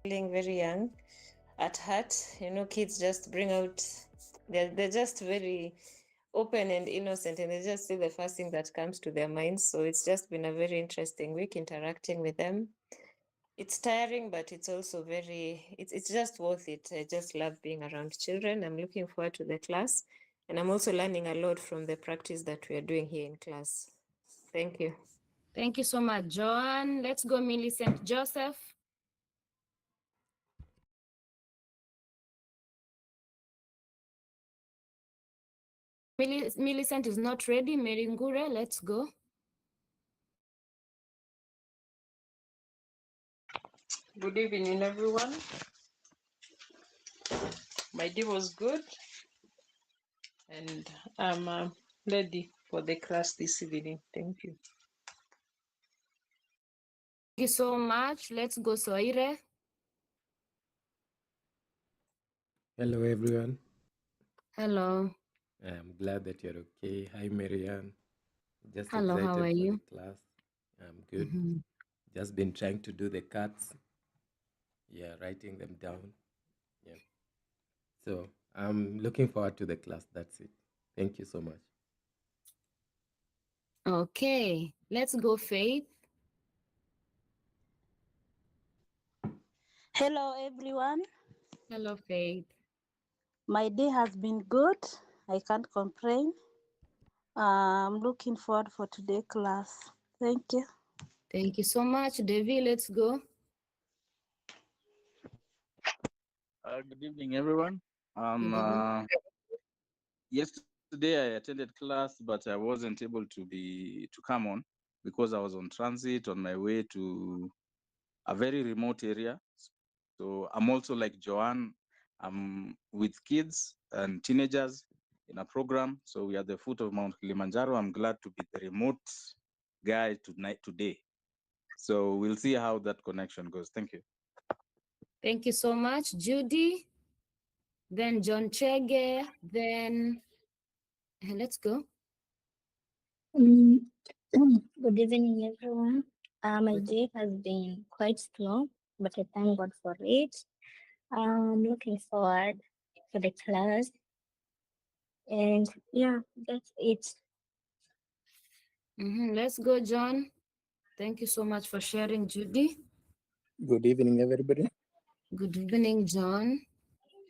feeling very young at heart. You know, kids just bring out, they're just very open and innocent, and they just say the first thing that comes to their minds. So it's just been a very interesting week interacting with them. It's tiring, but it's also it's just worth it. I just love being around children. I'm looking forward to the class, and I'm also learning a lot from the practice that we are doing here in class. Thank you. Thank you so much, Joanne. Let's go, Millicent Joseph. Millicent is not ready. Mary Ngure, let's go. Good evening, everyone. My day was good, and I'm ready for the class this evening. Thank you. Thank you so much. Let's go, Soire. Hello, everyone. Hello. I'm glad that you're okay. Hi, Marianne. Just Hello, how excited are for you? the class. I'm good. Just been trying to do the cuts. Yeah, writing them down. Yeah. So I'm looking forward to the class. That's it. Thank you so much. Okay, let's go, Faith. Hello, everyone. Hello, Faith. My day has been good. I can't complain. I'm looking forward for today's class. Thank you. Thank you so much, Devi. Let's go. Good evening, everyone. Yesterday I attended class, but I wasn't able to come on because I was on transit on my way to a very remote area. So I'm also like Joanne. I'm with kids and teenagers in a program. So we are at the foot of Mount Kilimanjaro. I'm glad to be the remote guy today. So we'll see how that connection goes. Thank you. Thank you so much, Judy. Then John Chege. Then let's go. Good evening, everyone. My day has been quite slow, but I thank God for it. I'm looking forward to the class. And yeah, that's it. Let's go, John. Thank you so much for sharing, Judy. Good evening, everybody. Good evening, John.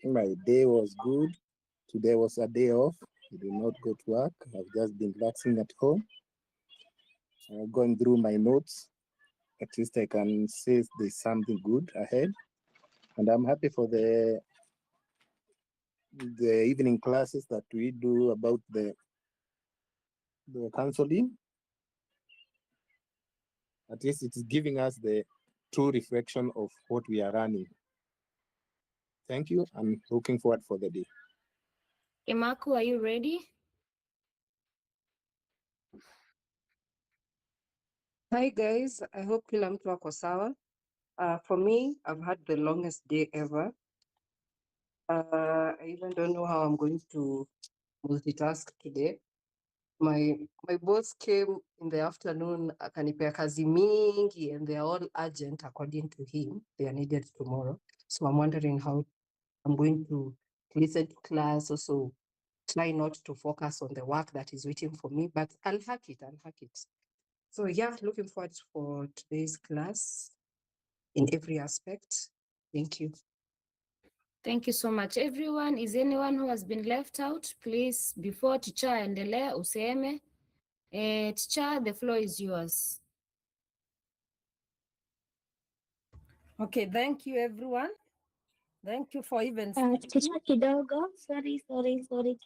My day was good. Today was a day off. I did not go to work. I've just been relaxing at home, going through my notes. At least I can say there's something good ahead. And I'm happy for the evening classes that we do about the counseling. At least it's giving us the true reflection of what we are running. Thank you. I'm looking forward for the day. KIBCo, are you ready? Hi guys, I hope kila mtu wako sawa. For me, I've had the longest day ever. I even don't know how I'm going to multitask today. My boss came in the afternoon, akanipea kazi mingi, and they are all urgent according to him. They are needed tomorrow. So I'm wondering how I'm going to listen to class, also try not to focus on the work that is waiting for me, but I'll hack it. So yeah, looking forward for today's class in every aspect. Thank you. Thank you so much, everyone. Is anyone who has been left out? Please, before teacher endelea, useme. Teacher, the floor is yours. Okay, thank you, everyone. Thank you for even... Teacher kidogo. Sorry,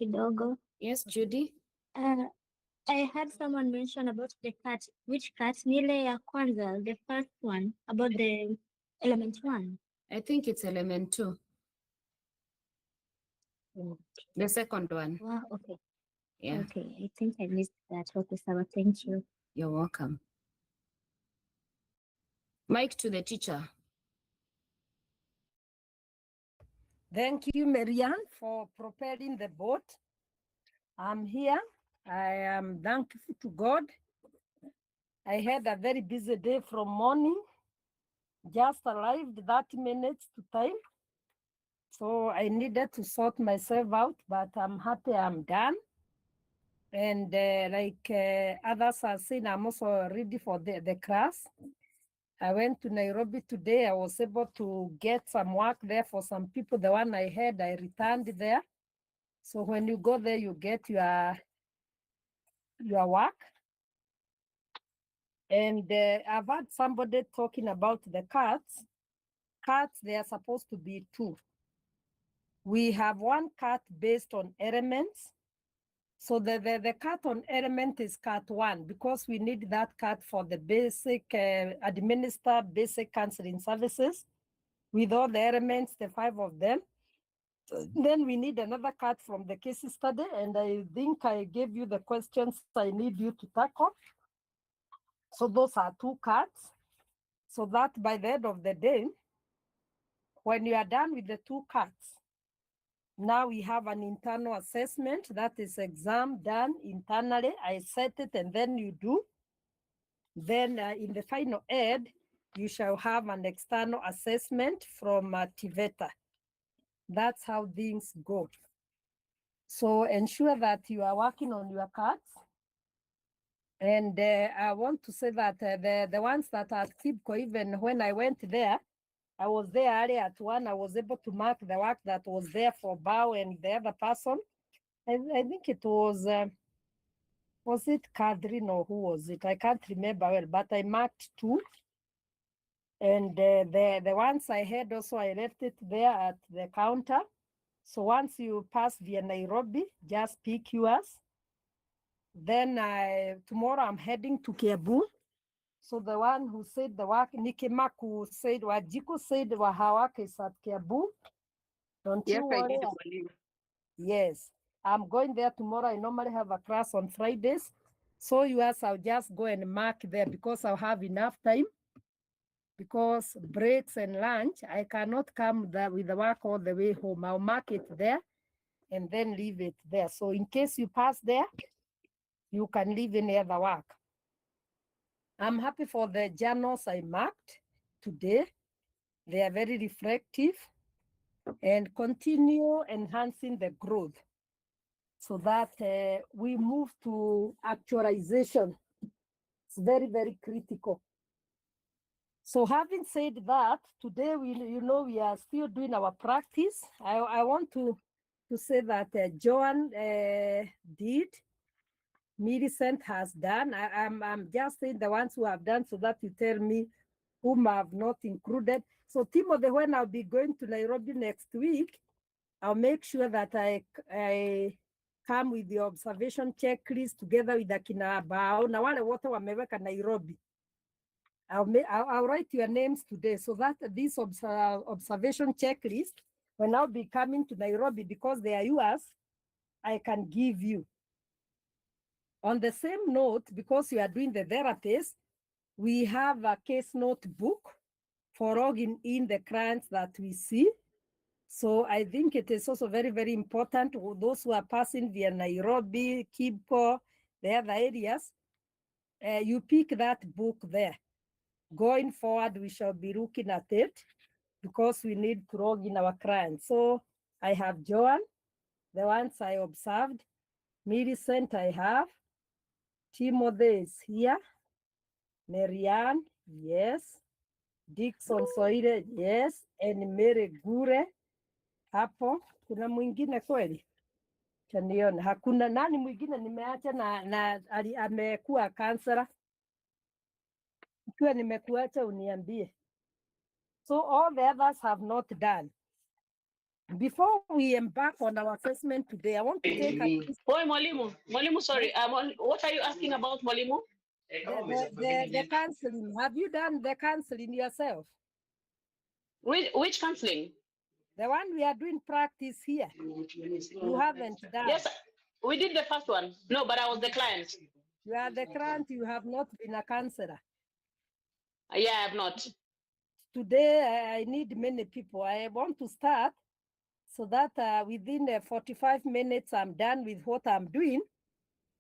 kidogo. Yes, Judy? I heard someone mention about the cut. Which cut? Nile ya kwanza, the first one, about the element 1. I think it's element 2. The second one. Wow, okay. Yeah. Okay, I think I missed that. Okay, Sarah, thank you. You're welcome. Mic to the teacher. Thank you, Marianne, for preparing the board. I'm here. I am thankful to God. I had a very busy day from morning. just arrived 30 minutes to time. So I needed to sort myself out, but I'm happy I'm done. And like others are saying, I'm also ready for the class. I went to Nairobi today. I was able to get some work there for some people. The one I had, I returned there. So when you go there, you get your work. And I've had somebody talking about the cards. Cards, they are supposed to be two. We have one card based on elements. So the card on element is card 1 because we need that card for the basic, administer basic counseling services with all the elements, the 5 of them. Then we need another card from the case study, and I think I gave you the questions I need you to tackle. So those are 2 cards. So that by the end of the day, when you are done with the 2 cards, now we have an internal assessment, that is exam done internally. I set it and then you do. Then in the final ed, you shall have an external assessment from TVETA. That's how things go. So ensure that you are working on your cards. And I want to say that the ones that are KIBCo, even when I went there, I was there early at 1. I was able to mark the work that was there for Bao and the other person. I think it was it Kadrin or who was it? I can't remember well, but I marked 2. And the ones I had also, I left it there at the counter. So once you pass via Nairobi, just pick yours. Then tomorrow I'm heading to Kiambu. So the one who said the work, Nikimaku said, Wajiko said her work is at Kiambu. Don't you worry. Yes, I'm going there tomorrow. I normally have a class on Fridays. So yours, I'll just go and mark there because I'll have enough time. Because breaks and lunch, I cannot come there with the work all the way home. I'll mark it there and then leave it there. So in case you pass there, you can leave any other work. I'm happy for the journals I marked today. They are very reflective and continue enhancing the growth so that we move to actualization. It's very, very critical. So having said that, today we are still doing our practice. I want to say that Joan did, Millicent has done. I'm just saying the ones who have done so that you tell me whom I have not included. So Timothy, when I'll be going to Nairobi next week, I'll make sure that I come with the observation checklist together with Akina Bao na wale wote wameweka Nairobi. I'll write your names today so that this observation checklist, when I'll be coming to Nairobi, because they are yours, I can give you. On the same note, because you are doing the therapies, we have a case notebook for logging in the clients that we see. So I think it is also very, very important for those who are passing via Nairobi, KIBCo, the other areas, you pick that book there. Going forward, we shall be looking at it because we need to log in our clients. So I have Joan, the ones I observed. Millicent I have. Timothy is here. Marianne, yes. Dixon Soire, yes. And Mary Gure, hapo. Kuna mwingine kweli? Chaniona. Hakuna nani mwingine nimeacha na amekuwa kansela. Ikiwa nimekuacha uniambie. So all the others have not done. Before we embark on our assessment today, I want to take Oi, Mwalimu, sorry. What are you asking about, Mwalimu? the counseling. Have you done the counseling yourself? Which counseling? The one we are doing practice here. You haven't done. Yes, we did the first one. No, but I was the client. You are the client, you have not been a counselor. Yeah, I have not. Today, I need many people. I want to start so that within 45 minutes, I'm done with what I'm doing.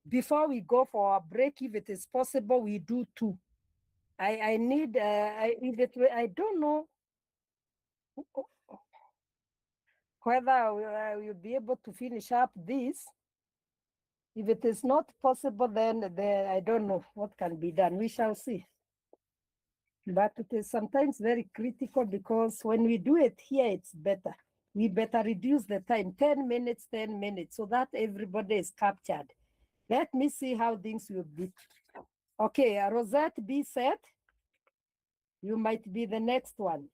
Before we go for a break, if it is possible, we do 2. I need, I don't know whether we'll be able to finish up this. If it is not possible, then I don't know what can be done. We shall see. But it is sometimes very critical because when we do it here, it's better. We better reduce the time, 10 minutes, so that everybody is captured. Let me see how things will be. Okay, Rosette, be set. You might be the next one.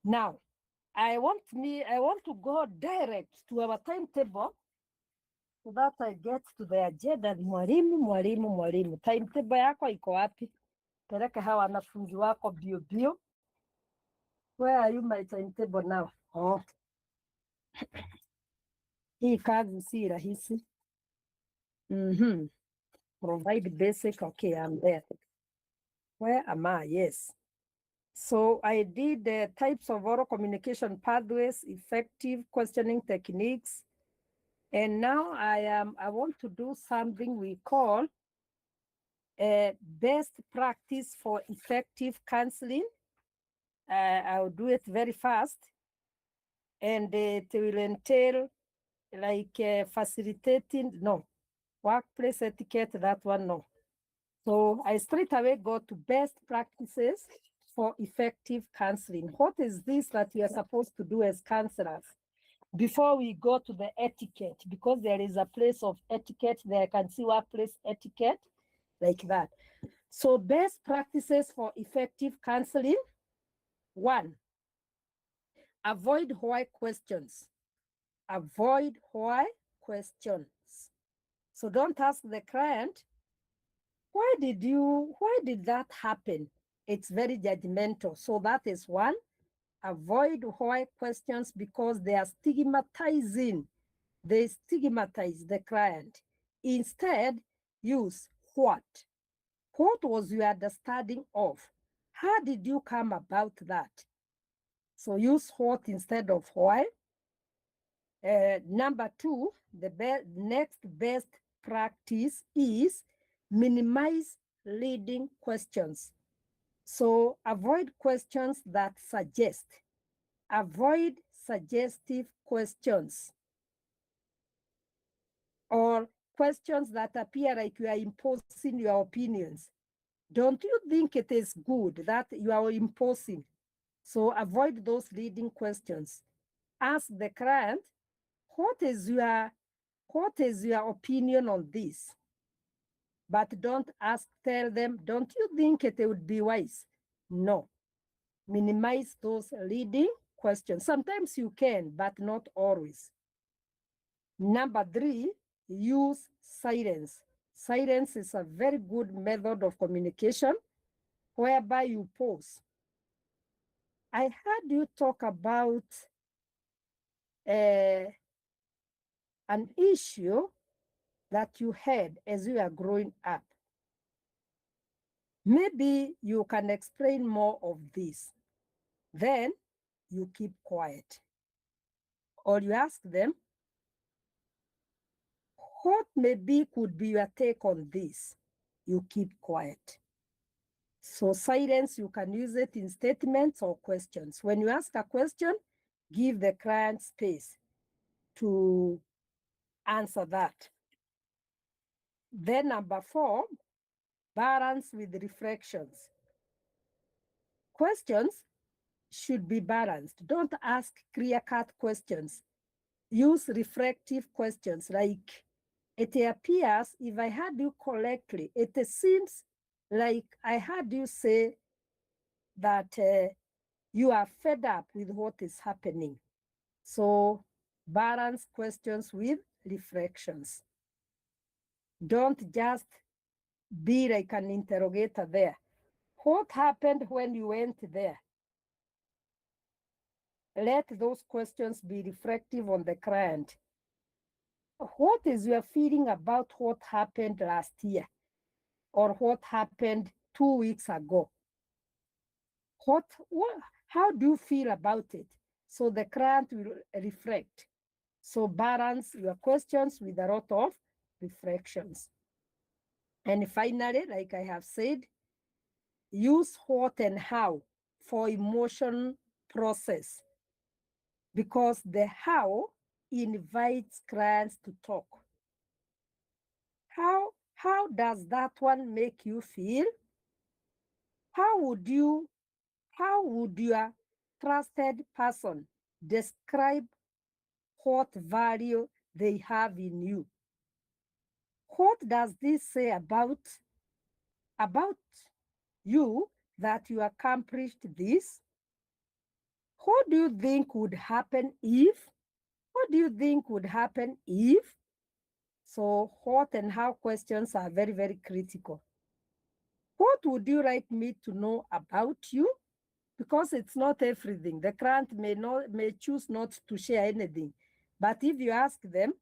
Now, I want to go direct to our timetable so that I get to the agenda. Mwalimu. Timetable yako iko wapi? Peleka hawa wanafunzi wako bio bio. Where are you, my timetable now? Oh. Hii kazi si rahisi. Provide basic. Okay, I'm there. Where am I? Yes. So I did the types of oral communication pathways, effective questioning techniques. And now I want to do something we call best practice for effective counseling. I'll do it very fast. And it will entail like facilitating, no, workplace etiquette, that one, no. So I straight away go to best practices for effective counseling. What is this that we are supposed to do as counselors? Before we go to the etiquette, because there is a place of etiquette there, I can see workplace etiquette, like that. So best practices for effective counseling. 1, avoid why questions. Avoid why questions. So don't ask the client, why did that happen? It's very judgmental. So that is 1. Avoid why questions because they are stigmatizing. They stigmatize the client. Instead, use what? What was your understanding of? How did you come about that? So use what instead of why. Number 2, the next best practice is minimize leading questions. So avoid questions that suggest. Avoid suggestive questions or questions that appear like you are imposing your opinions. Don't you think it is good that you are imposing? So avoid those leading questions. Ask the client, what is your opinion on this? But don't tell them, don't you think it would be wise? No. Minimize those leading questions. Sometimes you can, but not always. Number 3, use silence. Silence is a very good method of communication whereby you pause. I heard you talk about an issue that you had as you are growing up. Maybe you can explain more of this. Then you keep quiet. Or you ask them, what maybe could be your take on this? You keep quiet. So silence, you can use it in statements or questions. When you ask a question, give the client space to answer that. Then number 4, balance with reflections. Questions should be balanced. Don't ask clear-cut questions. Use reflective questions like, it appears, if I heard you correctly, it seems like I heard you say that you are fed up with what is happening. So balance questions with reflections. Don't just be like an interrogator there. What happened when you went there? Let those questions be reflective on the client. What is your feeling about what happened last year? Or what happened 2 weeks ago? How do you feel about it? So the client will reflect. So balance your questions with a lot of reflections. And finally, like I have said, use what and how for emotion process, because the how invites clients to talk. How does that one make you feel? How would your trusted person describe what value they have in you? What does this say about you that you accomplished this? What do you think would happen if? What do you think would happen if? So what and how questions are very, very critical. What would you like me to know about you? Because it's not everything. The client may choose not to share anything. But if you ask them,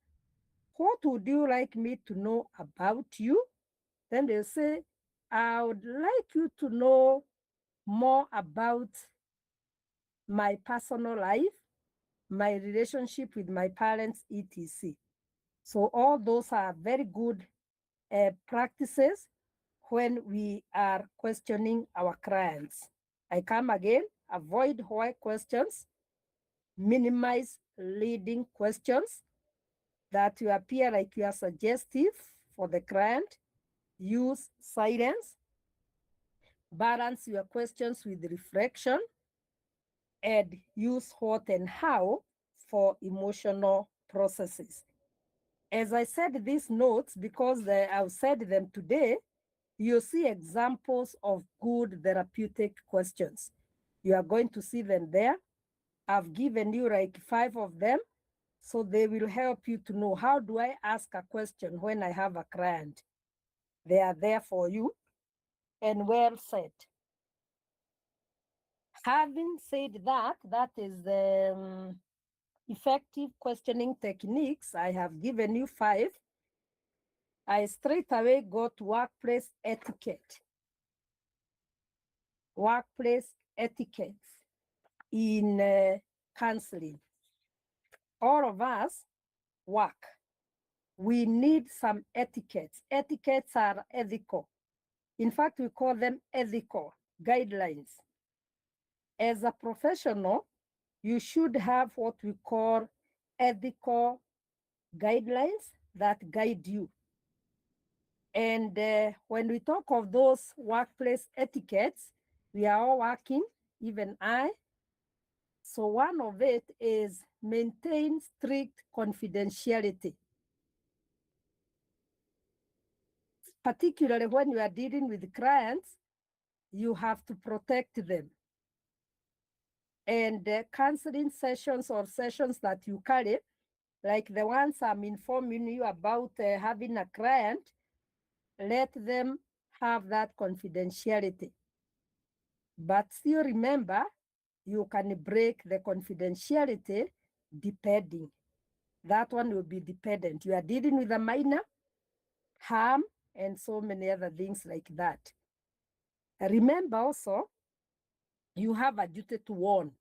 what would you like me to know about you? Then they'll say, I would like you to know more about my personal life, my relationship with my parents, etc. So all those are very good practices when we are questioning our clients. I come again, avoid why questions, minimize leading questions that you appear like you are suggestive for the client, use silence, balance your questions with reflection, and use what and how for emotional processes. As I said these notes, because I've said them today, you see examples of good therapeutic questions. You are going to see them there. I've given you like 5 of them, so they will help you to know, how do I ask a question when I have a client? They are there for you, and well said. Having said that, that is the effective questioning techniques. I have given you 5. I straight away go to workplace etiquette. Workplace etiquette in counseling. All of us work. We need some etiquettes. Etiquettes are ethical. In fact, we call them ethical guidelines. As a professional, you should have what we call ethical guidelines that guide you. And when we talk of those workplace etiquettes, we are all working, even I. So one of it is maintain strict confidentiality. Particularly when you are dealing with clients, you have to protect them. And counseling sessions or sessions that you carry, like the ones I'm informing you about having a client, let them have that confidentiality. But still remember, you can break the confidentiality depending. That one will be dependent. You are dealing with a minor, harm, and so many other things like that. Remember also, you have a duty to warn.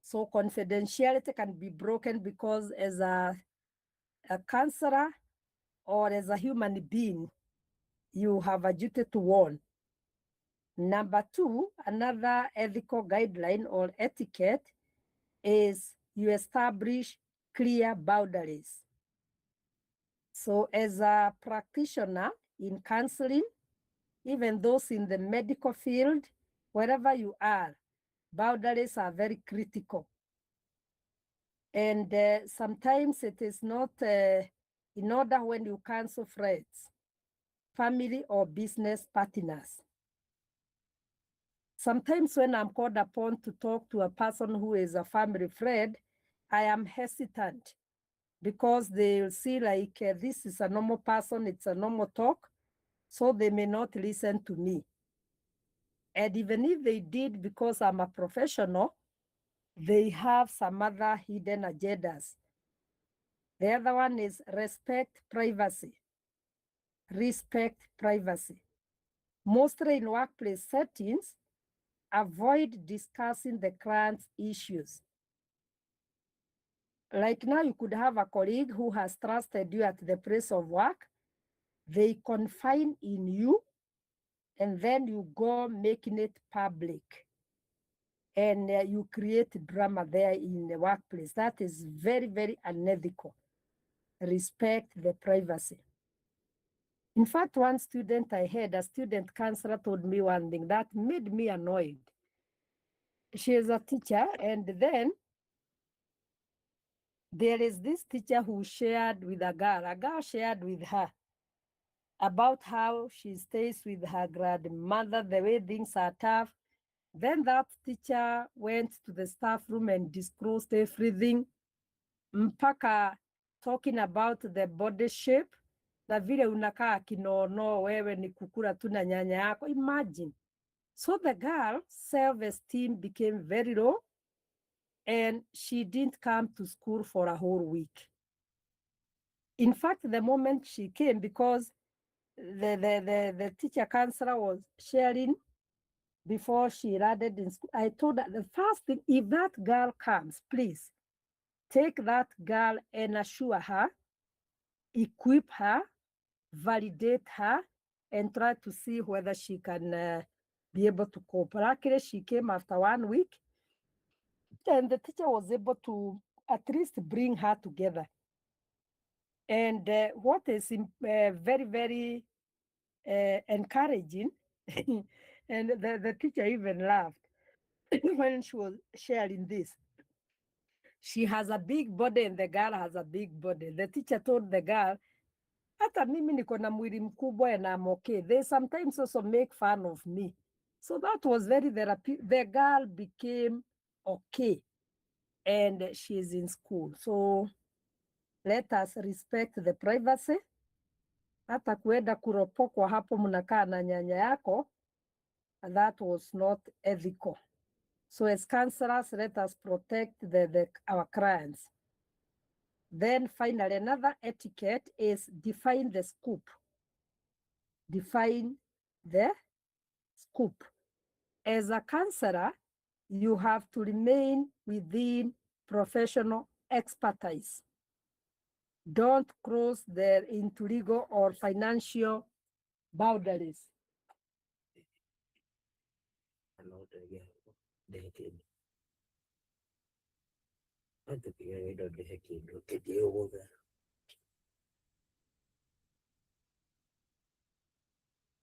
So confidentiality can be broken because as a counselor or as a human being, you have a duty to warn. Number 2, another ethical guideline or etiquette is you establish clear boundaries. So as a practitioner in counseling, even those in the medical field, wherever you are, boundaries are very critical. And sometimes it is not in order when you counsel friends, family, or business partners. Sometimes when I'm called upon to talk to a person who is a family friend, I am hesitant because they'll see like this is a normal person, it's a normal talk, so they may not listen to me. And even if they did, because I'm a professional, they have some other hidden agendas. The other one is respect privacy. Respect privacy. Mostly in workplace settings, avoid discussing the client's issues. Like now, you could have a colleague who has trusted you at the place of work. They confide in you and then you go making it public, and you create drama there in the workplace. That is very, very unethical. Respect the privacy. In fact, one student I had, a student counselor told me one thing that made me annoyed. She is a teacher, and then there is this teacher who shared with a girl shared with her about how she stays with her grandmother, the way things are tough. Then that teacher went to the staff room and disclosed everything, mpaka talking about the body shape, na vile unakaa kinono, wewe ni kukula tu na nyanya yako. Imagine. So the girl self-esteem became very low, and she didn't come to school for a whole week. In fact, the moment she came, because the teacher counselor was sharing before she landed in school, I told her the first thing, if that girl comes, please take that girl and assure her, equip her, validate her, and try to see whether she can be able to cope. Luckily, she came after 1 week, and the teacher was able to at least bring her together. And what is very, very encouraging, and the teacher even laughed when she was sharing this. She has a big body and the girl has a big body. The teacher told the girl, hata mimi niko na mwili mkubwa and I'm okay. They sometimes also make fun of me. So that was very therapy. The girl became okay and she's in school. So let us respect the privacy. Hata kuenda kuropokwa hapo mnakaa na nyanya yako, that was not ethical. So as counselors, let us protect our clients. Then finally, another etiquette is define the scope. Define the scope. As a counselor, you have to remain within professional expertise. Don't cross into legal or financial boundaries.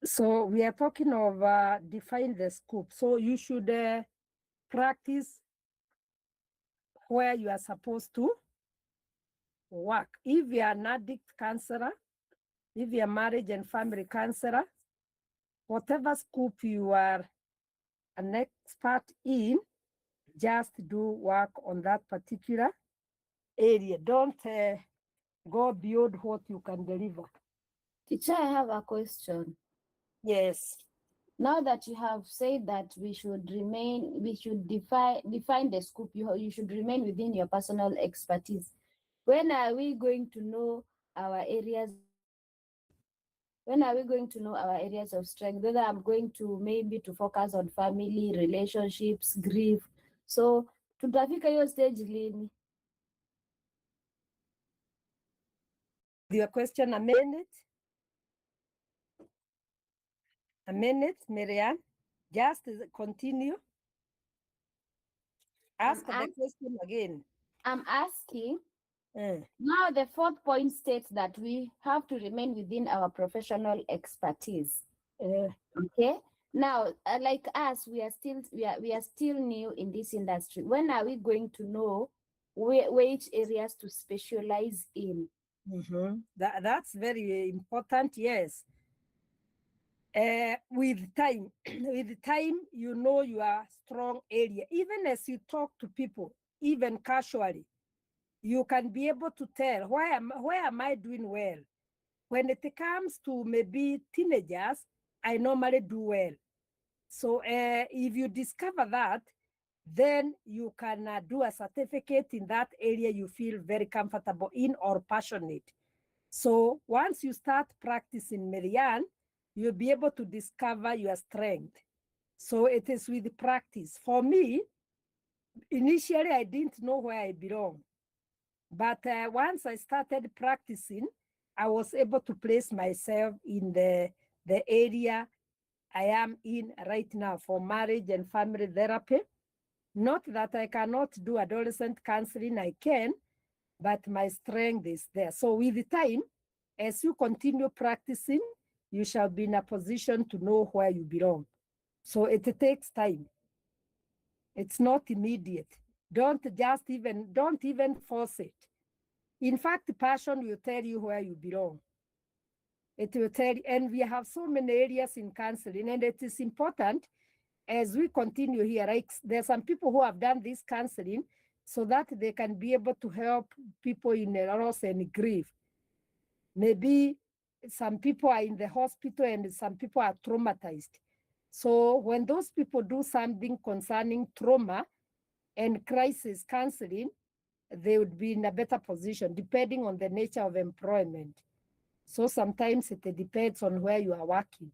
So we are talking of define the scope. So you should practice where you are supposed to work. If you are an addict counselor, if you are marriage and family counselor, whatever scope you are an expert in, just do work on that particular area. Don't go beyond what you can deliver. Teacher, I have a question. Yes. Now that you have said that we should define the scope, you should remain within your personal expertise. When are we going to know our areas? When are we going to know our areas of strength? Whether I'm going to maybe to focus on family, relationships, grief. So tutafika hiyo stage lini? Your question, a minute, Miriam. Just continue. Ask the question again. I'm asking, now the fourth point states that we have to remain within our professional expertise. Okay. Now, like us, we are still new in this industry. When are we going to know which areas to specialize in? That's very important. Yes. With time, you know your strong area. Even as you talk to people, even casually, you can be able to tell where am I doing well. When it comes to maybe teenagers, I normally do well. So if you discover that, then you can do a certificate in that area you feel very comfortable in or passionate. So once you start practicing, Marianne, you'll be able to discover your strength. So it is with practice. For me, initially, I didn't know where I belong. But once I started practicing, I was able to place myself in the area I am in right now for marriage and family therapy. Not that I cannot do adolescent counseling, I can, but my strength is there. So with the time, as you continue practicing, you shall be in a position to know where you belong. So it takes time. It's not immediate. Don't even force it. In fact, passion will tell you where you belong. It will tell you, and we have so many areas in counseling, and it is important as we continue here, like there are some people who have done this counseling so that they can be able to help people in loss and grief. Maybe some people are in the hospital and some people are traumatized. So when those people do something concerning trauma and crisis counseling, they would be in a better position depending on the nature of employment. So sometimes it depends on where you are working.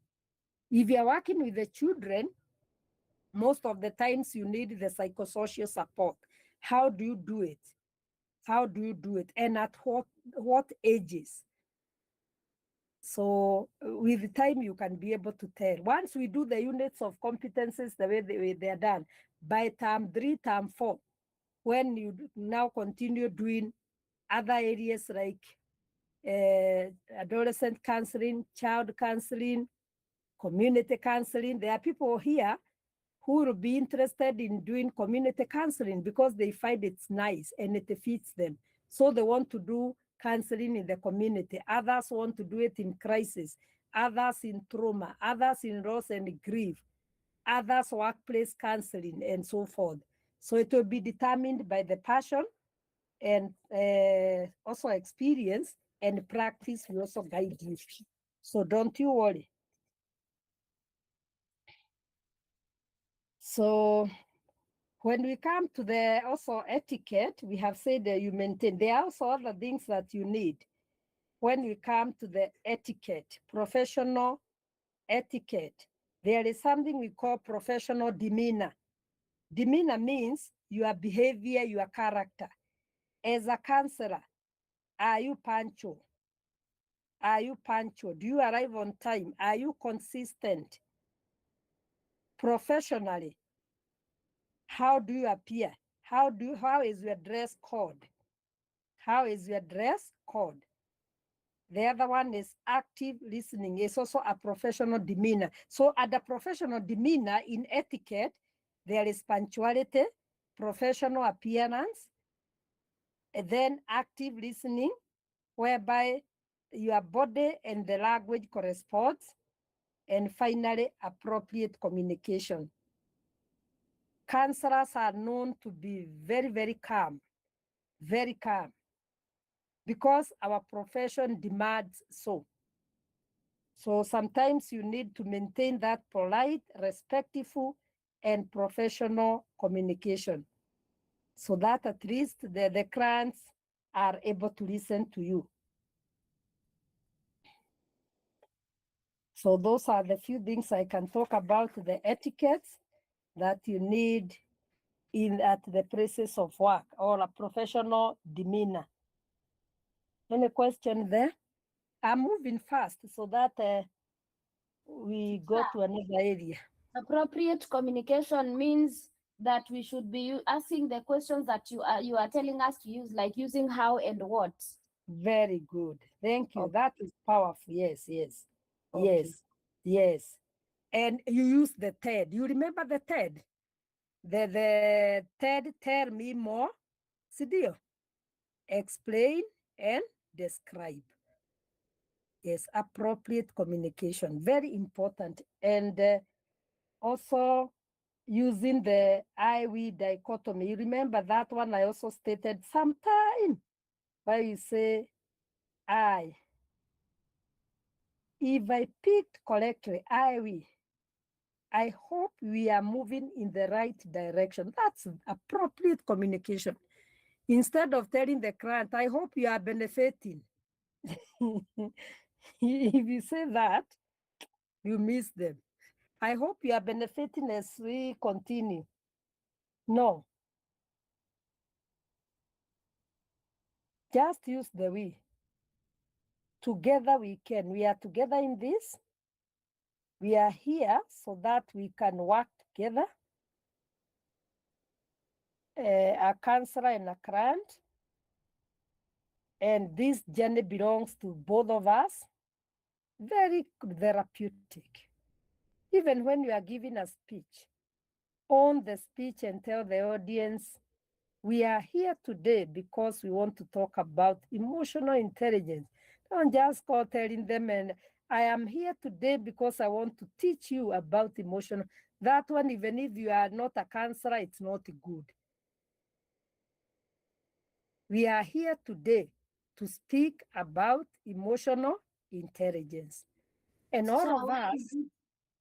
If you are working with the children, most of the times you need the psychosocial support. How do you do it? How do you do it? And at what ages? So with time, you can be able to tell. Once we do the units of competencies the way they are done, by term 3, term 4, when you now continue doing other areas like adolescent counseling, child counseling, community counseling, there are people here who will be interested in doing community counseling because they find it's nice and it fits them. So they want to do counseling in the community. Others want to do it in crisis, others in trauma, others in loss and grief, others workplace counseling, and so forth. So it will be determined by the passion and also experience, and practice will also guide you. So don't you worry. So when we come to the also etiquette, we have said that you maintain. There are also other things that you need. When we come to the etiquette, professional etiquette, there is something we call professional demeanor. Demeanor means your behavior, your character. As a counselor, are you punctual? Are you punctual? Do you arrive on time? Are you consistent? Professionally, how do you appear? How is your dress code? How is your dress code? The other one is active listening. It's also a professional demeanor. So at the professional demeanor in etiquette, there is punctuality, professional appearance, and then active listening, whereby your body and the language corresponds, and finally, appropriate communication. Counselors are known to be very, very calm, because our profession demands so. So sometimes you need to maintain that polite, respectful, and professional communication so that at least the clients are able to listen to you. So those are the few things I can talk about, the etiquettes that you need at the places of work, or a professional demeanor. Any question there? I'm moving fast so that we go to another area. Appropriate communication means that we should be asking the questions that you are telling us to use, like using how and what. Very good. Thank you. Okay. That is powerful. Yes. Okay. Yes. And you use the TED. You remember the TED? The TED, tell me more. Sidio. Explain and describe. Yes, appropriate communication. Very important. And also using the I-we dichotomy. You remember that one I also stated sometime, where you say I. If I picked correctly, I-we, I hope we are moving in the right direction. That's appropriate communication. Instead of telling the client, I hope you are benefiting. If you say that, you miss them. I hope you are benefiting as we continue. No. Just use the we. Together we can. We are together in this. We are here so that we can work together, a counselor and a client. And this journey belongs to both of us, very therapeutic. Even when you are giving a speech, own the speech and tell the audience, we are here today because we want to talk about emotional intelligence. Don't just go telling them, and I am here today because I want to teach you about emotional. That one, even if you are not a counselor, it's not good. We are here today to speak about emotional intelligence. And all of us.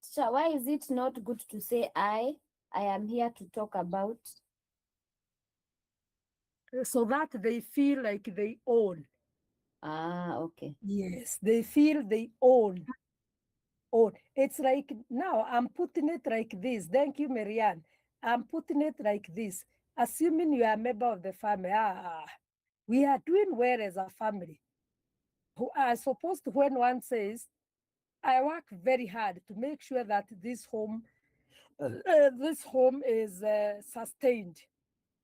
So why is it not good to say I am here to talk about? So that they feel like they own. Ah, okay. Yes, they feel they own. It's like now I'm putting it like this. Thank you, Marianne. I'm putting it like this. Assuming you are a member of the family, we are doing well as a family. Who are supposed to, when one says, I work very hard to make sure that this home is sustained.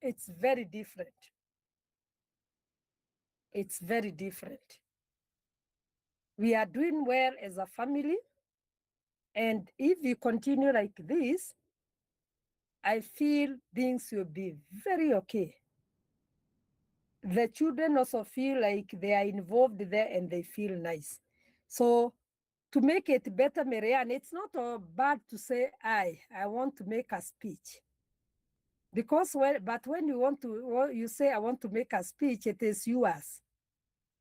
It's very different. It's very different. We are doing well as a family. And if we continue like this, I feel things will be very okay. The children also feel like they are involved there and they feel nice. So to make it better, Marianne, it's not bad to say, I want to make a speech. Because when you say, I want to make a speech, it is yours.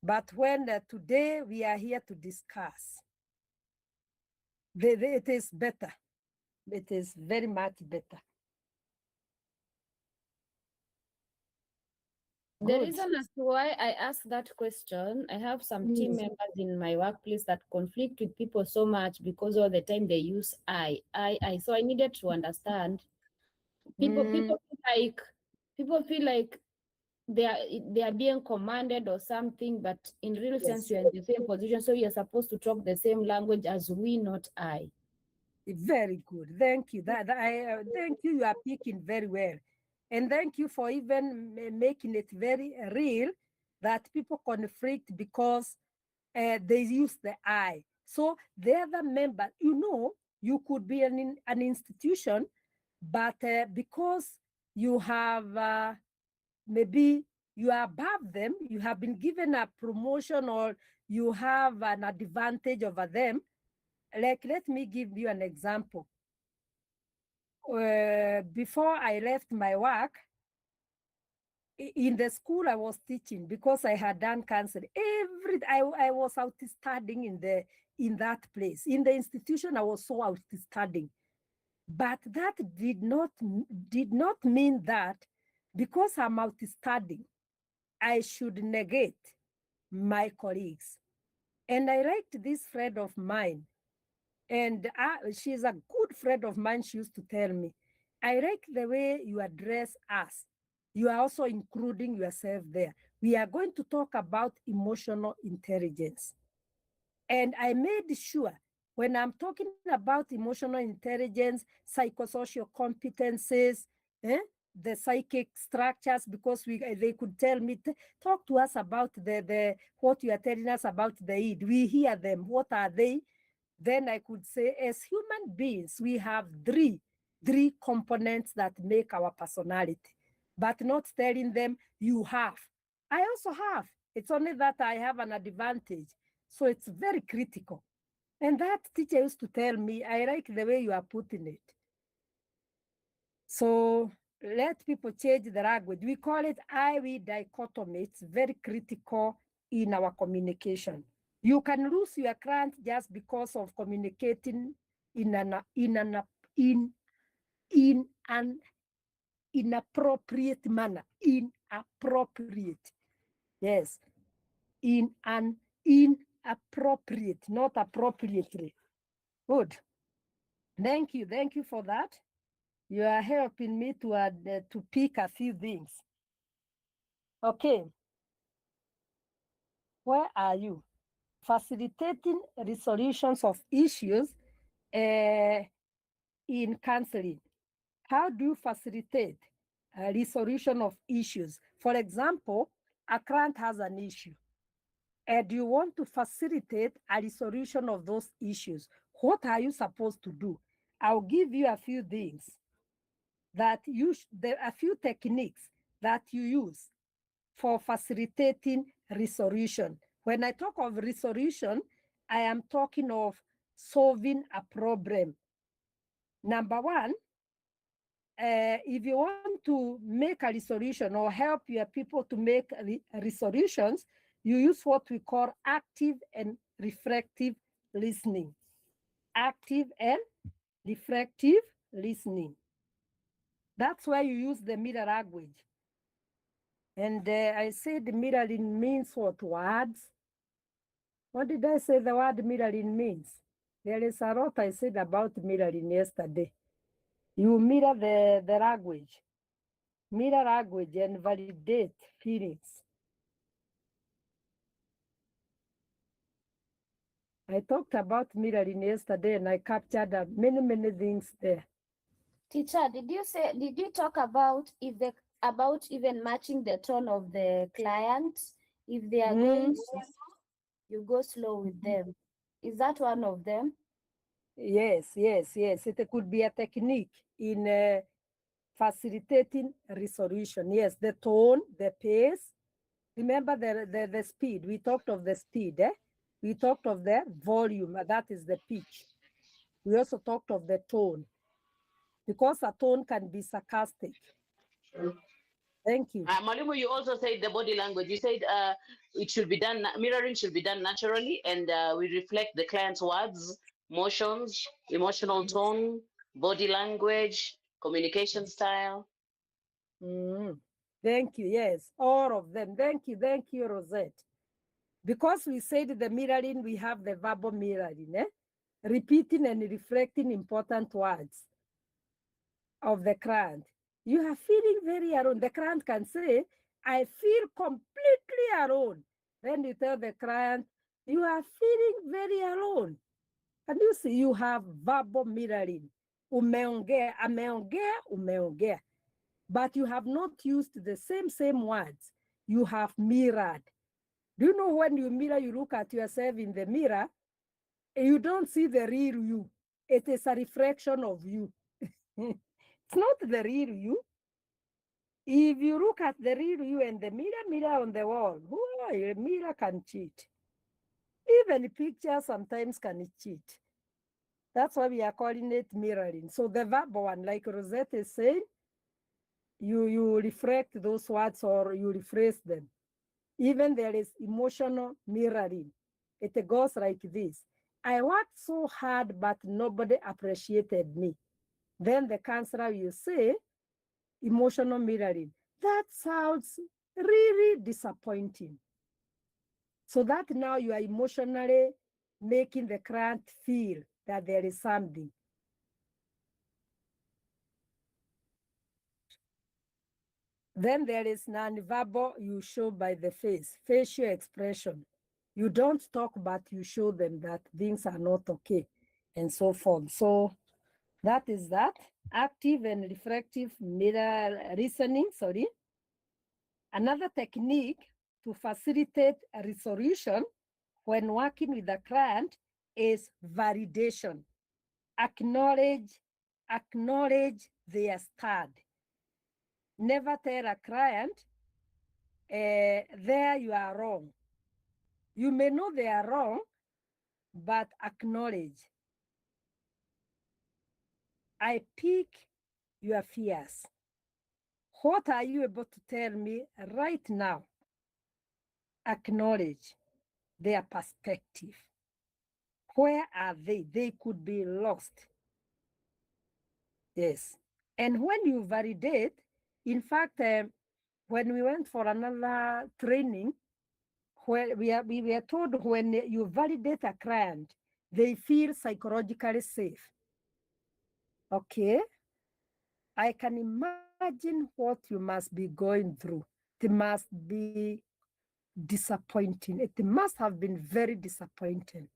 But when today we are here to discuss, it is better. It is very much better. The reason as to why I asked that question, I have some team members in my workplace that conflict with people so much because all the time they use I. So I needed to understand. People feel like they are being commanded or something, but in real sense, you're in the same position, so you're supposed to talk the same language as we, not I. Very good. Thank you. Thank you. You are speaking very well. And thank you for even making it very real that people conflict because they use the I. So the other member, you could be an institution, but because you have maybe you are above them, you have been given a promotion or you have an advantage over them. Like, let me give you an example. Before I left my work, in the school I was teaching, because I had done counseling, I was outstanding in that place. In the institution, I was so outstanding. But that did not mean that because I'm outstanding, I should negate my colleagues. And I liked this friend of mine. And she's a good friend of mine. She used to tell me, I like the way you address us. You are also including yourself there. We are going to talk about emotional intelligence. And I made sure when I'm talking about emotional intelligence, psychosocial competencies, the psychic structures, because they could tell me, talk to us about what you are telling us about the id. We hear them. What are they? Then I could say, as human beings, we have three components that make our personality, but not telling them you have. I also have. It's only that I have an advantage. So it's very critical. And that teacher used to tell me, I like the way you are putting it. So let people change the language. We call it I-we dichotomy. It's very critical in our communication. You can lose your client just because of communicating in an inappropriate manner. Inappropriate. Yes. In an inappropriate, not appropriately. Good. Thank you. Thank you for that. You are helping me to pick a few things. Okay. Where are you? Facilitating resolutions of issues in counseling. How do you facilitate a resolution of issues? For example, a client has an issue and you want to facilitate a resolution of those issues. What are you supposed to do? I'll give you a few things that a few techniques that you use for facilitating resolution. When I talk of resolution, I am talking of solving a problem. Number one, if you want to make a resolution or help your people to make resolutions, you use what we call active and reflective listening. Active and reflective listening. That's why you use the mirror language. And I said mirroring means what? Words. What did I say the word mirroring means? There is a lot I said about mirroring yesterday. You mirror the language. Mirror language and validate feelings. I talked about mirroring yesterday and I captured many things there. Teacher, did you talk about about even matching the tone of the client? If they are going slow, you go slow with them. Is that one of them? Yes. It could be a technique in facilitating resolution. Yes, the tone, the pace. Remember the speed. We talked of the speed. We talked of the volume. That is the pitch. We also talked of the tone, because a tone can be sarcastic. Thank you. Malimu, you also said the body language. You said it should be done, mirroring should be done naturally, and we reflect the client's words, motions, emotional tone, body language, communication style. Thank you. Yes, all of them. Thank you, Rosette. Because we said the mirroring, we have the verbal mirroring, repeating and reflecting important words of the client. You are feeling very alone. The client can say, I feel completely alone. Then you tell the client, you are feeling very alone. And you see, you have verbal mirroring. Umeongea, ameongea, umeongea. But you have not used the same words. You have mirrored. Do you know when you mirror, you look at yourself in the mirror, and you don't see the real you. It is a reflection of you. It's not the real you. If you look at the real you and the mirror on the wall, a mirror can cheat. Even the picture sometimes can cheat. That's why we are calling it mirroring. So the verbal one, like Rosette is saying, you reflect those words or you rephrase them. Even there is emotional mirroring. It goes like this. I worked so hard, but nobody appreciated me. Then the counselor will say, emotional mirroring. That sounds really disappointing. So that now you are emotionally making the client feel that there is something. Then there is non-verbal, you show by the face, facial expression. You don't talk, but you show them that things are not okay, and so forth. So that is that. Active and reflective mirror reasoning, Another technique to facilitate a resolution when working with a client is validation. Acknowledge their stand. Never tell a client, there you are wrong. You may know they are wrong, but acknowledge. I pick your fears. What are you able to tell me right now? Acknowledge their perspective. Where are they? They could be lost. Yes. And when you validate, in fact, when we went for another training, where we were told when you validate a client, they feel psychologically safe. Okay. I can imagine what you must be going through. It must be disappointing. It must have been very disappointing.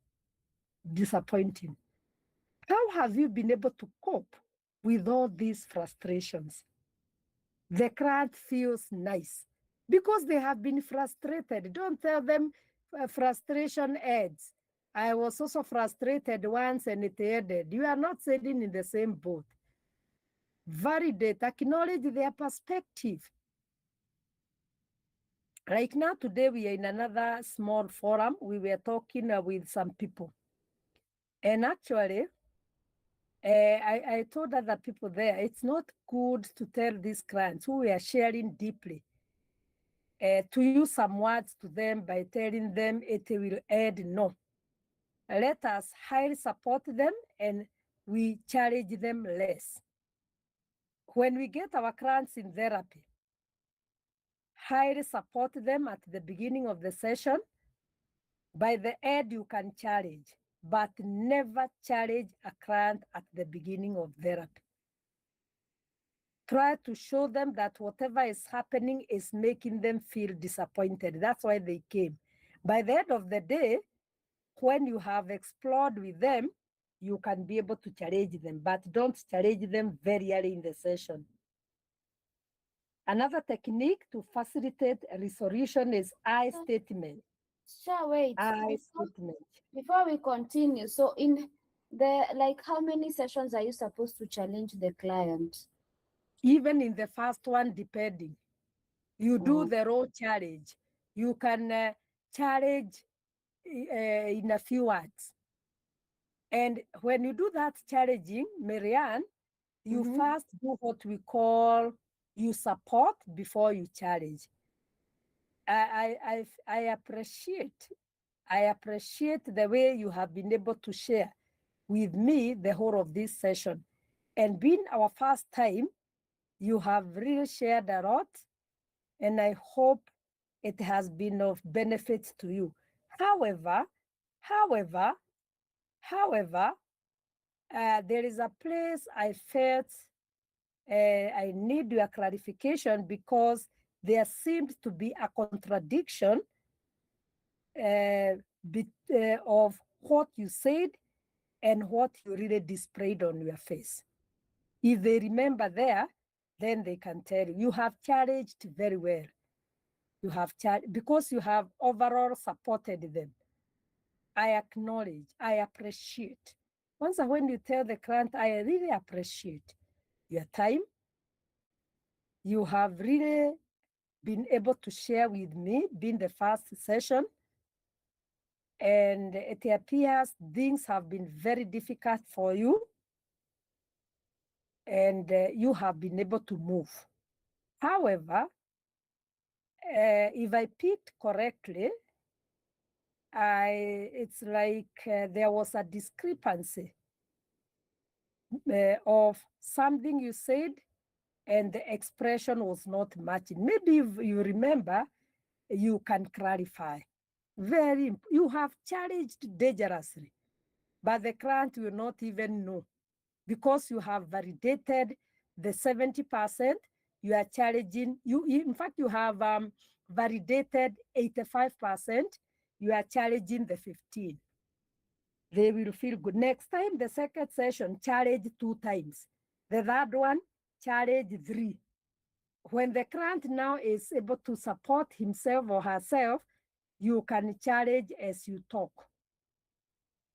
How have you been able to cope with all these frustrations? The client feels nice because they have been frustrated. Don't tell them frustration ends. I was also frustrated once and it ended. You are not sitting in the same boat. Validate, acknowledge their perspective. Like now, today we are in another small forum. We were talking with some people. And actually, I told other people there, it's not good to tell these clients who we are sharing deeply to use some words to them by telling them it will end. No. Let us highly support them and we challenge them less. When we get our clients in therapy, highly support them at the beginning of the session. By the end, you can challenge, but never challenge a client at the beginning of therapy. Try to show them that whatever is happening is making them feel disappointed. That's why they came. By the end of the day, when you have explored with them, you can be able to challenge them, but don't challenge them very early in the session. Another technique to facilitate resolution is I statement. Sure, wait. I statement. Before we continue, so in the, like, how many sessions are you supposed to challenge the client? Even in the first one, depending. You do the role challenge. You can challenge in a few words. And when you do that challenging, Marianne, you first do what we call you support before you challenge. I appreciate the way you have been able to share with me the whole of this session. And being our first time, you have really shared a lot, and I hope it has been of benefit to you. However, there is a place I felt I need your clarification because there seemed to be a contradiction of what you said and what you really displayed on your face. If they remember there, then they can tell you. You have challenged very well. You have because you have overall supported them. I acknowledge, I appreciate. Once when you tell the client, I really appreciate your time. You have really been able to share with me, being the first session. And it appears things have been very difficult for you. And you have been able to move. However, if I picked correctly, it's like there was a discrepancy of something you said and the expression was not matching. Maybe if you remember, you can clarify. You have challenged dangerously, but the client will not even know because you have validated the 70%. You are challenging, in fact, you have validated 85%. You are challenging the 15. They will feel good. Next time, the second session, challenge 2 times. The third one, challenge 3. When the client now is able to support himself or herself, you can challenge as you talk.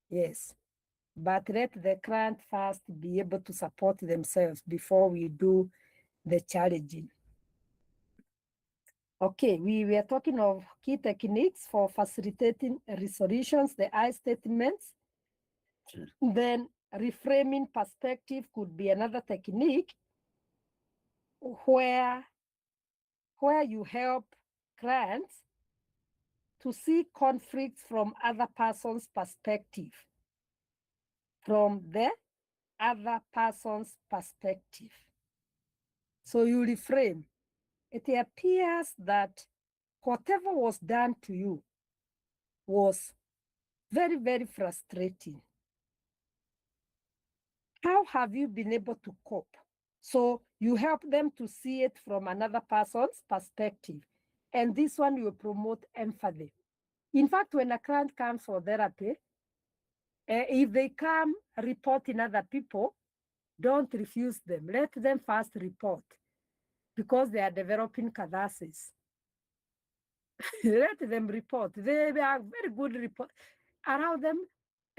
Yes, but let the client first be able to support themselves before we do the challenging. Okay, we were talking of key techniques for facilitating resolutions, the I statements. Then reframing perspective could be another technique where you help clients to see conflicts from other person's perspective, from the other person's perspective. So you reframe. It appears that whatever was done to you was very, very frustrating. How have you been able to cope? So you help them to see it from another person's perspective. And this one will promote empathy. In fact, when a client comes for therapy, If they come reporting other people, don't refuse them. Let them first report because they are developing catharsis. Let them report. They are very good report. Allow them.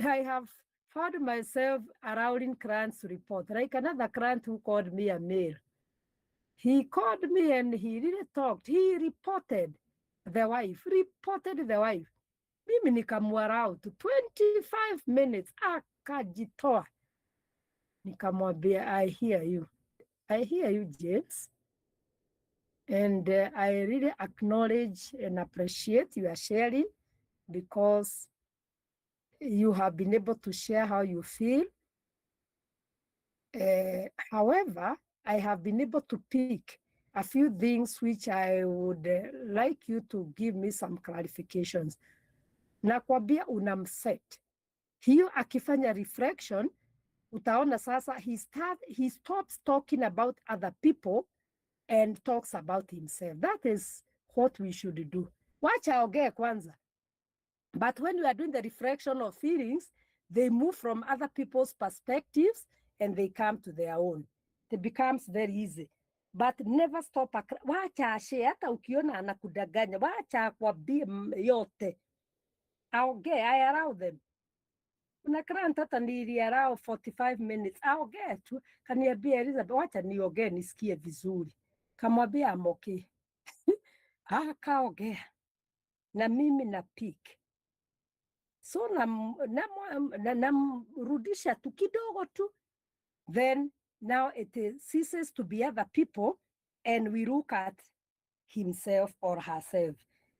I have found myself allowing clients to report. Like another client who called me a male. He called me and he really talked. He reported the wife. Mimi nikamwarau to 25 minutes. Akajitoa. Nikamwambia, I hear you. I hear you, James. And I really acknowledge and appreciate your sharing because you have been able to share how you feel. However, I have been able to pick a few things which I would like you to give me some clarifications. Nakwambia unamset. Hiyo akifanya reflection, utaona sasa he stops talking about other people and talks about himself. That is what we should do. Wacha aongee kwanza. But when we are doing the reflection of feelings, they move from other people's perspectives and they come to their own. It becomes very easy. But never stop. Wacha ashe, hata ukiona anakudanganya, wacha akwambie yote. Aongee, I allow them. Kuna client hata niliallow 45 minutes. Aongee tu, kaniambia Elizabeth, wacha niongee nisikie vizuri. Kamwambia I'm okay. Akaongea. Na mimi na pick. So namrudisha tu kidogo tu. Then now it ceases to be other people and we look at himself or herself.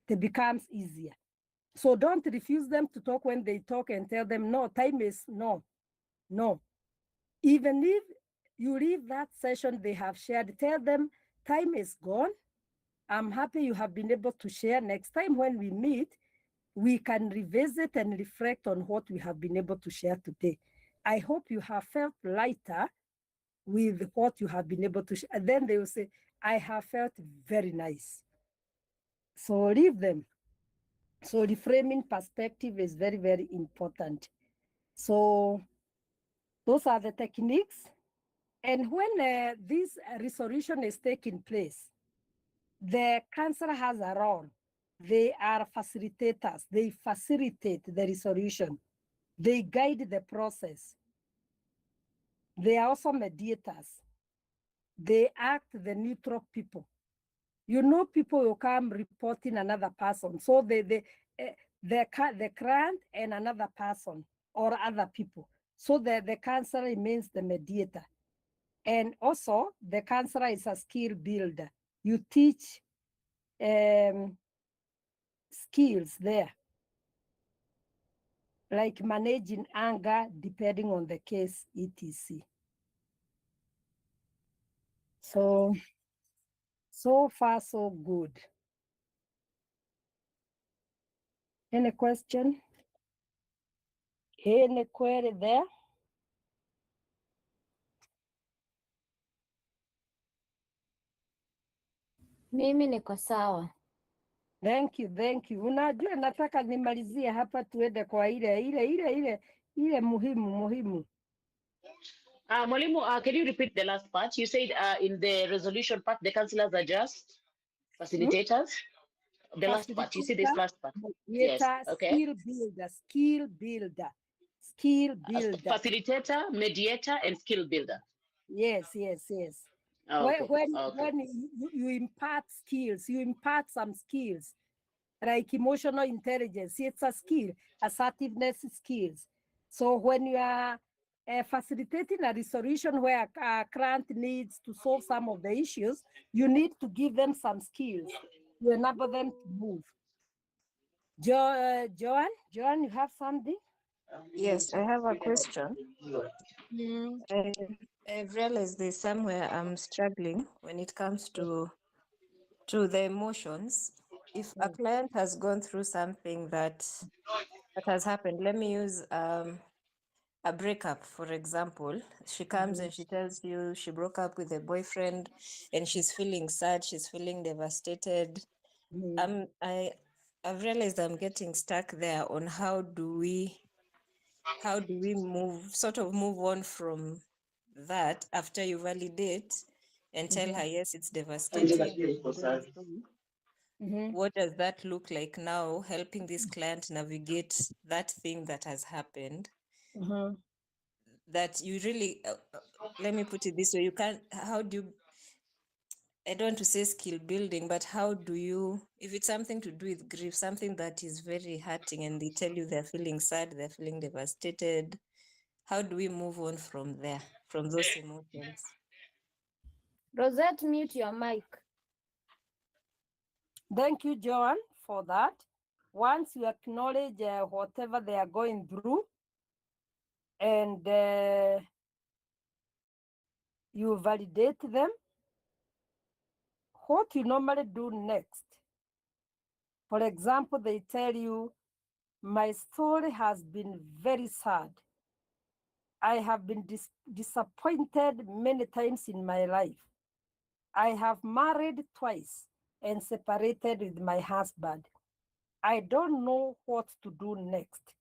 It becomes easier. So don't refuse them to talk when they talk and tell them, no, time is no. Even if you leave that session they have shared, tell them time is gone. I'm happy you have been able to share. Next time when we meet, we can revisit and reflect on what we have been able to share today. I hope you have felt lighter with what you have been able to share. And then they will say, I have felt very nice. So leave them. So reframing perspective is very, very important. So those are the techniques. And when this resolution is taking place, the counselor has a role. They are facilitators. They facilitate the resolution. They guide the process. They are also mediators. They act the neutral people. You know, people will come reporting another person. So the client and another person or other people. So the counselor remains the mediator. And also the counselor is a skill builder. You teach skills there, like managing anger depending on the case, etc. So far, so good. Any question? Any query there? Mimi niko sawa. Thank you. Unajua nataka nimalizie hapa tuende kwa ile muhimu. Mwalimu, can you repeat the last part? You said in the resolution part, the counselors are just facilitators. The last part, you said this last part. Yes, okay. Skill builder. Facilitator, mediator, and skill builder. Yes. Oh, okay. When you impart skills, you impart some skills, like emotional intelligence, it's a skill, assertiveness skills. So when you are facilitating a resolution where a client needs to solve some of the issues, you need to give them some skills to enable them to move. Joanne, you have something? Yes, I have a question. I've realized there's somewhere I'm struggling when it comes to the emotions. If a client has gone through something that has happened, let me use a breakup, for example. She comes and she tells you she broke up with a boyfriend and she's feeling sad, she's feeling devastated. I've realized I'm getting stuck there on how do we how do we move on from that after you validate and tell her, yes, it's devastating, going through. What does that look like now, helping this client navigate that thing that has happened? That you really, let me put it this way, how do you, I don't want to say skill building, but how do you, if it's something to do with grief, something that is very hurting, and they tell you they're feeling sad, they're feeling devastated, how do we move on from there, from those emotions? Rosette, mute your mic. Thank you, Joan, for that. Once you acknowledge whatever they are going through, and you validate them, what you normally do next. For example, they tell you, my story has been very sad. I have been disappointed many times in my life. I have married twice and separated with my husband. I don't know what to do next.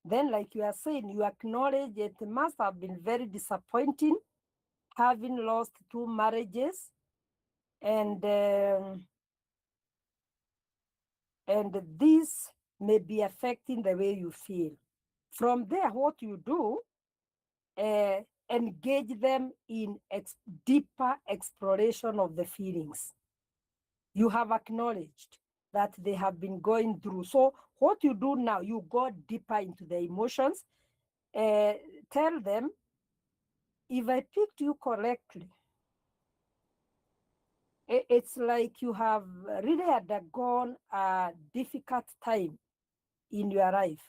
Then, like you are saying, you acknowledge it must have been very disappointing, having lost 2 marriages, and this may be affecting the way you feel. From there, what you do, engage them in deeper exploration of the feelings. You have acknowledged that they have been going through. So what you do now, you go deeper into the emotions. Tell them, if I picked you correctly, it's like you have really undergone a difficult time in your life.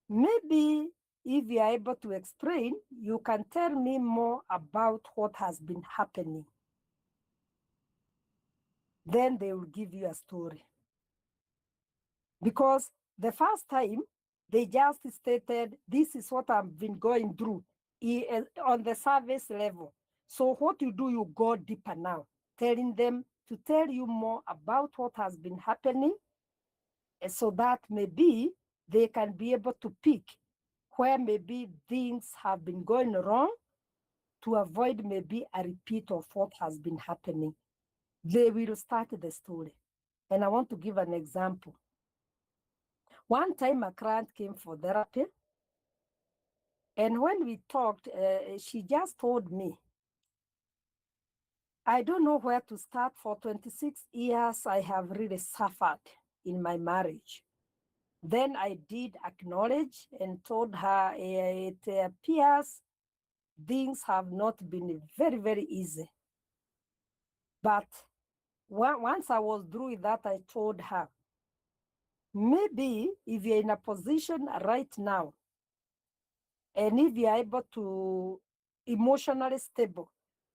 Maybe if you are able to explain, you can tell me more about what has been happening. Then they will give you a story. Because the first time, they just stated, this is what I've been going through on the surface level. So what you do, you go deeper now, telling them to tell you more about what has been happening, so that maybe they can be able to pick where maybe things have been going wrong, to avoid maybe a repeat of what has been happening. They will start the story. And I want to give an example. One time a client came for therapy, and when we talked, she just told me, I don't know where to start. For 26 years, I have really suffered in my marriage. Then I did acknowledge and told her it appears things have not been very, very easy. But once I was through with that, I told her, maybe if you're in a position right now, and if you're able to emotionally stable,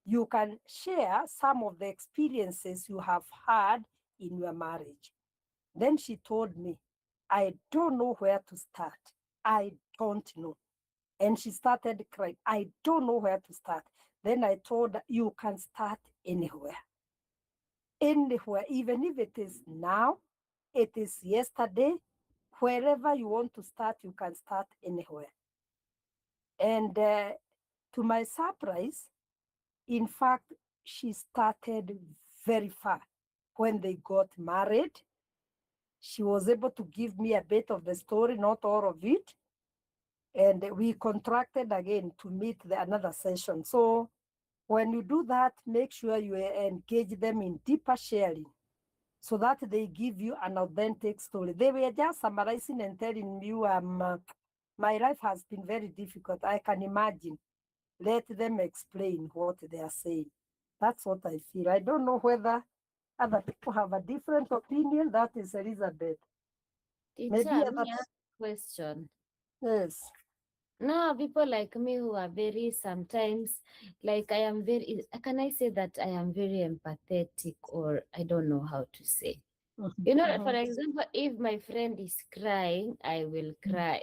you can share some of the experiences you have had in your marriage. Then she told me, I don't know where to start. I don't know. And she started crying. I don't know where to start. Then I told her, you can start anywhere. Anywhere, even if it is now, it is yesterday, wherever you want to start, you can start anywhere. And to my surprise, in fact, she started very far. When they got married, she was able to give me a bit of the story, not all of it. And we contracted again to meet another session. So when you do that, make sure you engage them in deeper sharing so that they give you an authentic story. They were just summarizing and telling you, my life has been very difficult. I can imagine. Let them explain what they are saying. That's what I feel. I don't know whether other people have a different opinion. That is Elizabeth. Maybe a question. Yes. Now, people like me who are very sometimes, like I am very, can I say that I am very empathetic, or I don't know how to say. You know, for example, if my friend is crying, I will cry.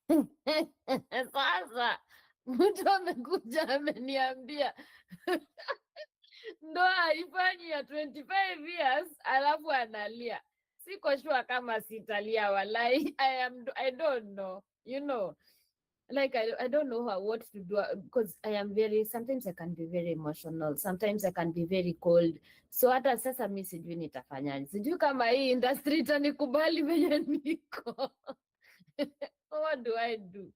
Sasa, mtu amekuja ameniambia ndoa haifanyi ya 25 years, alafu analia. Siko sure kama sitalia, walai. I don't know. you know, like I don't know what to do because I am sometimes I can be very emotional, sometimes I can be very cold. So hata sasa mi sijui nitafanyaje, sijui kama hii industry itanikubali venye niko. What do I do?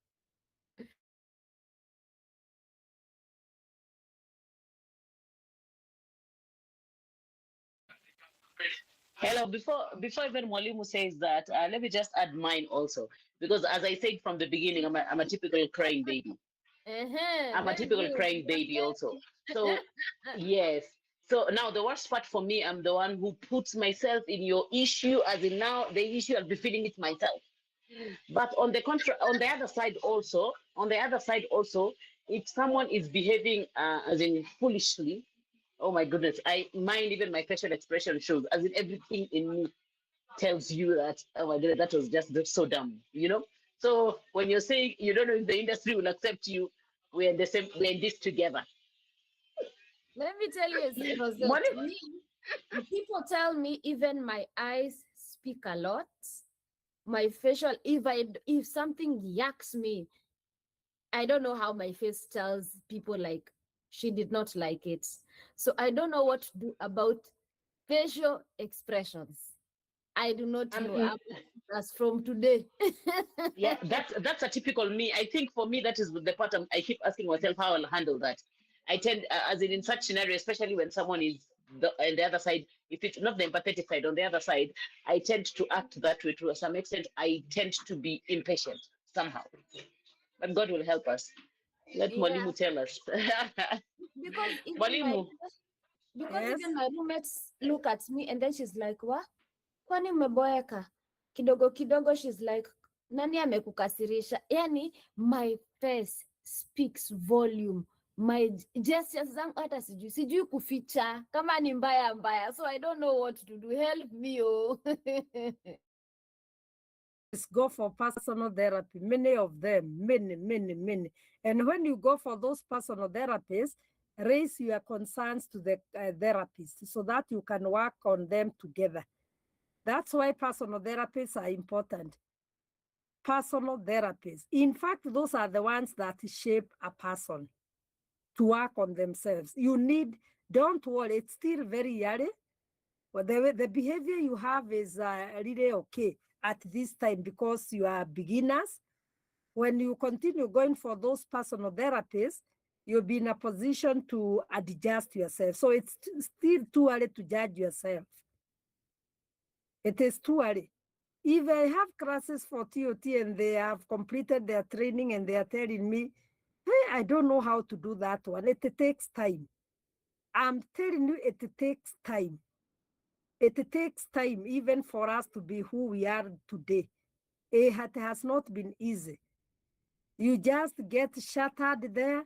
Hello, before even Mwalimu says that, let me just add mine also. Because as I said from the beginning, I'm a typical crying baby. I'm a Very typical good. crying baby also. So, yes. So now the worst part for me, I'm the one who puts myself in your issue, as in now the issue, I'll be feeling it myself. But on the on the other side also, if someone is behaving as in foolishly, oh my goodness, I mind even my facial expression shows, as in everything in me tells you that, oh my god, that was just so dumb, you know. So when you're saying you don't know if the industry will accept you, we're in this together. Let me tell you, Rosette, Money. me, people tell me even my eyes speak a lot. My facial, if something yaks me, I don't know how my face tells people like she did not like it. So I don't know what to do about facial expressions. I do not know. As from today. Yeah, that's a typical me. I think for me that is the part I keep asking myself how I'll handle that. I tend, as in such scenario, especially when someone is on the other side, if it's not the empathetic side, on the other side, I tend to act that way to some extent. I tend to be impatient somehow, but God will help us. Let Yeah, Mwalimu tell us. because Mwalimu. Yes. even my roommates look at me and then she's like, "What? Kwani umeboeka?" Kidogo kidogo she's like, "Nani amekukasirisha?" Yani my face speaks volume. My gestures zangu hata sijui kuficha kama ni mbaya mbaya. So I don't know what to do. Help me, oh. Go for personal therapy, many of them, many. And when you go for those personal therapies, raise your concerns to the therapist so that you can work on them together. That's why personal therapies are important. Personal therapies. In fact, those are the ones that shape a person to work on themselves. Don't worry, it's still very early. But the behavior you have is really okay at this time because you are beginners. When you continue going for those personal therapies, you'll be in a position to adjust yourself. So it's still too early to judge yourself. It is too early. If I have classes for TOT and they have completed their training and they are telling me, hey, I don't know how to do that one, it takes time. I'm telling you, it takes time. It takes time even for us to be who we are today. It has not been easy. You just get shattered there,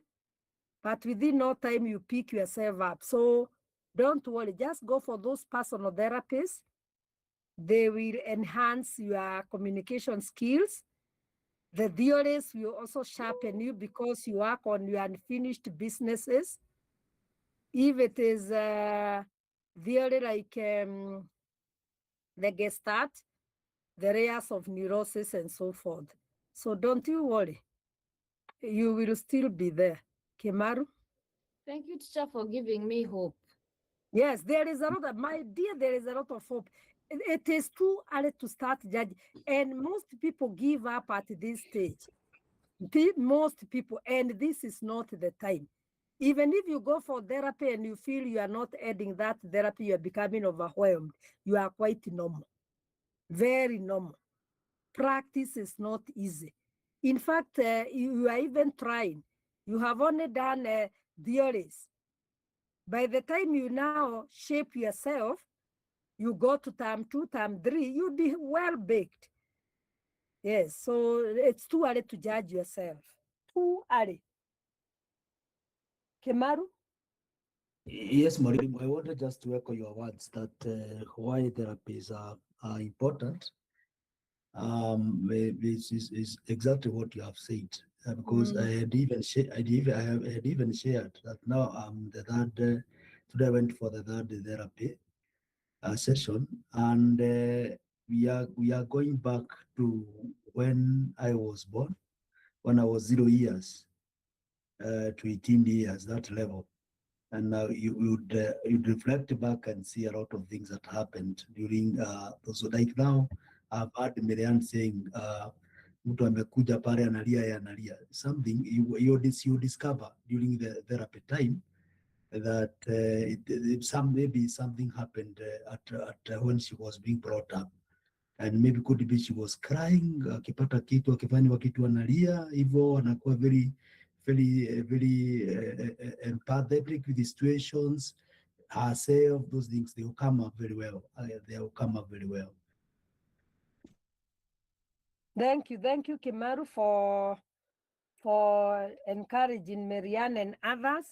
but within no time you pick yourself up. So don't worry, just go for those personal therapies. They will enhance your communication skills. The theories will also sharpen you because you work on your unfinished businesses. If it is theory like the Gestalt, the layers of neurosis and so forth. So don't you worry. You will still be there. Kemaru? Thank you, teacher, for giving me hope. Yes, there is a lot of, my dear, there is a lot of hope. It is too early to start judging. And most people give up at this stage. Most people, and this is not the time. Even if you go for therapy and you feel you are not adding that therapy, you are becoming overwhelmed. You are quite normal, very normal. Practice is not easy. In fact, you are even trying. You have only done theories. By the time you now shape yourself, you go to term 2, term 3, you'll be well baked. Yes, so it's too early to judge yourself. Too early. Kemaru? Yes, Marim, I wanted just to echo your words that why therapies are important. Is exactly what you have said because I had even shared that now I'm the third. Today I went for the third therapy session, and we are going back to when I was born, when I was 0 years to 18 years, that level. And now you'd reflect back and see a lot of things that happened during those. Like now, I've heard Miriam saying, mtu amekuja pale analia. Something you discover during the therapy time that maybe something happened at when she was being brought up, and maybe could be she was crying, akipata kitu akifanywa kitu analia hivyo, anakuwa very empathetic with the situations herself. Those things, they will come up very well. Thank you, Kimaru, for encouraging Marianne and others.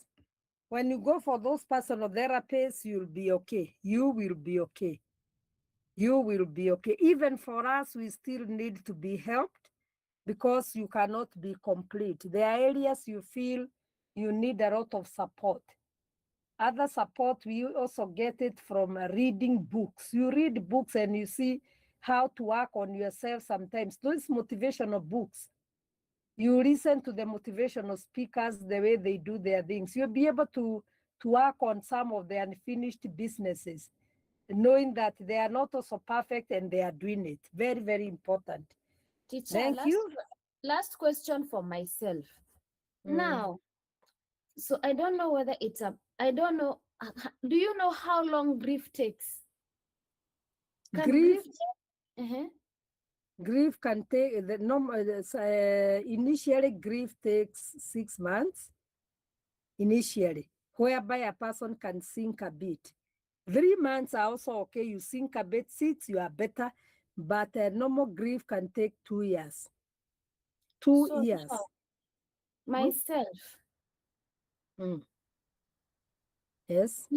When you go for those personal therapies, you'll be okay. You will be okay. You will be okay. Even for us, we still need to be helped because you cannot be complete. There are areas you feel you need a lot of support. Other support, we also get it from reading books. You read books and you see how to work on yourself sometimes. Those motivational books, you listen to the motivational speakers, the way they do their things. You'll be able to work on some of the unfinished businesses, knowing that they are not also perfect and they are doing it. Very, very important. Teacher, Thank you. Last question for myself. Now, so I don't know whether it's I don't know. Do you know how long grief takes? Grief can take the normal. Initially, grief takes 6 months. Initially, whereby a person can sink a bit. 3 months are also okay. You sink a bit. 6, you are better. But normal grief can take 2 years. 2 years. Myself. Yes.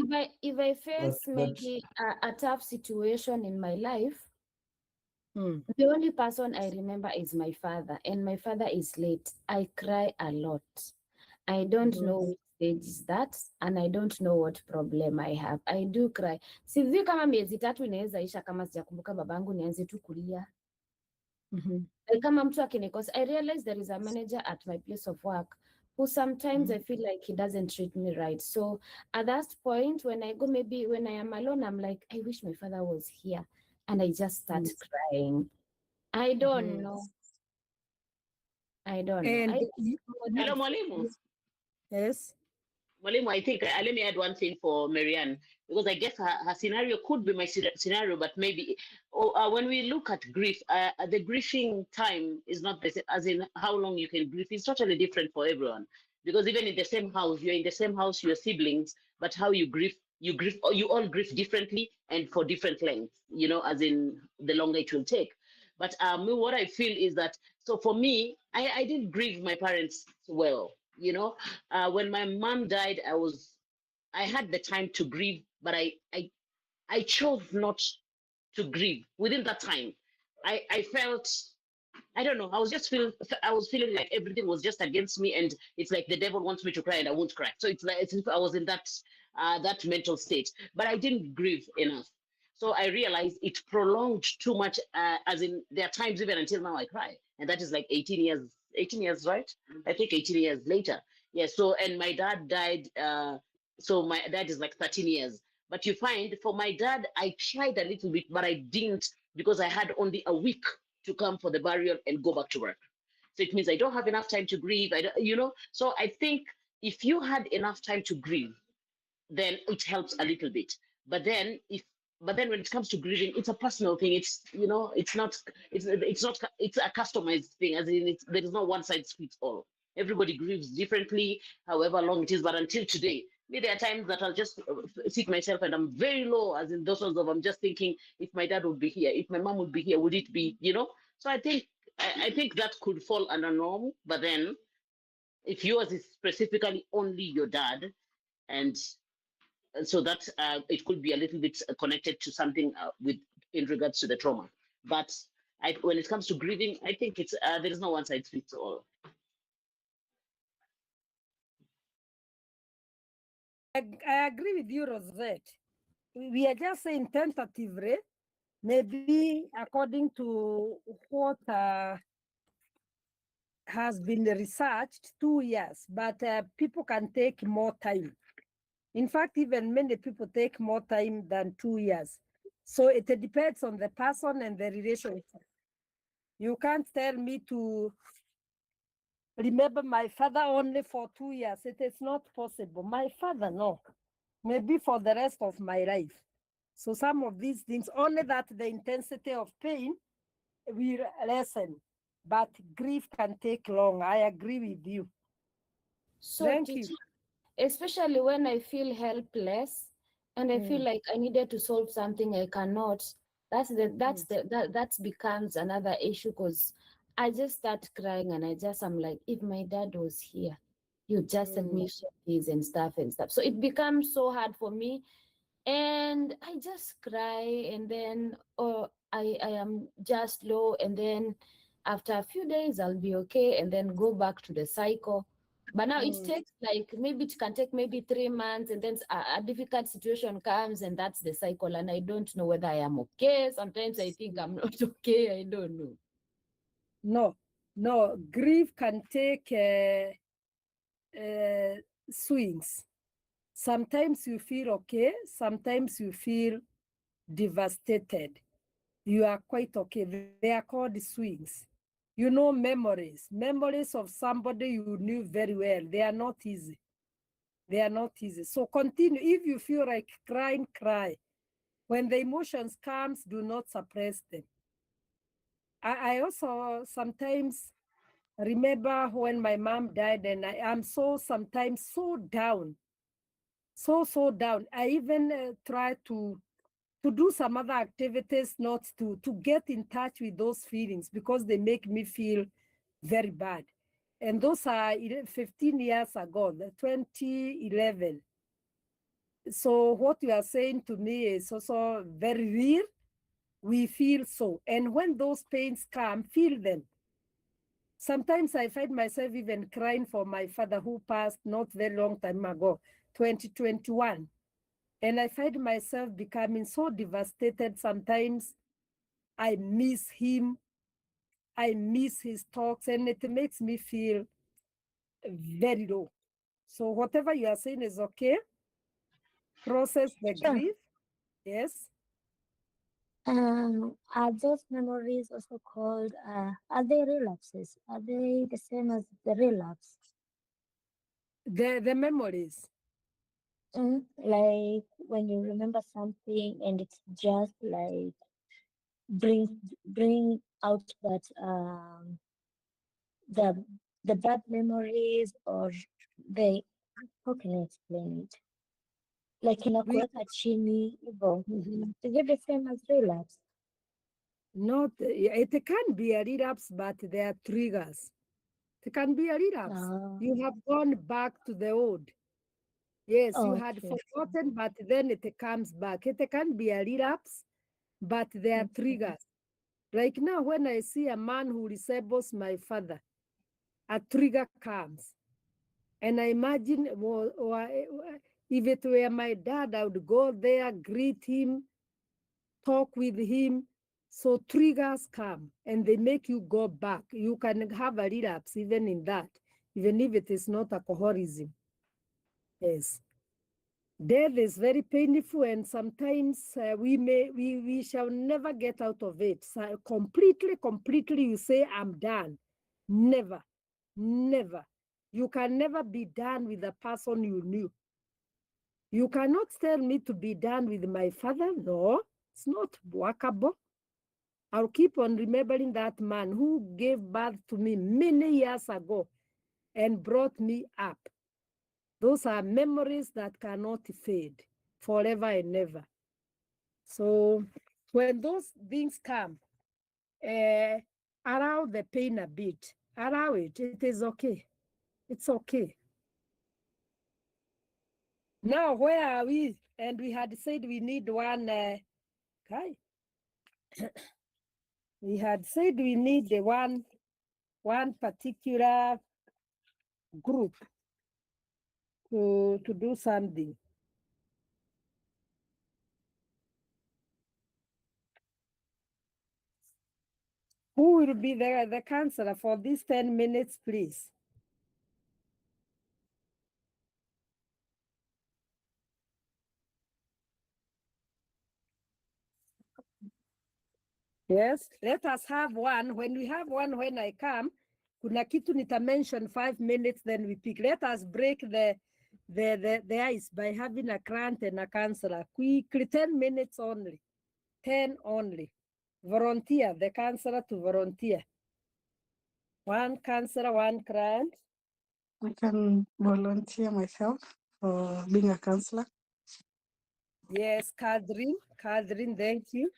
If I face maybe a tough situation in my life, the only person I remember is my father, and my father is late. I cry a lot. I don't know which stage is that, and I don't know what problem I have. I do cry. Sijui kama miezi 3 inaweza isha kama sijakumbuka babangu nianze tu kulia. Kama mtu akinikosa, I realize there is a manager at my place of work who sometimes I feel like he doesn't treat me right. So at that point, when I go, maybe when I am alone, I'm like, I wish my father was here. And I just start crying. I don't know. I don't know. Hello, Mwalimu. Yes. Mwalimu, I think, let me add one thing for Marianne, because I guess her scenario could be my scenario, but maybe when we look at grief, the grieving time is not the same, as in how long you can grieve. It's totally different for everyone, because even in the same house, you're in the same house, you're siblings, but how you grieve, or you all grieve differently and for different lengths, as in the longer it will take. But what I feel is that, so for me, I didn't grieve my parents well. When my mom died, I had the time to grieve, but I chose not to grieve within that time. I felt, I don't know, I was feeling like everything was just against me, and it's like the devil wants me to cry and I won't cry. So it's like as if I was in that mental state, but I didn't grieve enough. So I realized it prolonged too much, as in there are times even until now I cry, and that is like 18 years, right? I think 18 years later. Yeah, so, and my dad died, so my dad is like 13 years. But you find for my dad, I tried a little bit, but I didn't, because I had only a week to come for the burial and go back to work. So it means I don't have enough time to grieve. So I think if you had enough time to grieve, then it helps a little bit. But then when it comes to grieving, it's a personal thing. It's a customized thing, as in there is no one size fits all. Everybody grieves differently, however long it is. But until today, there are times that I'll just sit myself and I'm very low, as in those ones of I'm just thinking, if my dad would be here, if my mom would be here, would it be, So I think that could fall under norm. But then if yours is specifically only your dad, and so that it could be a little bit connected to something in regards to the trauma. But when it comes to grieving, I think it's there is no one size fits all. I agree with you, Rosette. We are just saying tentatively, maybe according to what has been researched 2 years, but people can take more time. In fact, even many people take more time than 2 years. So it depends on the person and the relationship. You can't tell me to remember my father only for 2 years. It is not possible. My father, no. Maybe for the rest of my life. So some of these things, only that the intensity of pain will lessen, but grief can take long. I agree with you. So Thank teacher, you. especially when I feel helpless and I feel like I needed to solve something I cannot, that becomes another issue, because I just start crying and I'm like, if my dad was here, you just admission this and stuff and stuff. So it becomes so hard for me, and I just cry, and then I am just low, and then after a few days I'll be okay, and then go back to the cycle. But now it takes maybe it can take maybe 3 months, and then a difficult situation comes, and that's the cycle, and I don't know whether I am okay. Sometimes I think I'm not okay. I don't know. No, grief can take swings. Sometimes you feel okay, sometimes you feel devastated. You are quite okay. They are called swings. You know, memories of somebody you knew very well. They are not easy. They are not easy. So continue. If you feel like crying, cry. When the emotions comes, do not suppress them. I also sometimes remember when my mom died, and I am sometimes so down, so down. I even try to do some other activities, not to get in touch with those feelings, because they make me feel very bad. And those are 15 years ago, the 2011. So what you are saying to me is also very real. We feel so. And when those pains come, feel them. Sometimes I find myself even crying for my father, who passed not very long time ago, 2021. And I find myself becoming so devastated. Sometimes I miss him. I miss his talks, and it makes me feel very low. So whatever you are saying is okay. Process the Sure. grief. Yes. Are those memories also called, are they relapses? Are they the same as the relapse? The memories. Like when you remember something and it's just like bring out that the the bad memories, or they, how can I explain it? Like inakuweka chini hivyo. Is it the same as relapse? Not, it can be a relapse, but there are triggers. It can be a relapse. You have gone back to the old. Yes, you had forgotten, but then it comes back. It can be a relapse, but there are triggers. Like now, when I see a man who resembles my father, a trigger comes. And I imagine, if it were my dad, I would go there, greet him, talk with him. So triggers come and they make you go back. You can have a relapse even in that, even if it is not alcoholism. Yes. Death is very painful, and sometimes we shall never get out of it. So completely, you say, I'm done. Never, never. You can never be done with the person you knew. You cannot tell me to be done with my father. No, it's not workable. I'll keep on remembering that man who gave birth to me many years ago and brought me up. Those are memories that cannot fade forever and ever. So when those things come, allow the pain a bit. Allow it. It is okay. It's okay. Now, where are we? And we had said we need one guy. We had said we need the one particular group to do something. Who will be the counselor for these 10 minutes, please? Yes, let us have one. When we have one, when I come, kuna kitu nita mention 5 minutes, then we pick. Let us break the ice by having a client and a counselor. Quickly, 10 minutes only. 10 only. Volunteer, the counselor to volunteer. One counselor, one client. I can volunteer myself for being a counselor. Yes, Catherine, thank you.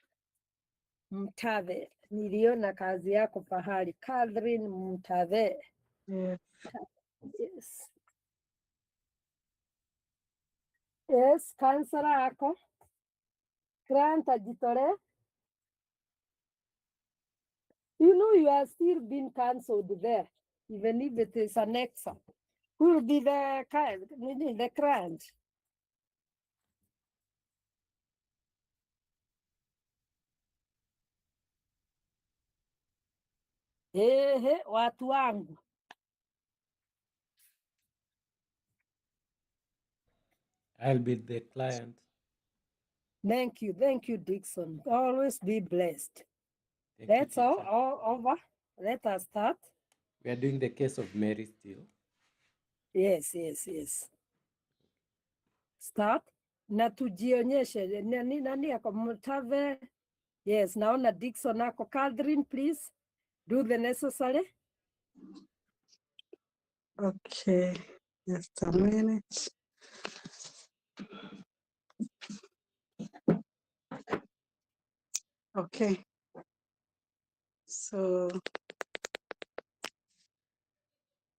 Mtave, niliona kazi yako pahali. Catherine Mtave. Yes. Yes. Yes, counselor ako. Grant ajitole. You know you are still being cancelled there, even if it is an exam. Who will be the grant? Ehe, watu wangu. I'll be the client. Thank you, Dixon. Always be blessed. Thank That's you, all over. Let us start. We are doing the case of Mary still. Yes. Start. Na tujionyeshe. Nani ako Mtave? Yes, naona Dixon ako. Catherine, please do the necessary. Okay, just a minute. Okay. So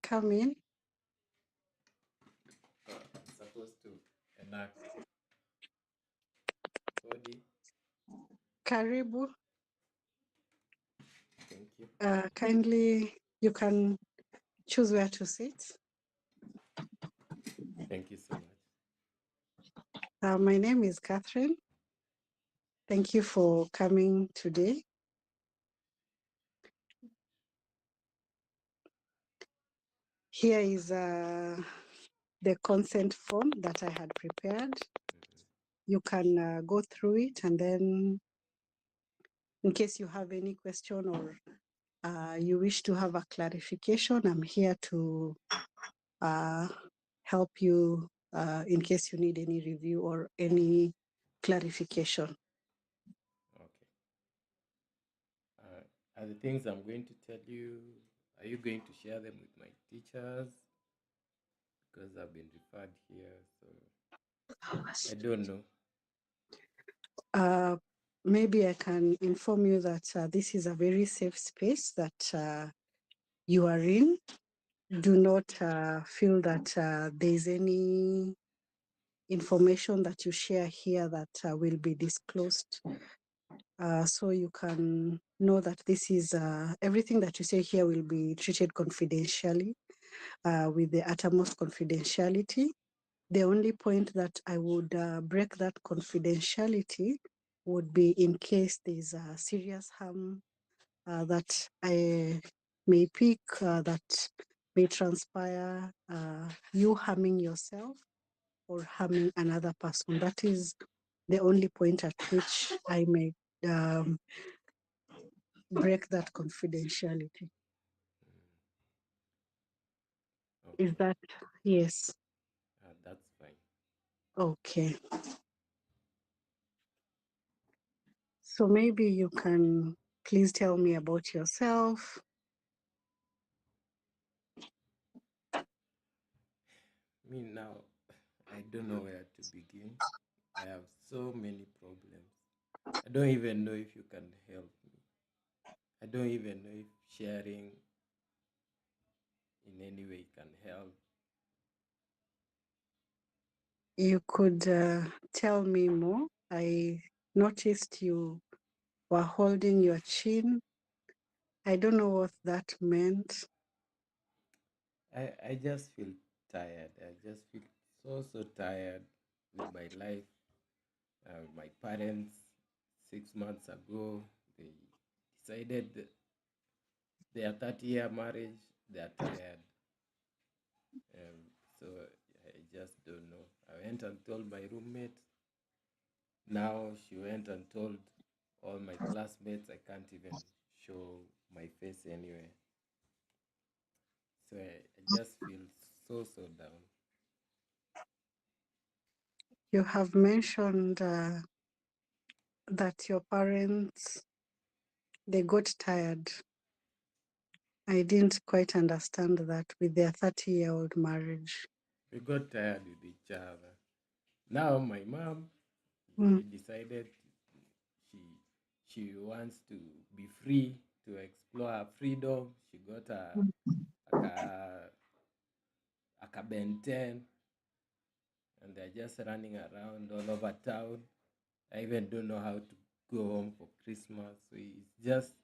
come in. I'm supposed to enact. Body. Karibu. Thank you. Kindly, you can choose where to sit. Thank you so much. My name is Catherine. Thank you for coming today. Here is the consent form that I had prepared. You can go through it, and then in case you have any question or you wish to have a clarification, I'm here to help you in case you need any review or any clarification. Okay. Are the things I'm going to tell you, are you going to share them with my teachers? Because I've been referred here, so I don't know. Maybe I can inform you that this is a very safe space that you are in. Do not feel that there's any information that you share here that will be disclosed. So you can know that this is everything that you say here will be treated confidentially with the uttermost confidentiality. The only point that I would break that confidentiality would be in case there's a serious harm that I may pick that may transpire you harming yourself or harming another person. That is the only point at which I may break that confidentiality. Okay. Is that, yes? That's fine. Okay. So maybe you can please tell me about yourself. Me now, I don't know where to begin. I have so many problems. I don't even know if you can help me. I don't even know if sharing in any way can help. You could tell me more. I noticed you were holding your chin. I don't know what that meant. I just feel tired. I just feel so tired with my life. My parents, 6 months ago, they decided their 30-year marriage, they're tired. So I just don't know. I went and told my roommate. Now she went and told all my classmates. I can't even show my face anywhere. So I just feel so down. You have mentioned that your parents, they got tired. I didn't quite understand that with their 30-year-old marriage. We got tired with each other. Now my mom, she decided she wants to be free to explore her freedom. She got a Ben 10, and they're just running around all over town. I even don't know how to go home for Christmas. So it's just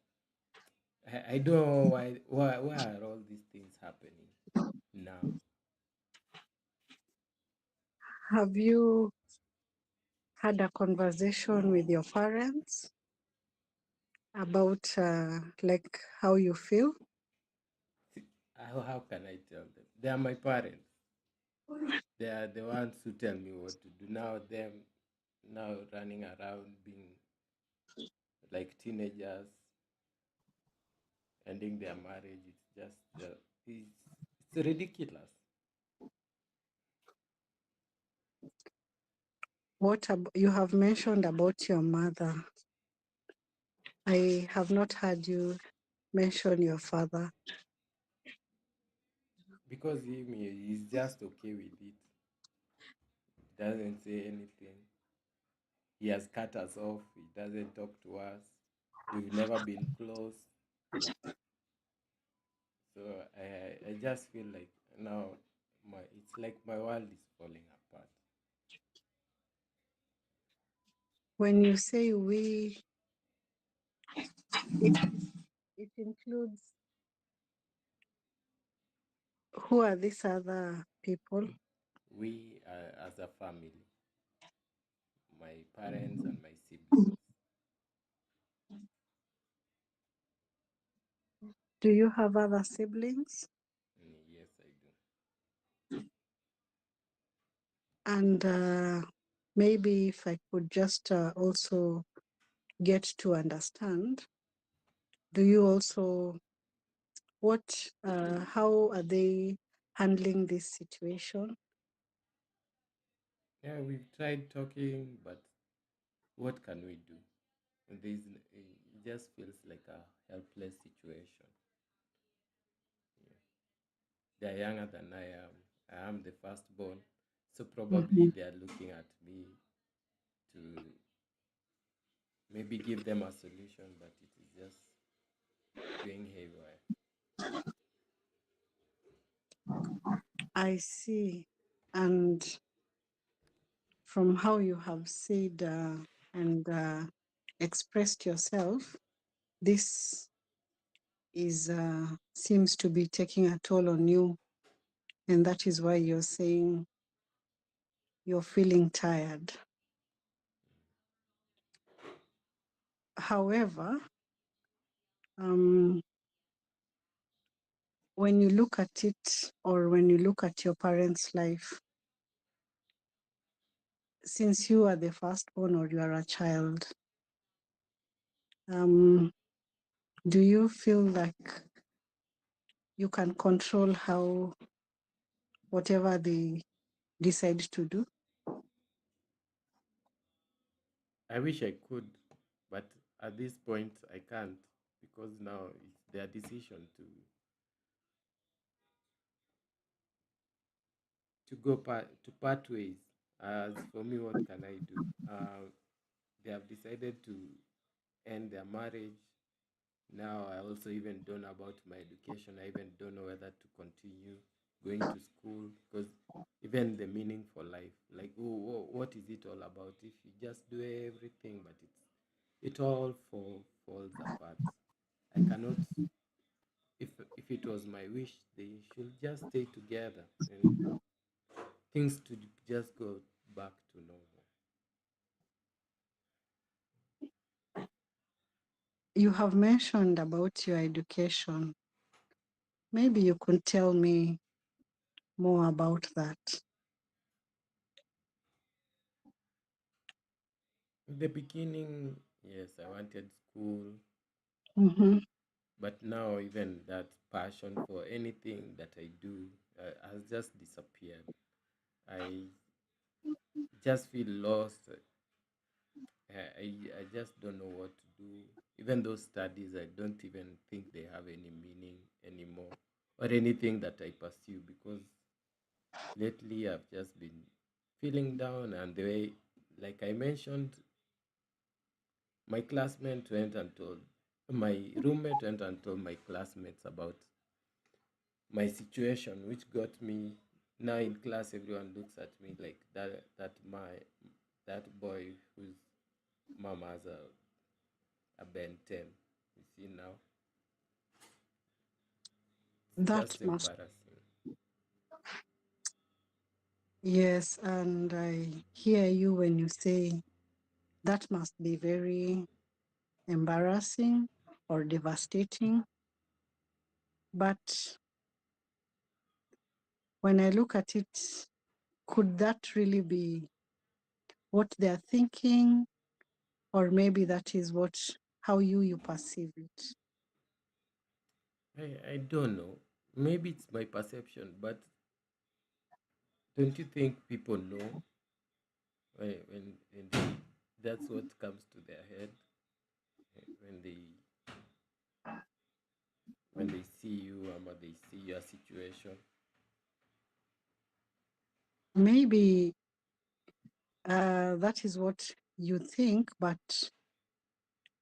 I don't know why are all these things happening now. Have you had a conversation with your parents about like how you feel? How can I tell them? They are my parents. They are the ones who tell me what to do. Now them now running around being like teenagers, ending their marriage. It's just it's ridiculous. What you have mentioned about your mother? I have not heard you mention your father. Because he's just okay with it. He doesn't say anything. He has cut us off. He doesn't talk to us. We've never been close. So I just feel like now it's like my world is falling apart. When you say we, it includes, who are these other people? We as a family, my parents and my siblings. Do you have other siblings? Yes, I do. And maybe if I could just also get to understand, do you also, how are they handling this situation? Yeah, we've tried talking, but what can we do? It just feels like a helpless situation. Yeah. They're younger than I am. I am the firstborn, so probably they are looking at me to maybe give them a solution, but it is just going haywire. I see. And from how you have said and expressed yourself, this is seems to be taking a toll on you, and that is why you're saying you're feeling tired. However, when you look at it, or when you look at your parents' life, since you are the firstborn or you are a child, do you feel like you can control how whatever they decide to do? I wish I could, but at this point I can't, because now it's their decision to to part ways. As for me, what can I do? They have decided to end their marriage. Now I also even don't know about my education. I even don't know whether to continue going to school, because even the meaning for life, like what is it all about? If you just do everything, but it all falls apart. I cannot. If it was my wish, they should just stay together and things to just go back to normal. You have mentioned about your education. Maybe you could tell me more about that. In the beginning, yes, I wanted school, Mm-hmm. but now even that passion for anything that I do has just disappeared. I just feel lost. I just don't know what to do. Even those studies, I don't even think they have any meaning anymore, or anything that I pursue, because lately I've just been feeling down. And the way, like I mentioned, my classmate went and told my roommate went and told my classmates about my situation, which got me, now in class everyone looks at me like that boy whose mom has a Ben 10. You see now, it's That just must, embarrassing. yes, and I hear you when you say that must be very embarrassing or devastating. But when I look at it, could that really be what they're thinking? Or maybe that is how you perceive it. I don't know. Maybe it's my perception, but don't you think people know when that's what comes to their head when they see you, or they see your situation? Maybe that is what you think, but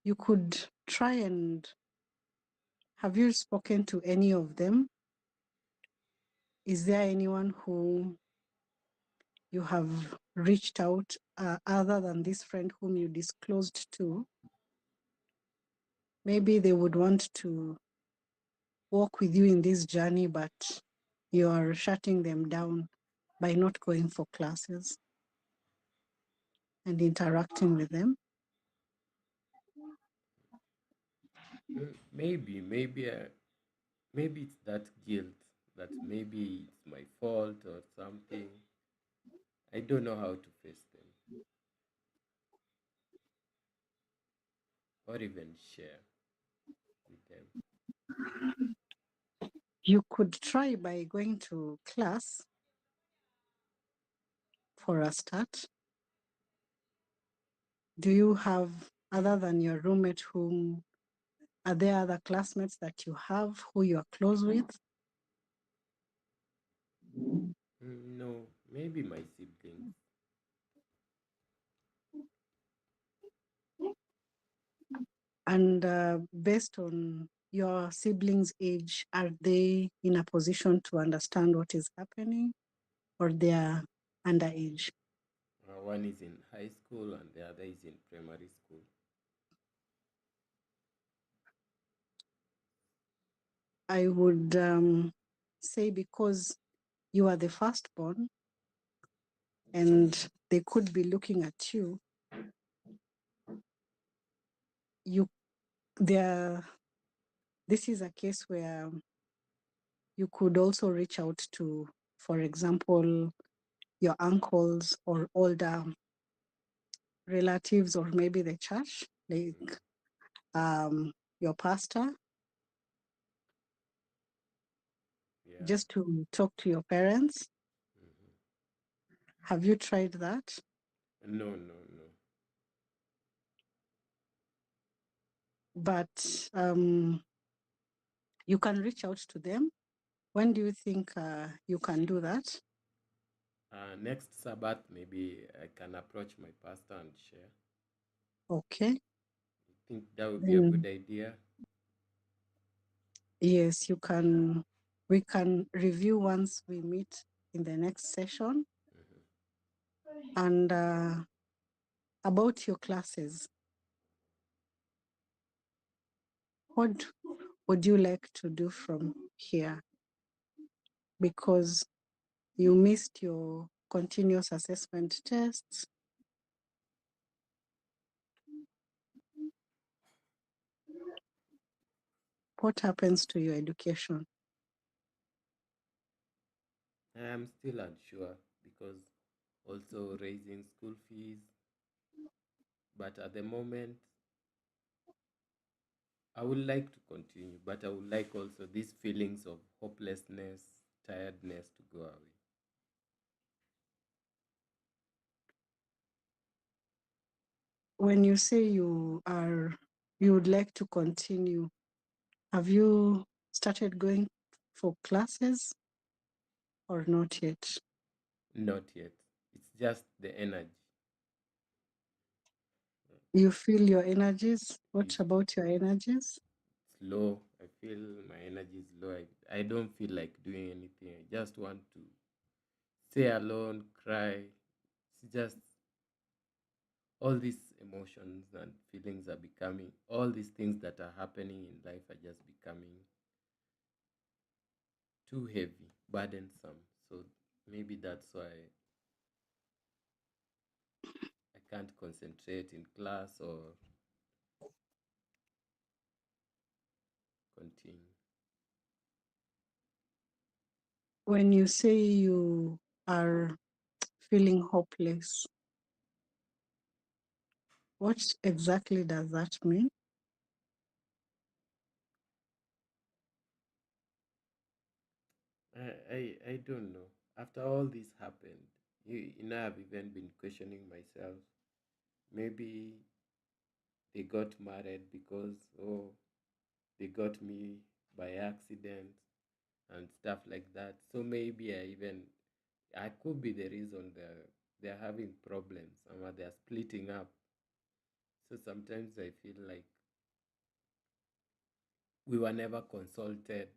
you could try and have you spoken to any of them? Is there anyone who you have reached out other than this friend whom you disclosed to? Maybe they would want to walk with you in this journey, but you are shutting them down by not going for classes and interacting with them. Maybe it's that guilt, that maybe it's my fault or something. I don't know how to face them or even share with them. You could try by going to class for a start. Do you have, other than your roommate, are there other classmates that you have who you are close with? No, maybe my siblings. And based on your siblings' age, are they in a position to understand what is happening, or they are underage? One is in high school and the other is in primary school. I would say, because you are the firstborn and they could be looking at you, this is a case where you could also reach out to, for example, your uncles or older relatives, or maybe the church, like your pastor, Yeah. just to talk to your parents. Have you tried that? No, no, no. But you can reach out to them. When do you think you can do that? Next Sabbath, maybe I can approach my pastor and share. Okay. I think that would be a good Then, idea. yes, you can. We can review once we meet in the next session. And about your classes, what would you like to do from here? Because you missed your continuous assessment tests. What happens to your education? I am still unsure because also raising school fees, but at the moment I would like to continue, but I would like also these feelings of hopelessness, tiredness to go away. When you say you would like to continue, have you started going for classes or not yet? Not yet. It's just the energy. You feel your energies? What Is about your energies? it's low. I feel my energy is low. I don't feel like doing anything. I just want to stay alone, cry. It's just all these emotions and feelings are becoming, all these things that are happening in life are just becoming too heavy, burdensome. So maybe that's why I can't concentrate in class or continue. When you say you are feeling hopeless, what exactly does that mean? I don't know. After all this happened, I've even been questioning myself. Maybe they got married because, oh, they got me by accident and stuff like that. So maybe I could be the reason they're having problems or they're splitting up. So sometimes I feel like we were never consulted.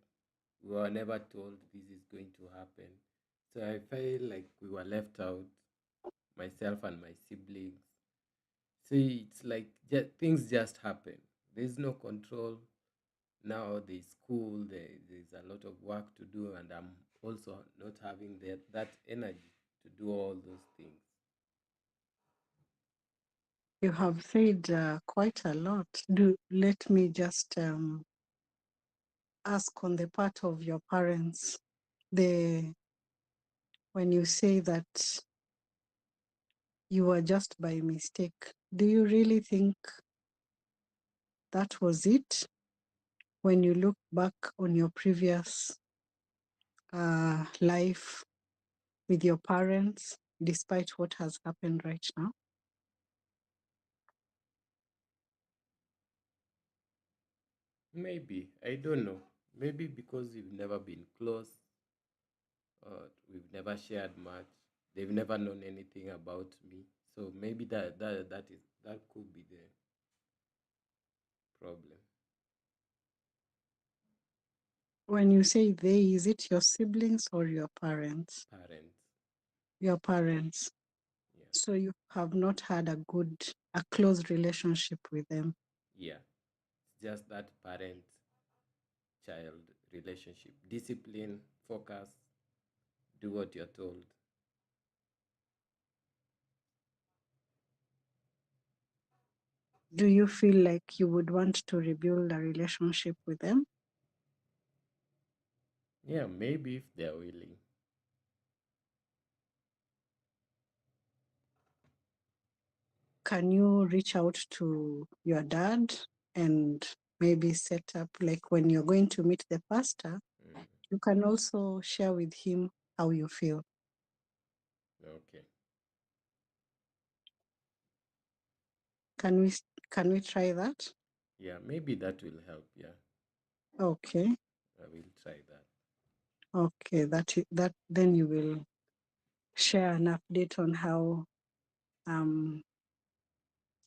We were never told this is going to happen. So I feel like we were left out, myself and my siblings. See, it's like things just happen. There's no control. Now there's school, there's a lot of work to do, and I'm also not having that energy to do all those things. You have said quite a lot. Let me just ask on the part of your parents. When you say that you were just by mistake, do you really think that was it? When you look back on your previous life with your parents, despite what has happened right now? Maybe, I don't know. Maybe because we've never been close, or we've never shared much. They've never known anything about me. So maybe that could be the problem. When you say they, is it your siblings or your parents? Parents. Your parents. Yeah. So you have not had a close relationship with them. Yeah. It's just that parent child relationship. Discipline, focus, do what you're told. Do you feel like you would want to rebuild a relationship with them? Yeah, maybe if they're willing. Can you reach out to your dad and maybe set up, like when you're going to meet the pastor, you can also share with him how you feel. Okay. Can we try that? Yeah, maybe that will help. Yeah, Okay. I will try that. Okay, that then you will share an update on how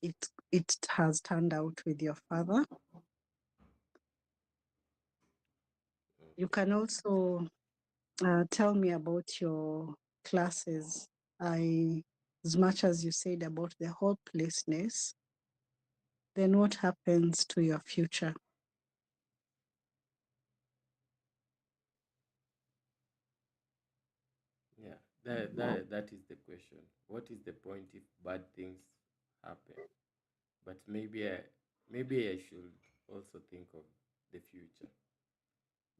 it it has turned out with your father. You can also tell me about your classes. As much as you said about the hopelessness, then what happens to your future? Yeah, that is the question. What is the point if bad things happen? But maybe I should also think of the future.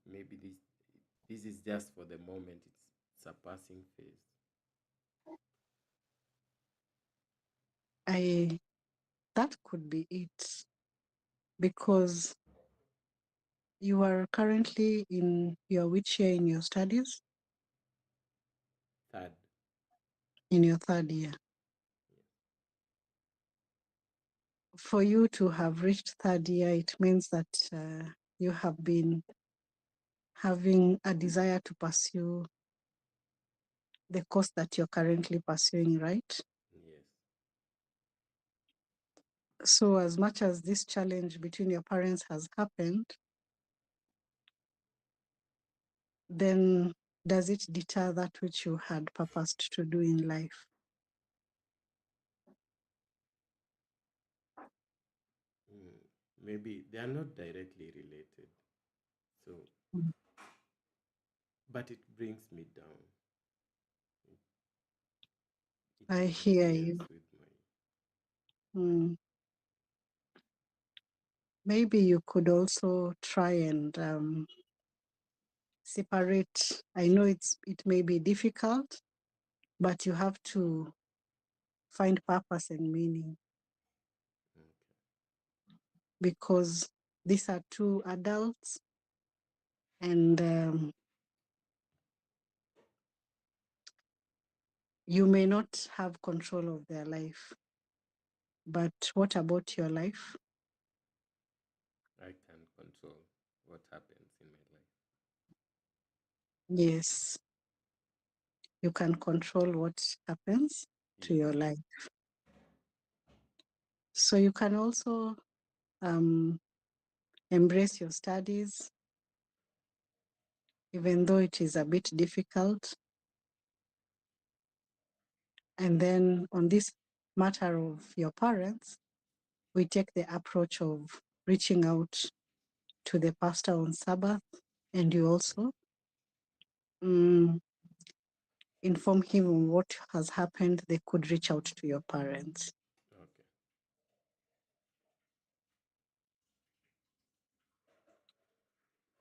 Maybe this is just for the moment. It's a passing phase? That could be it, because you are currently in your which year in your studies? Third. In your third year. For you to have reached third year, it means that you have been having a desire to pursue the course that you're currently pursuing, right? Yes. So as much as this challenge between your parents has happened, then does it deter that which you had purposed to do in life? Maybe they are not directly related. So, but it brings me down. It I hear you. interferes with my. Maybe you could also try and separate. I know it may be difficult, but you have to find purpose and meaning. Because these are two adults, and you may not have control of their life. But what about your life? I can control what happens in my life. Yes, you can control what happens to your life. So you can also embrace your studies, even though it is a bit difficult. And then on this matter of your parents, we take the approach of reaching out to the pastor on Sabbath, and you also inform him on what has happened. They could reach out to your parents. Okay.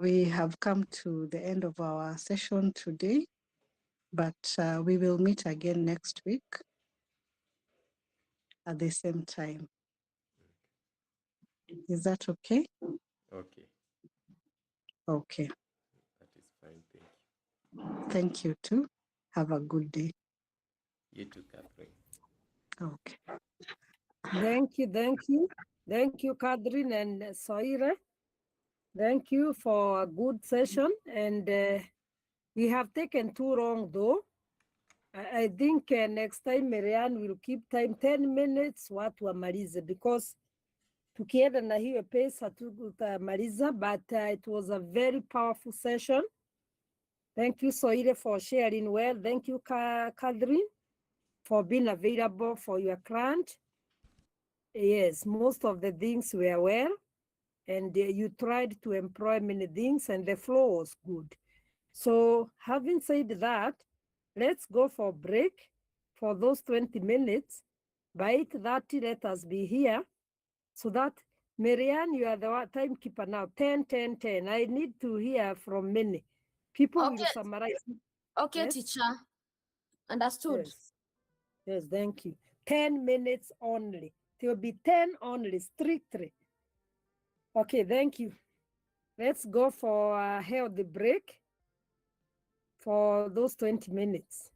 We have come to the end of our session today, but we will meet again next week at the same time. Is that okay? Okay. Okay. That is fine. Thank you. Thank you too. Have a good day. You too, Catherine. Okay. Thank you, thank you. Thank you, Catherine and Soire. Thank you for a good session. And we have taken too long though. I think next time Marianne will keep time 10 minutes watu wamalize, because tukienda na hiyo pesa tutamaliza, but it was a very powerful session. Thank you, Soire, for sharing well. Thank you, Catherine, for being available for your client. Yes, most of the things were well, and you tried to employ many things, and the flow was good. So having said that, let's go for break for those 20 minutes. By 8:30, let us be here, so that, Marianne, you are the timekeeper now. 10, 10, 10. I need to hear from many. People will summarize. Okay, Yes? teacher. Understood. Yes. Yes, thank you. 10 minutes only. It will be 10 only, strictly. Okay, thank you. Let's go for a healthy break for those 20 minutes.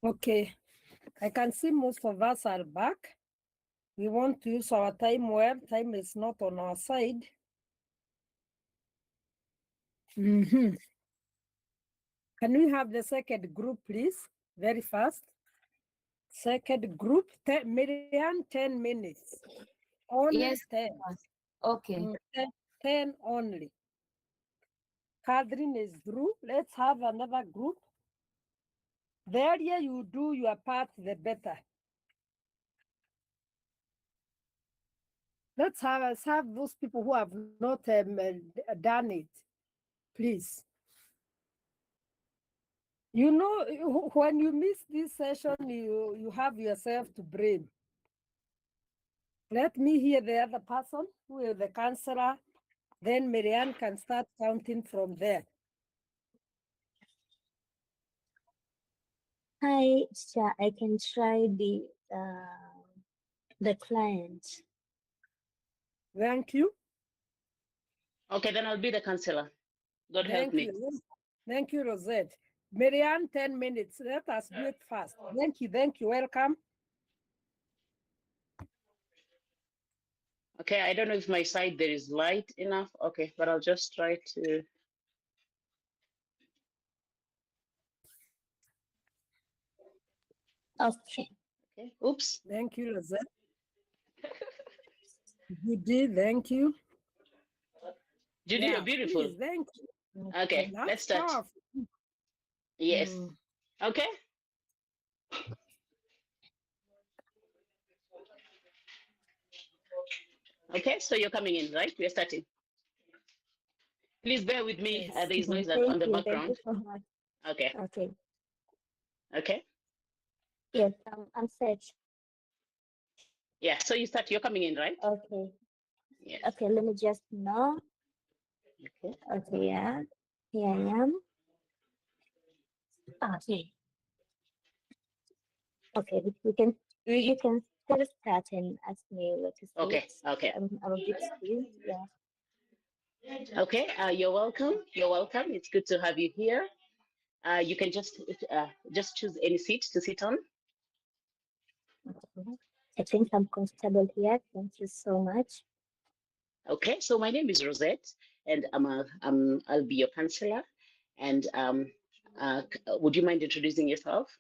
Okay, I can see most of us are back. We want to use our time well. Time is not on our side. Mhm. Can we have the second group, please? Very fast. Second group, Miriam, 10 minutes. Only Yes. 10. Okay. 10 only. Catherine is through. Let's have another group. The earlier you do your part, the better. Let's have those people who have not done it, please. You know, when you miss this session, you have yourself to blame. Let me hear the other person, who is the counselor. Then Marianne can start counting from there. Hi, I can try the client. Thank you. Okay, then I'll be the counselor. God help me. Thank you, Rosette. Marianne, 10 minutes. Let us do it fast. Thank you. Welcome. Okay, I don't know if my side there is light enough. Okay, but I'll just try to. Okay. Okay. Oops. Thank you, Rosette. Judy, thank you. Judy, you're beautiful. Please, thank you. Okay, let's start. Powerful. Yes. Okay. Okay, so you're coming in, right? We're starting. Please bear with me. Yes. There is noise Thank on the you. background. Thank you so much. Okay. Okay. Okay. Yes, I'm set. Yeah, so you start. You're coming in, right? Okay. Yes. Okay, let me just know. Okay. Okay, yeah. Here I am. Okay. Okay, you can still start and ask me what to say. Okay. Okay. I'm a bit confused. Yeah. Okay. You're welcome. You're welcome. It's good to have you here. You can just choose any seat to sit on. Okay. I think I'm comfortable here. Thank you so much. Okay. So my name is Rosette, and I'll be your counselor. And would you mind introducing yourself?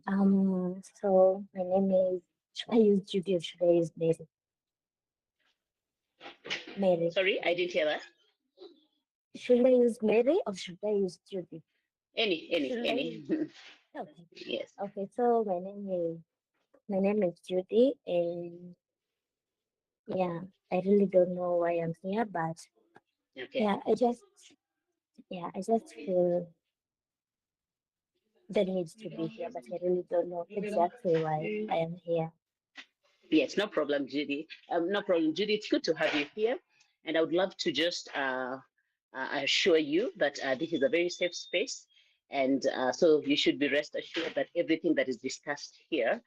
So my name is, should I use Judy or should I use Mary? Mary. Sorry, I didn't hear that. Should I use Mary or should I use Judy? Any. Okay. Yes. Okay, so my name is Judy, and yeah, I really don't know why I'm here, but Okay. yeah, I just feel the need to be here, but I really don't know exactly why I am here. Yes, no problem, Judy. No problem, Judy. It's good to have you here, and I would love to just assure you that this is a very safe space, and so you should be rest assured that everything that is discussed here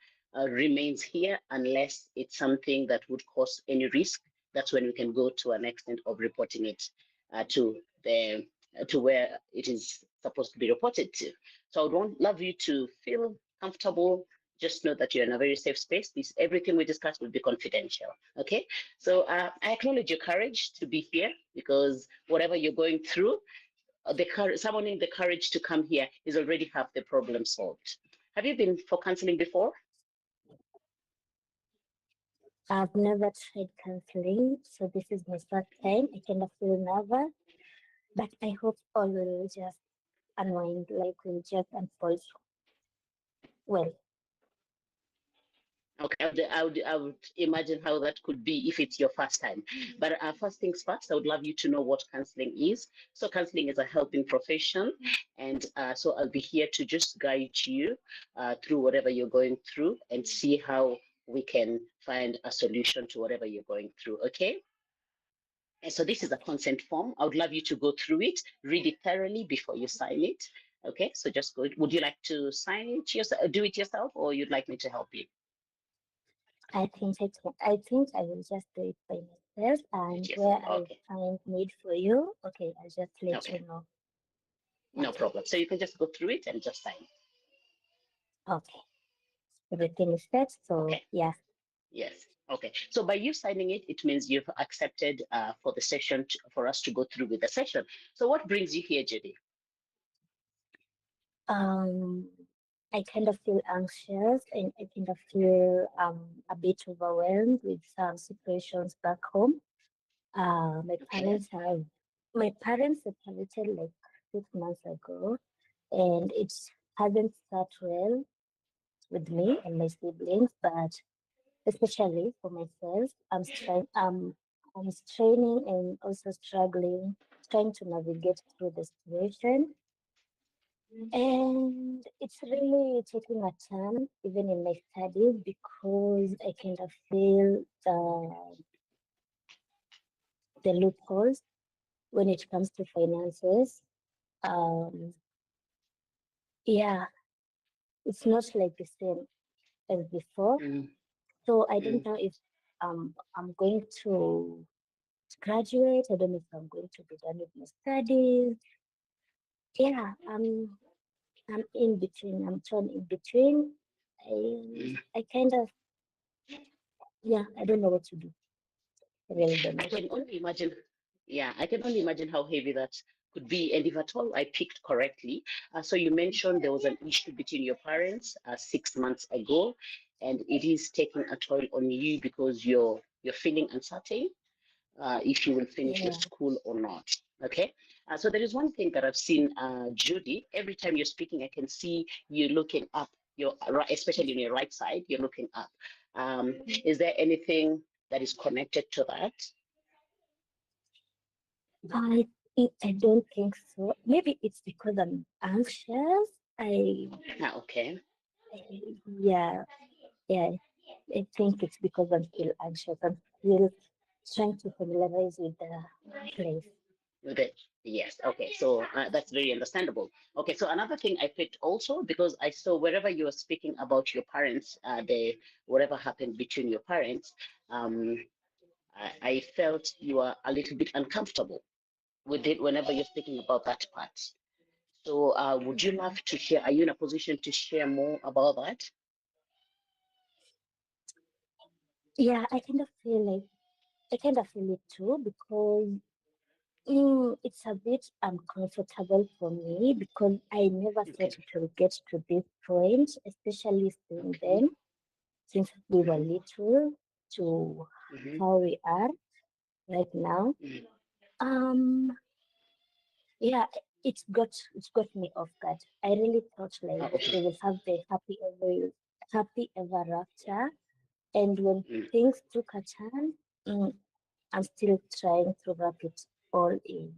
remains here unless it's something that would cause any risk. That's when we can go to an extent of reporting it to where it is supposed to be reported to. So I would love you to feel comfortable. Just know that you're in a very safe space. Everything we discuss will be confidential. Okay. So I acknowledge your courage to be here because whatever you're going through, summoning the courage to come here is already half the problem solved. Have you been for counseling before? I've never tried counseling, so this is my first time. I kind of feel nervous, but I hope all will just unwind, like will just unfold well. Okay, I would imagine how that could be if it's your first time. But first things first, I would love you to know what counseling is. So counseling is a helping profession, and so I'll be here to just guide you through whatever you're going through and see how we can find a solution to whatever you're going through. Okay. And so this is a consent form. I would love you to go through it, read it thoroughly before you sign it. Okay, so just go. Would you like to sign it yourself, do it yourself, or you'd like me to help you? I think I will just do it by myself, and where I find need for you, okay, I'll just let you know. No problem. So you can just go through it and just sign. Okay, everything is set. So Okay. yeah. Yes. Okay. So by you signing it, it means you've accepted for the session for us to go through with the session. So what brings you here, Judy? Um, I kind of feel anxious and I kind of feel a bit overwhelmed with some situations back home. My parents separated like 6 months ago, and it hasn't started well with me and my siblings, but especially for myself, I'm straining and also struggling, trying to navigate through the situation. And it's really taking a turn even in my studies because I kind of feel the loopholes when it comes to finances. Um, yeah, it's not like the same as before. So I don't know if I'm going to graduate. I don't know if I'm going to be done with my studies. Yeah, I'm in between. I'm torn in between. I kind of, yeah, I don't know what to do. I really don't know. I can only imagine. Yeah, I can only imagine how heavy that could be. And if at all I picked correctly, so you mentioned there was an issue between your parents 6 months ago, and it is taking a toll on you because you're feeling uncertain if you will finish your school or not. Okay. So there is one thing that I've seen, Judy. Every time you're speaking, I can see you looking up. Your especially on your right side, you're looking up. Is there anything that is connected to that? I don't think so. Maybe it's because I'm anxious. Okay. Yeah, yeah. I think it's because I'm still anxious. I'm still trying to familiarize with the place. With it. Yes. Okay. So that's very understandable. Okay. So another thing I picked also because I saw wherever you were speaking about your parents, the whatever happened between your parents, um, I felt you were a little bit uncomfortable with it whenever you're speaking about that part. So would you love to share? Are you in a position to share more about that? Yeah, I kind of feel it too because it's a bit uncomfortable for me because I never thought it will get to this point, especially seeing them since we were little to how we are right now. Um, yeah, it's got me off guard. I really thought like they will have the happy ever after, and when things took a turn, I'm still trying to wrap it all in.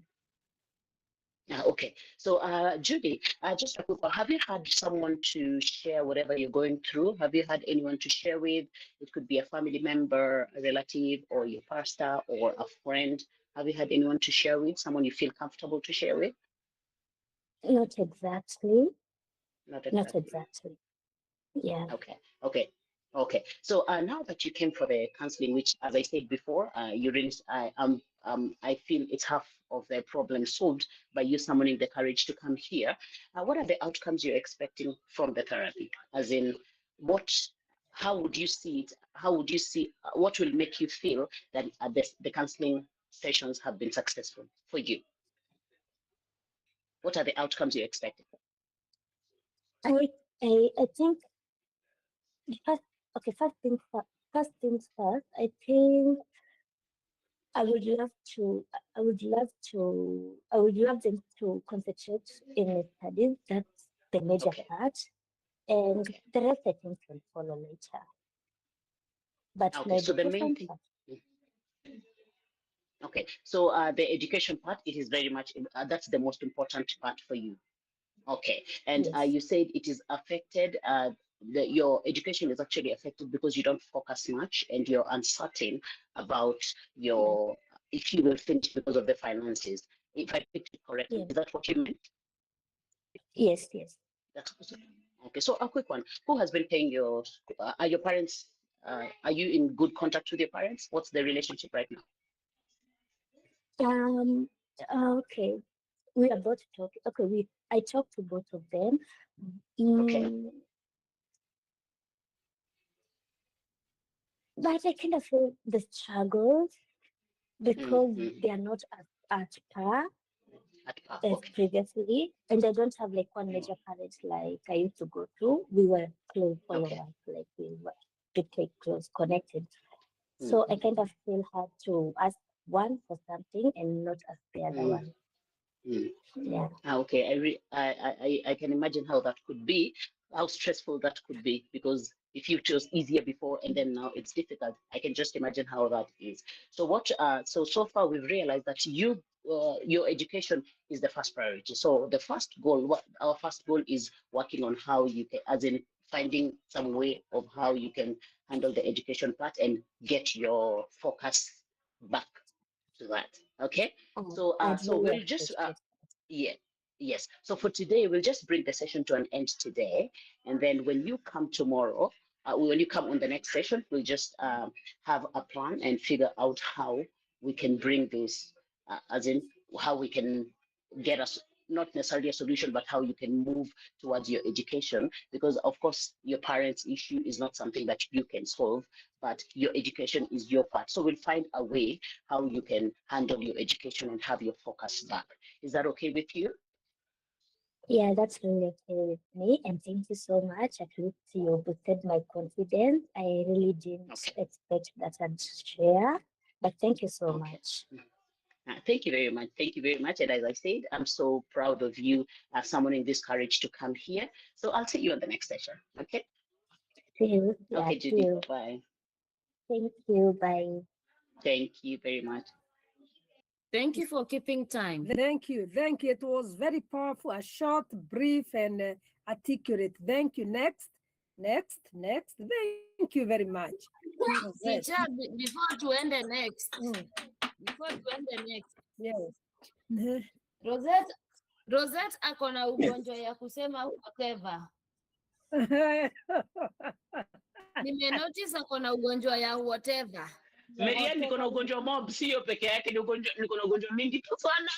Okay, so Judy, just a quick one. Have you had someone to share whatever you're going through? Have you had anyone to share with? It could be a family member, a relative, or your pastor, or a friend. Have you had anyone to share with? Someone you feel comfortable to share with? Not exactly. Not Not exactly. exactly. Yeah. Okay, okay, okay. So now that you came for the counseling, which, as I said before, you really, I feel it's half of the problem solved by you summoning the courage to come here. What are the outcomes you're expecting from the therapy? As in, what, how would you see it? How would you see what will make you feel that the counseling sessions have been successful for you? What are the outcomes you're expecting? I I think first okay, first things first, I think I would love to I would love them to concentrate in the studies. That's the major part. And the rest I think will follow later. But my Okay, so the main education thing. part, Okay, so the education part, it is very much, that's the most important part for you. Okay, and yes. you said it is affected, your education is actually affected because you don't focus much and you're uncertain about your, if you will finish because of the finances. If I picked it correctly, Yeah. is that what you meant? Yes, yes. That's okay, so a quick one. Who has been paying are your parents, are you in good contact with your parents? What's the relationship right now? Um okay. We are both talking. Okay, I talked to both of them. Okay. But I kind of feel the struggles because they are not at par as previously, and I don't have like one major college like I used to go to. We were close, all of us, like we were pretty close, connected. So I kind of feel hard to ask one for something and not ask the other one. Yeah. Okay, I can imagine how that could be, how stressful that could be, because if you chose easier before and then now it's difficult, I can just imagine how that is. So so far we've realized that your education is the first priority. So the first goal, our first goal is working on how you can, as in finding some way of how you can handle the education part and get your focus back to that. Okay. So we'll just yes. So for today, we'll just bring the session to an end today, and then when you come tomorrow, when you come on the next session, we'll just have a plan and figure out how we can bring this, as in how we can get us not necessarily a solution, but how you can move towards your education. Because of course, your parents' issue is not something that you can solve, but your education is your part. So we'll find a way how you can handle your education and have your focus back. Is that okay with you? Yeah, that's really okay with me. And thank you so much. At least you boosted my confidence. I really didn't expect that I'd share, but thank you so much. Thank you very much. Thank you very much. And as I said, I'm so proud of you summoning this courage to come here. So I'll see you on the next session. Okay? See you. Yeah, okay, Judy. Bye. Thank you. Bye. Thank you very much. Thank you for keeping time. Thank you. Thank you. It was very powerful, a short, brief, and articulate. Thank you. Next. Thank you very much. Teacher, before to end the next. Before to end the next. Yes. Rosette ako na ugonjwa ya kusema whatever. Nimenotice ako na ugonjwa ya whatever. Marian, niko na ugonjwa mob, sio peke yake, niko na ugonjwa mingi tu sana.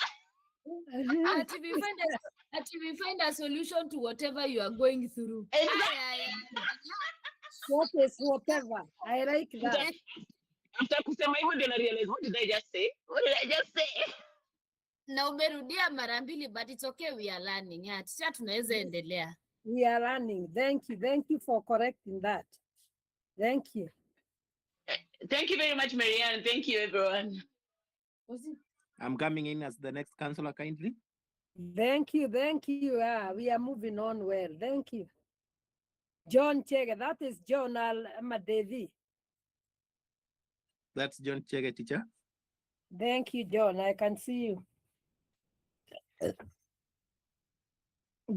Until we find a solution to whatever you are going through. What is whatever? I like that. After kusema hivyo ndio na realize, what did I just say? Na umerudia mara mbili, but it's okay, we are learning. Sasa tunaweza endelea. We are learning. Thank you for correcting that. Thank you. Thank you very much, Marianne. Thank you, everyone. I'm coming in as the next counselor, kindly. Thank you. We are moving on well. Thank you. John Chege, that is John Almadevi. That's John Chege, teacher. Thank you, John. I can see you.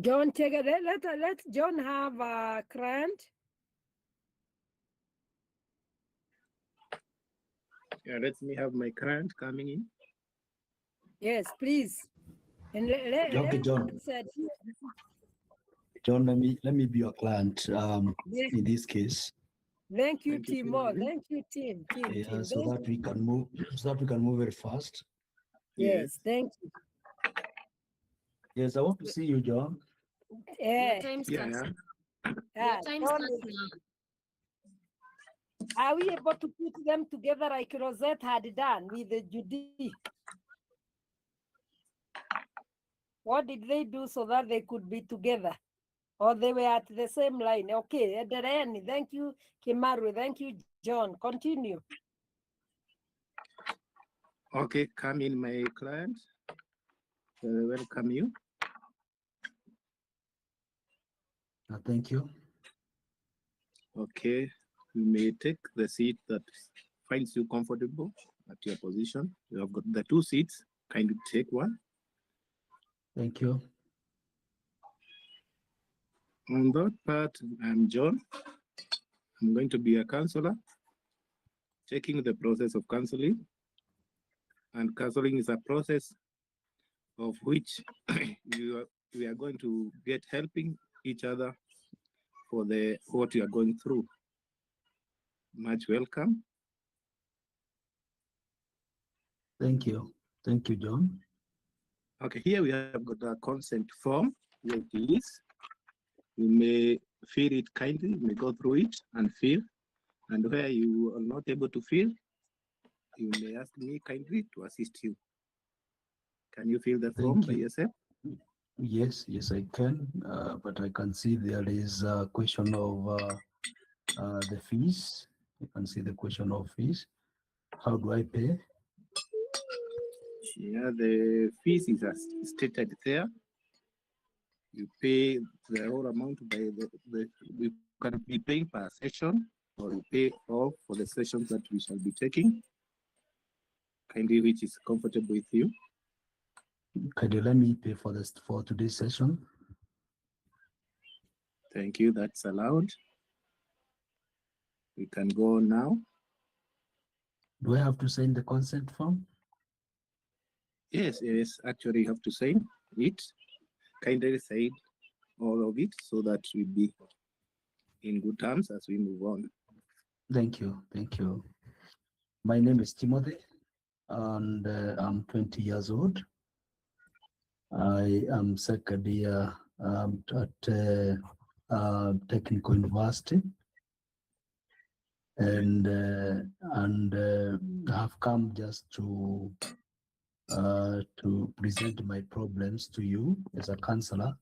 John Chege, let John have a client. Yeah, let me have my client coming in. Yes, please. And okay, John. John, let me be your client in this case. Thank you, Timo. Thank you, team. Yeah, so that we can move very fast. Yes, thank you. Yes, I want to see you, John. Your time starts. Your time starts now. Are we able to put them together like Rosette had done with the Judy? What did they do so that they could be together? Or they were at the same line? Okay, Edereni, thank you, Kimaru, thank you, John. Continue. Okay, come in, my client. Welcome you. Thank you. Okay, you may take the seat that finds you comfortable at your position. You have got the 2 seats. Kindly take one. Thank you. On that part, I'm John. I'm going to be a counselor, checking the process of counseling. And counseling is a process of which we are going to get helping each other for what you are going through. Much welcome. Thank you. Thank you, John. Okay, here we have got a consent form. Here it is. You may fill it kindly. You may go through it and fill And where you are not able to fill, you may ask me kindly to assist you. Can you fill the form by yourself? Yes, yes, I can. But I can see there is a question of the fees. You can see the question of fees. How do I pay? Yeah, the fees is as stated there. You pay the whole amount by you can be paying per session, or you pay all for the sessions that we shall be taking. Kindly, which is comfortable with you. Can you let me pay for this for today's session? Thank you. That's allowed. We can go now. Do I have to sign the consent form? Yes, yes. Actually, you have to sign it. Kindly sign all of it so that we'll be in good terms as we move on. Thank you. Thank you. My name is Timothy, and I'm 20 years old. I am second year at Technical University, and have come just to present my problems to you as a counselor,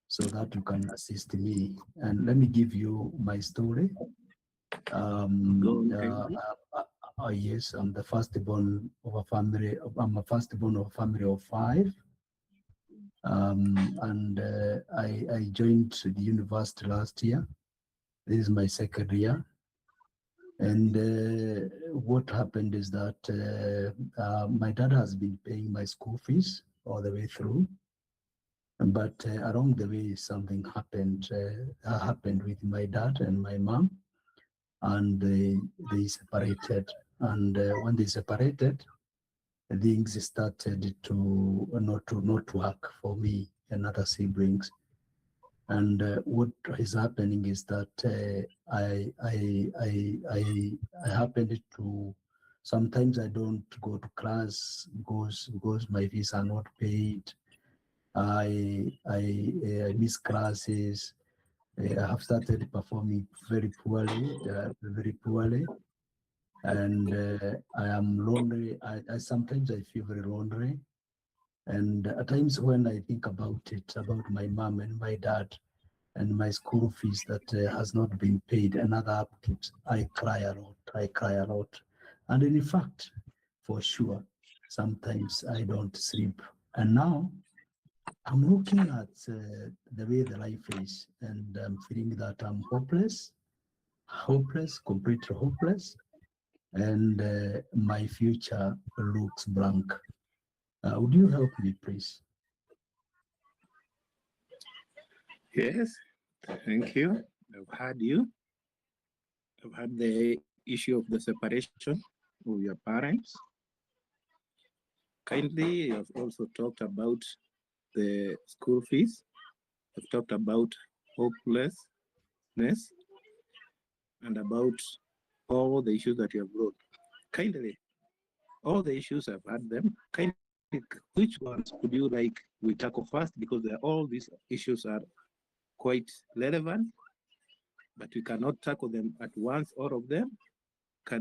so that you can assist me. And let me give you my story. Yes, I'm the firstborn of a family. I'm a firstborn of a family of 5. And I joined the university last year. This is my second year. And what happened is that my dad has been paying my school fees all the way through. But along the way, something happened with my dad and my mom, and they separated. And when they separated, things started to not work for me and other siblings. And what is happening is that I happened to, sometimes I don't go to class because my fees are not paid. I miss classes. I have started performing very poorly, and I am lonely. I sometimes I feel very lonely, and at times when I think about it, about my mom and my dad, and my school fees that has not been paid, and other upkeeps, I cry a lot. I cry a lot, and in fact, for sure, sometimes I don't sleep. And now I'm looking at the way the life is, and I'm feeling that I'm hopeless, completely hopeless, and my future looks blank. Would you help me, please? Yes, thank you. I've heard you. I've had the issue of the separation of your parents. Kindly, I've also talked about the school fees. I've talked about hopelessness and about all the issues that you have brought. Kindly, all the issues I've had them. Kindly, which ones would you like we tackle first? Because all these issues are quite relevant, but we cannot tackle them at once, all of them.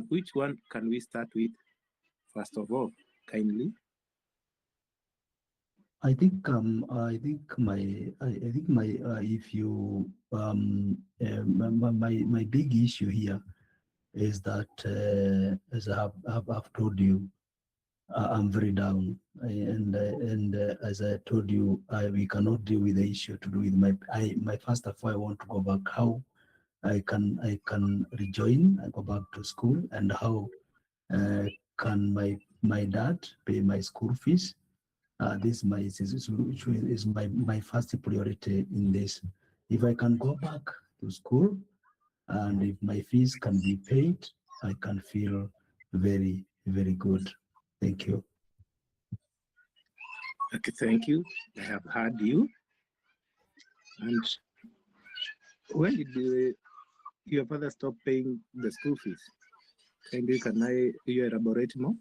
Which one can we start with first of all? Kindly. I think my if you my big issue here is that as I've told you, I'm very down, and as I told you, we cannot deal with the issue to do with my first of all, I want to go back. How I can rejoin and go back to school, and how can my dad pay my school fees? This is my first priority in this. If I can go back to school, and if my fees can be paid, I can feel very, very good. Thank you. Okay, thank you. I have heard you. And when did your father stop paying the school fees? Can you elaborate more?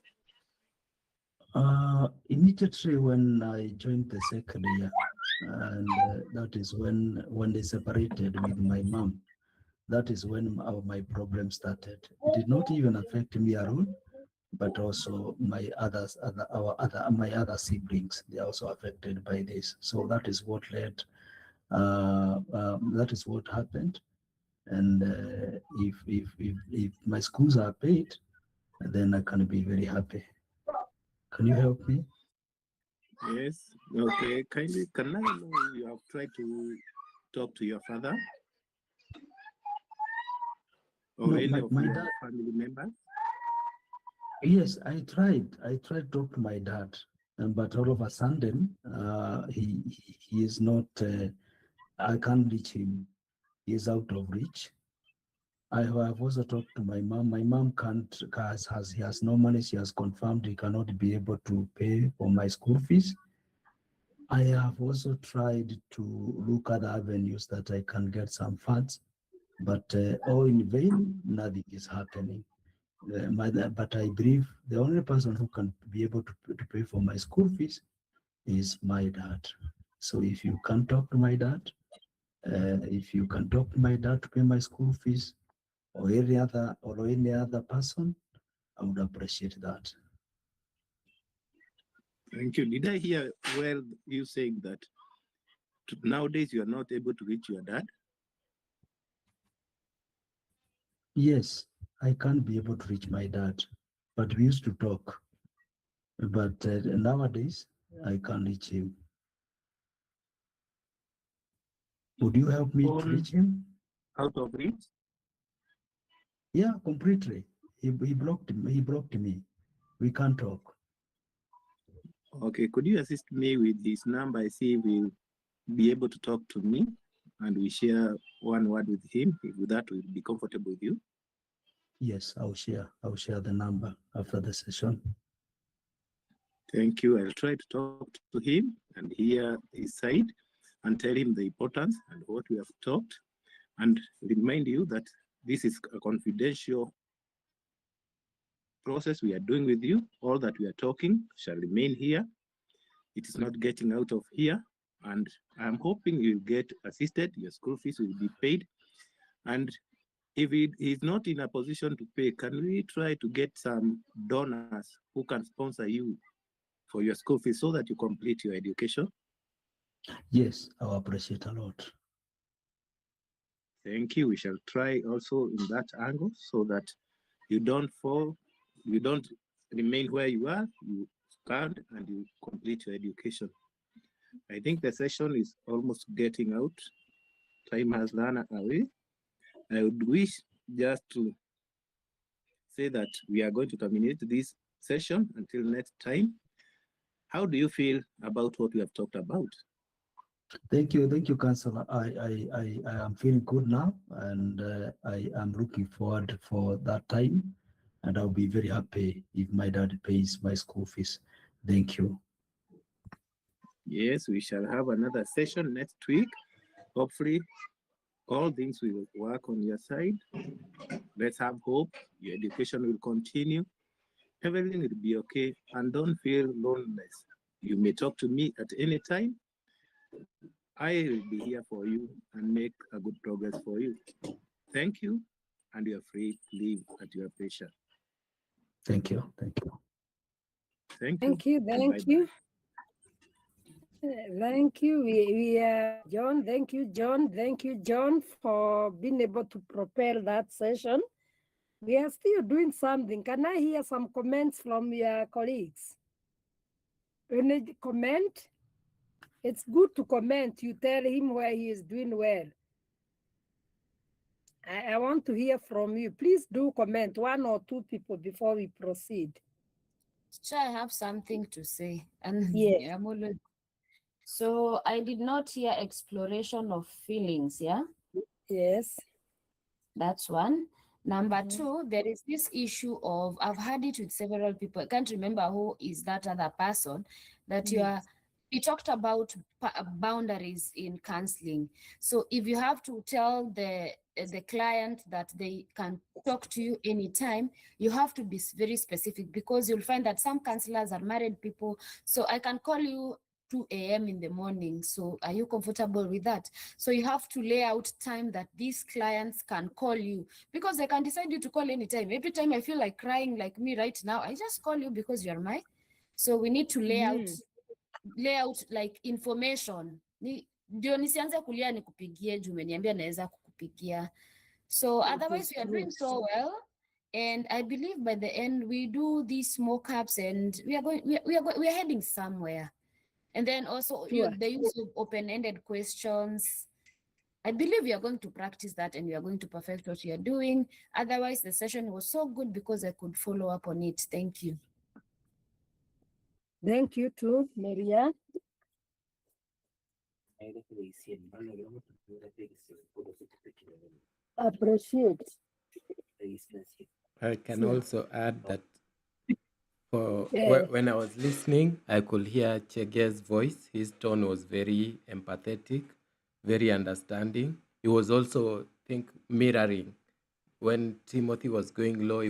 Immediately when I joined the second year, and that is when they separated with my mom. That is when my problem started. It did not even affect me alone, but also my my other siblings. They are also affected by this. So that is what led. That is what happened. And if my schools are paid, then I can be very happy. Can you help me? Yes. Okay. Kindly, can I know you have tried to talk to your father or No, any of my your dad. family members? Yes, I tried. I tried to talk to my dad, but all of a sudden, he is not. I can't reach him. He is out of reach. I have also talked to my mom. My mom can't, he has no money. She has confirmed he cannot be able to pay for my school fees. I have also tried to look at avenues that I can get some funds, but all in vain, nothing is happening. But I believe the only person who can be able to pay for my school fees is my dad. So if you can talk to my dad, if you can talk to my dad to pay my school fees, or any other person, I would appreciate that. Thank you. Did I hear well you saying that nowadays you are not able to reach your dad? Yes, I can't be able to reach my dad, but we used to talk. But nowadays, I can't reach him. Would you help me to reach him? Out of reach? Yeah, completely. He blocked me. He blocked me. We can't talk. Okay, could you assist me with his number? I see we'll be able to talk to me and we share one word with him. If that will be comfortable with you. Yes, I'll share the number after the session. Thank you. I'll try to talk to him and hear his side and tell him the importance and what we have talked, and remind you that this is a confidential process we are doing with you. All that we are talking shall remain here. It is not getting out of here, and I'm hoping you'll get assisted. Your school fees will be paid, and if he is not in a position to pay, can we try to get some donors who can sponsor you for your school fees so that you complete your education? Yes, I'll appreciate a lot. Thank you. We shall try also in that angle so that you don't fall, you don't remain where you are, you stand and you complete your education. I think the session is almost getting out. Time has run away. I would wish just to say that we are going to terminate this session until next time. How do you feel about what we have talked about? Thank you, Counselor. I am feeling good now, and I am looking forward for that time, and I'll be very happy if my dad pays my school fees. Thank you. Yes, we shall have another session next week. Hopefully, all things will work on your side. Let's have hope. Your education will continue. Everything will be okay. And don't feel loneliness. You may talk to me at any time. I will be here for you and make a good progress for you. Thank you. And you're free to leave at your pleasure. Thank you. Thank you. Thank you. Thank you. Thank you. Thank you. John. Thank you, John. Thank you, John, for being able to prepare that session. We are still doing something. Can I hear some comments from your colleagues? Any comment? It's good to comment. You tell him where he is doing well. I want to hear from you. Please do comment, 1 or 2 people, before we proceed. So I have something to say. And Yes. I'm always... So I did not hear exploration of feelings, yeah? Yes. That's one. Number 2, there is this issue of, I've had it with several people. I can't remember who is that other person that you talked about boundaries in counseling. So if you have to tell the client that they can talk to you anytime, you have to be very specific, because you'll find that some counselors are married people. So I can call you 2 a.m. in the morning. So are you comfortable with that? So you have to lay out time that these clients can call you, because I can decide you to call anytime. Every time I feel like crying, like me right now, I just call you because you're my. So we need to lay out like information. Ndio nisianze kulia nikupigie juu umeniambia naweza kukupigia. So otherwise we are doing so well. And I believe by the end we do these mock-ups and we are heading somewhere. And then also the use of open-ended questions. I believe we are going to practice that and we are going to perfect what you are doing. Otherwise, the session was so good because I could follow up on it. Thank you. Thank you too, Maria. Appreciate. I can also add that Yeah. when I was listening, I could hear Chege's voice. His tone was very empathetic, very understanding. He was also, I think, mirroring. When Timothy was going low,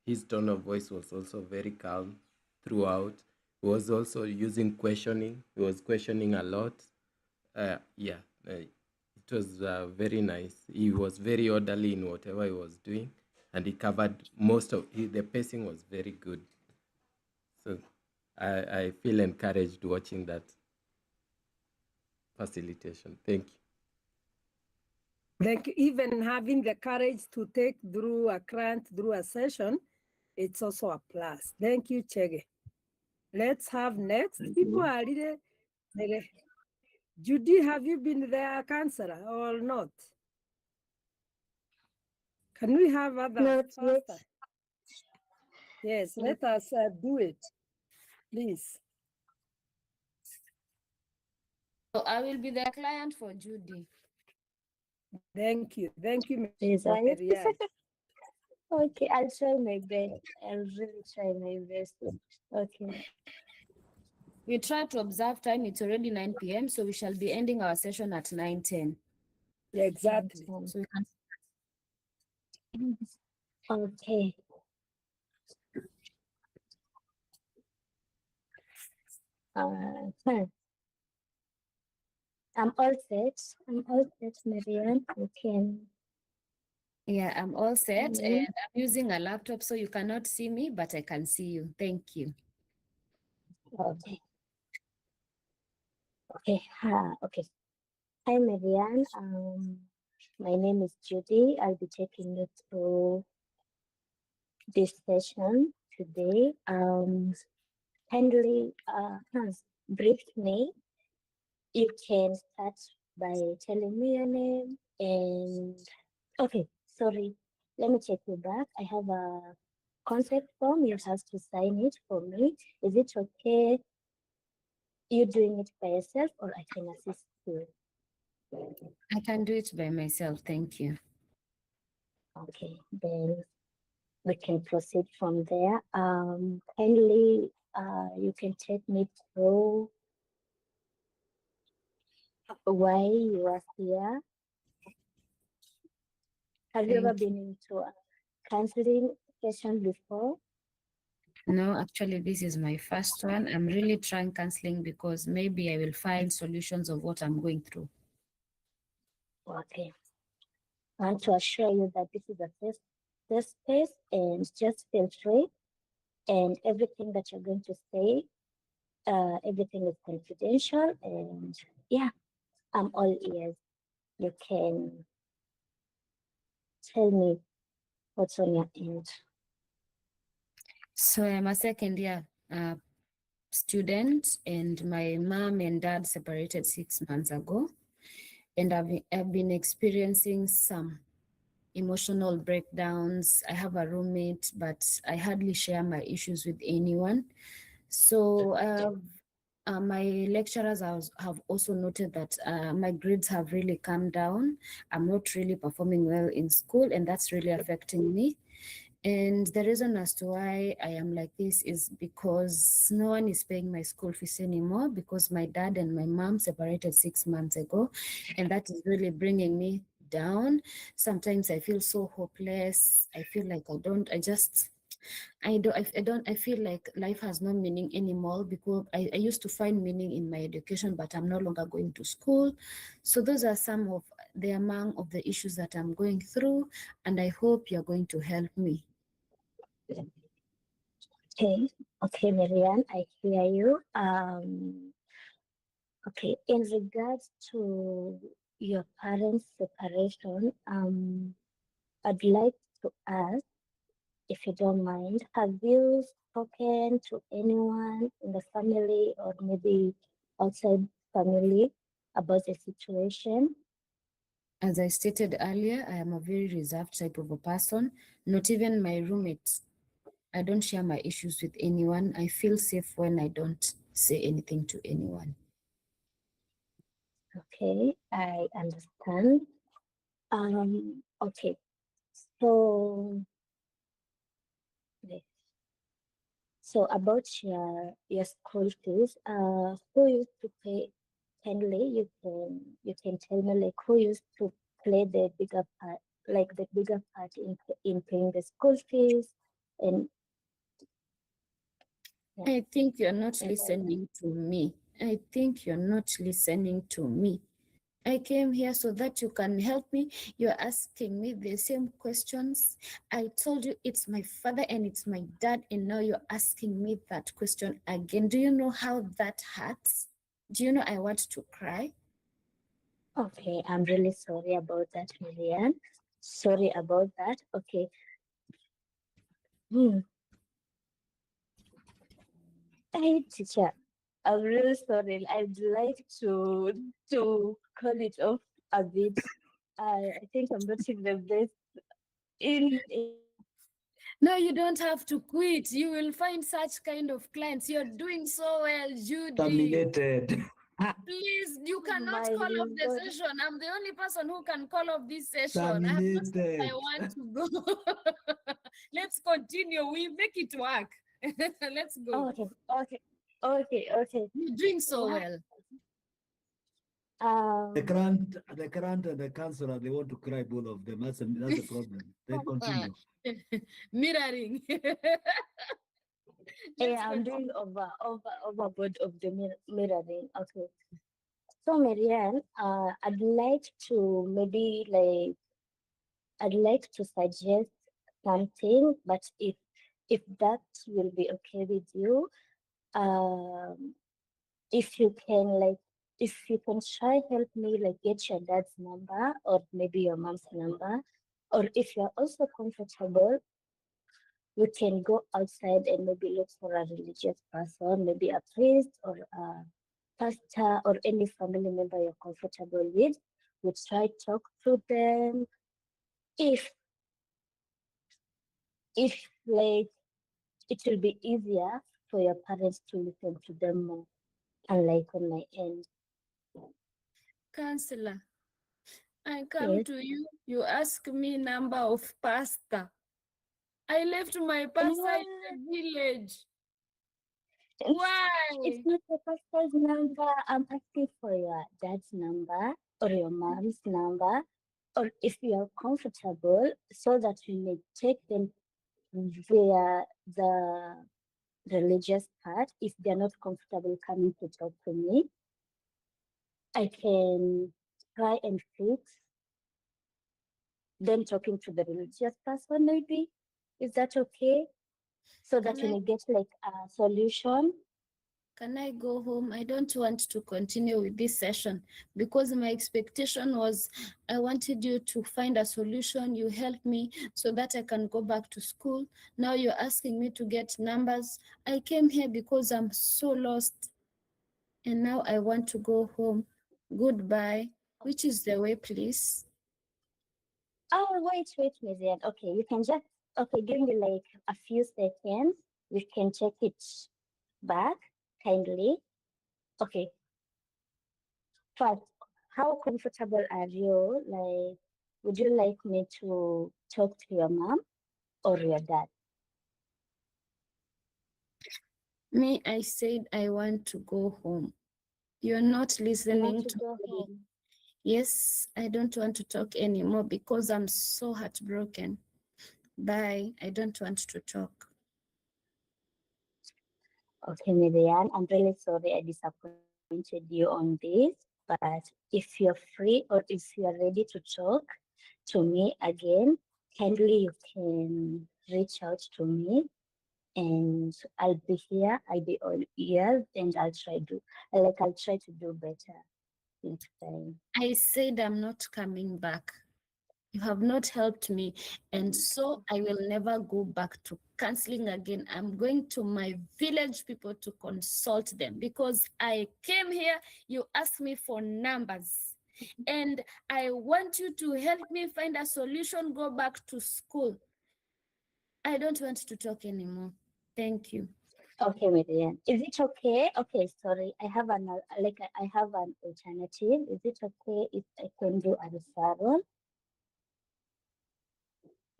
his tone of voice was also very calm throughout. He was also using questioning. He was questioning a lot. It was very nice. He was very orderly in whatever he was doing, and he covered the pacing was very good. So I feel encouraged watching that facilitation. Thank you. Like even having the courage to take through a client through a session, it's also a plus. Thank you, Chege. Let's have next. People are really, Judy, have you been there, counselor, or not? Can we have other Not yet. faster? Yes, let us do it, please. So I will be the client for Judy. Thank you. Thank you, Maria. Okay, I'll try my best. I'll really try my best. Okay. We try to observe time. It's already 9 p.m. So we shall be ending our session at 9:10. Yeah, exactly. So we can. Okay. I'm all set. Marianne. Okay. Yeah, I'm all set and I'm using a laptop, so you cannot see me, but I can see you. Thank you. Okay. Okay. Okay. Hi, Marianne. My name is Judy. I'll be taking you through this session today. Kindly brief me. You can start by telling me your name and okay, sorry. Let me take you back. I have a concept form. You have to sign it for me. Is it okay you doing it by yourself or I can assist you? I can do it by myself. Thank you. Okay, then we can proceed from there. Kindly, you can take me through why you are here. Have you ever been into a counseling session before? No, actually, this is my first one. I'm really trying counseling because maybe I will find solutions of what I'm going through. Okay. I want to assure you that this is a safe space and just feel free. And everything that you're going to say, everything is confidential. And yeah, I'm all ears. You can tell me what's on your end. So I'm a second year student and my mom and dad separated 6 months ago. And I've been experiencing some emotional breakdowns. I have a roommate, but I hardly share my issues with anyone. So my lecturers have also noted that my grades have really come down. I'm not really performing well in school, and that's really affecting me. And the reason as to why I am like this is because no one is paying my school fees anymore because my dad and my mom separated 6 months ago. And that is really bringing me down. Sometimes I feel so hopeless. I feel like I feel like life has no meaning anymore because I used to find meaning in my education, but I'm no longer going to school. So those are some of the among of the issues that I'm going through, and I hope you're going to help me. Okay, Marianne, I hear you. Okay, in regards to your parents' separation, I'd like to ask, if you don't mind, have you spoken to anyone in the family or maybe outside family about the situation? As I stated earlier, I am a very reserved type of a person, not even my roommates. I don't share my issues with anyone. I feel safe when I don't say anything to anyone. Okay, I understand. Okay, so about your school fees, who used to pay? Kindly, you can tell me like who used to play the bigger part, like the bigger part in paying the school fees, and yeah. I think you're not listening to me. I think you're not listening to me. I came here so that you can help me. You're asking me the same questions. I told you it's my father and it's my dad, and now you're asking me that question again. Do you know how that hurts? Do you know I want to cry? Okay, I'm really sorry about that, Marianne. Sorry about that. Okay. Hmm. Hey, teacher, I'm really sorry. I'd like to call it off a bit. I think I'm not in the best in No, you don't have to quit. You will find such kind of clients. You're doing so well, Judy. Terminated. Please, you cannot my call off the God. session. I'm the only person who can call off this session. I have not said I Terminated. want to go. Let's continue. We make it work. Let's go. Okay. You're doing so What? well. The Um, grant and the counselor, they want to cry, both of them. That's a problem. Then continue. Mirroring. Let's I'm continue. doing overboard of the mirroring. Okay. So Marianne, I'd like to suggest something, but if that will be okay with you, um, if you can try help me like get your dad's number or maybe your mom's number, or if you're also comfortable, you can go outside and maybe look for a religious person, maybe a priest or a pastor or any family member you're comfortable with. You try talk to them. If like it will be easier for your parents to listen to them more, unlike on my end. Counselor, I come Yes. to you. You ask me number of pastor. I left my pastor in the village. It's Why? not your pastor's number. I'm asking for your dad's number or your mom's number, or if you are comfortable, so that you may take them via the religious part. If they're not comfortable coming to talk to me, I can try and fix them talking to the religious person, maybe. Is that okay? So that Can you I may get like a solution. Can I go home? I don't want to continue with this session because my expectation was I wanted you to find a solution. You help me so that I can go back to school. Now you're asking me to get numbers. I came here because I'm so lost. And now I want to go home. Goodbye. Which is the way, please? Oh, wait, Mizian. Okay, you can just, okay, give me like a few seconds. We can check it back kindly. Okay, first, how comfortable are you? Like, would you like me to talk to your mom or your dad? Me, I said I want to go home. You're not You want listening to to go me. home? Yes, I don't want to talk anymore because I'm so heartbroken. Bye. I don't want to talk. Okay, Miriam, I'm really sorry I disappointed you on this, but if you're free or if you're ready to talk to me again, kindly you can reach out to me and I'll be here, I'll be all ears and I'll try to do better next time. I said I'm not coming back. You have not helped me. And so I will never go back to counseling again. I'm going to my village people to consult them because I came here, you asked me for numbers. And I want you to help me find a solution, go back to school. I don't want to talk anymore. Thank you. Okay, Miriam. Is it okay? Okay, sorry. I have an alternative. Is it okay if I can do a referral?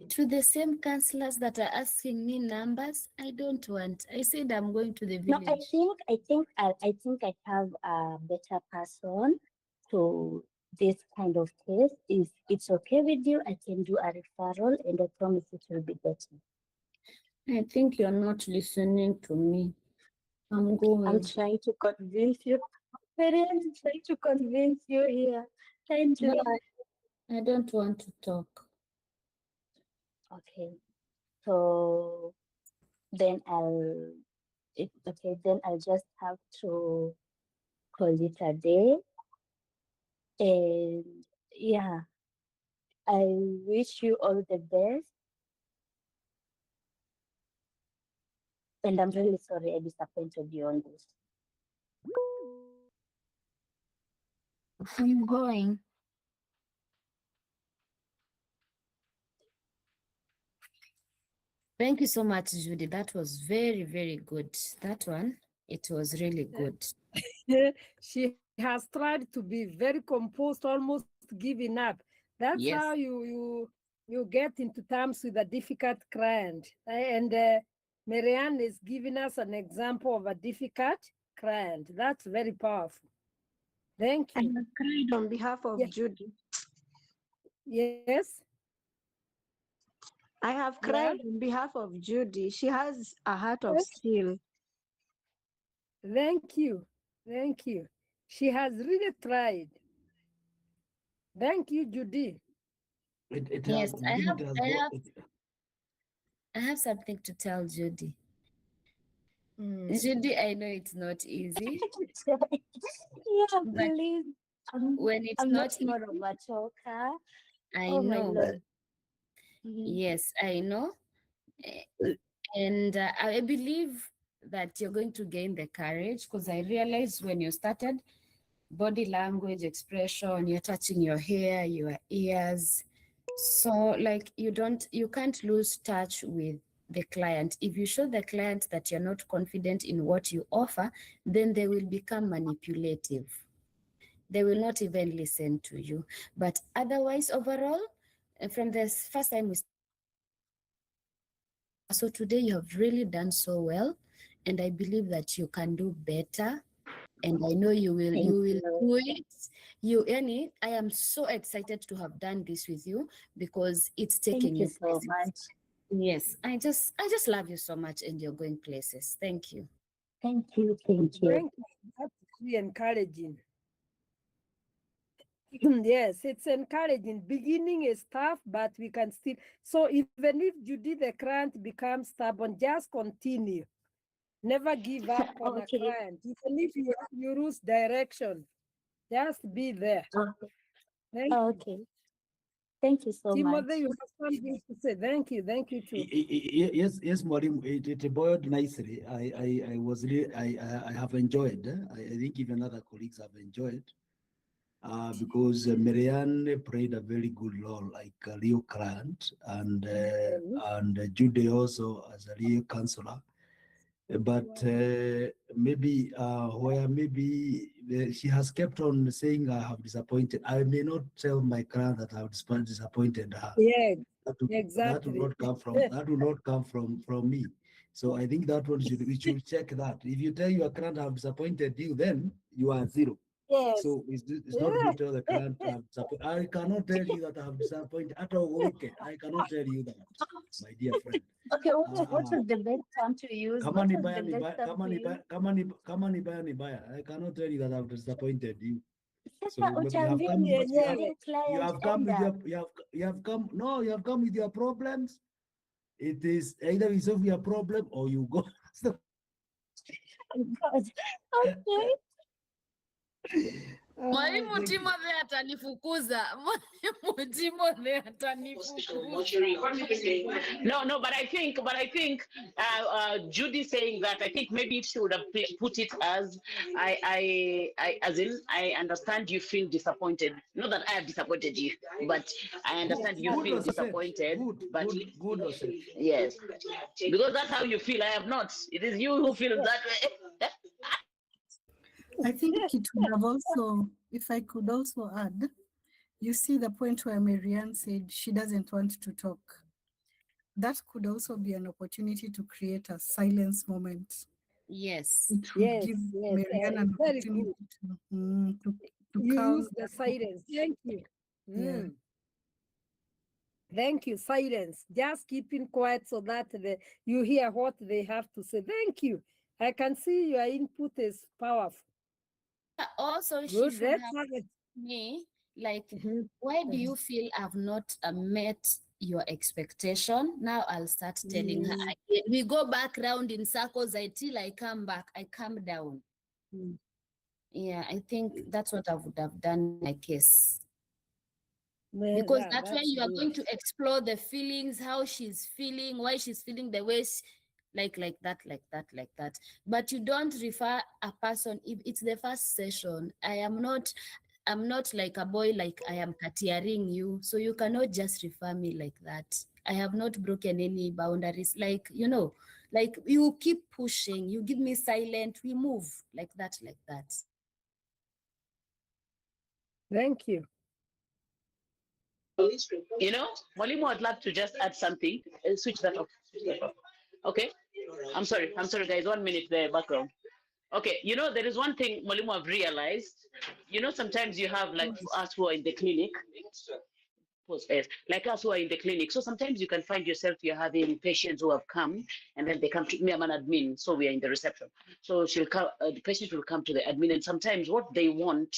To the same counselors that are asking me numbers, I don't want. I said I'm going to the No, village. I think I have a better person to this kind of case. If it's okay with you, I can do a referral and I promise it will be better. I think you're not listening to me. I'm going. I'm trying to convince you. Parents, trying to convince you here. No, I don't want to talk. Okay. So then then I'll just have to call it a day. And yeah, I wish you all the best. And I'm really sorry I disappointed you on this. I'm going. Thank you so much, Judy. That was very, very good. That one, it was really good. She has tried to be very composed, almost giving up. That's Yes. how you get into terms with a difficult client. And Marianne is giving us an example of a difficult client. That's very powerful. Thank I you. have cried on behalf of Judy. Yes. I have cried on behalf of Judy. She has a heart of steel. Thank you. Thank you. She has really tried. Thank you, Judy. Yes, I have something to tell Judy. Judy, I know it's not easy. Yeah, but please. when it's I'm not not more of a talker. I Oh my know. Lord. Yes, I know. And I believe that you're going to gain the courage because I realized when you started, body language, expression, you're touching your hair, your ears. So like you can't lose touch with the client. If you show the client that you're not confident in what you offer, then they will become manipulative. They will not even listen to you. But otherwise, overall, from the first time we started, so today you have really done so well. And I believe that you can do better. And I know you will do it. I am so excited to have done this with you because it's taking Thank you you so places. much. Yes, I just love you so much and you're going places. Thank you. Thank you. Thank you. Thank you. That's really encouraging. Yes, it's encouraging. Beginning is tough, but we can still. So even if Judy the client becomes stubborn, just continue. Never give up on a client. Even if you lose direction, just be there. Okay. Thank you so much. Timothy, you have something to say. Thank you. Thank you too. Yes, Maureen, it boiled nicely. I have enjoyed. I think even other colleagues have enjoyed. Because Marianne played a very good role, like a real client, and Jude also as a real counselor. But maybe where maybe she has kept on saying I have disappointed. I may not tell my client that I have disappointed her. Yeah, that will not come from me. So I think that one we should check that. If you tell your client I have disappointed you, then you are zero. Yes. So it's not good to tell the client I cannot tell you that I have disappointed at all. I cannot tell you that, my dear friend. Okay, what is the best term to use? Kama ni baya ni baya, ni baya. I cannot tell you that I've disappointed you. So but you have come with you have come with your problems. It is either we solve your problem or you go. Okay. Mwalimu Timothy atanifukuza. Mwalimu Timothy atanifukuza. No, but I think Judy saying that, I think maybe she would have put it as as in, I understand you feel disappointed. Not that I have disappointed you, but I understand you feel disappointed. Good. Yes, because that's how you feel. I have not. It is you who feels that way. I think it would have also, if I could also add, you see the point where Marianne said she doesn't want to talk. That could also be an opportunity to create a silence moment. Yes. It would give Marianne an opportunity to use the silence. Thank you. Yeah. Thank you. Silence. Just keeping quiet so that you hear what they have to say. Thank you. I can see your input is powerful. Also, she Good. should have me like, why do you feel I've not met your expectation? Now I'll start telling her again. We go back round in circles until I come back. I calm down. Yeah, I think that's what I would have done in my case. Because that's where you are going to explore the feelings, how she's feeling, why she's feeling the way like that. But you don't refer a person if it's the first session. I'm not like a boy, like I am catering you, so you cannot just refer me like that. I have not broken any boundaries, like, you know, like you keep pushing, you give me silent, we move like that. Thank you. You know, Mwalimu, I'd like to just add something. Switch that off. Okay. I'm sorry, guys. 1 minute there, background. Okay, you know, there is one thing, Mwalimu, I've realized. You know, sometimes you have, like, us who are in the clinic, like us who are in the clinic. So sometimes you can find yourself, you're having patients who have come, and then they come to me, I'm an admin, so we are in the reception. So she'll come, the patient will come to the admin, and sometimes what they want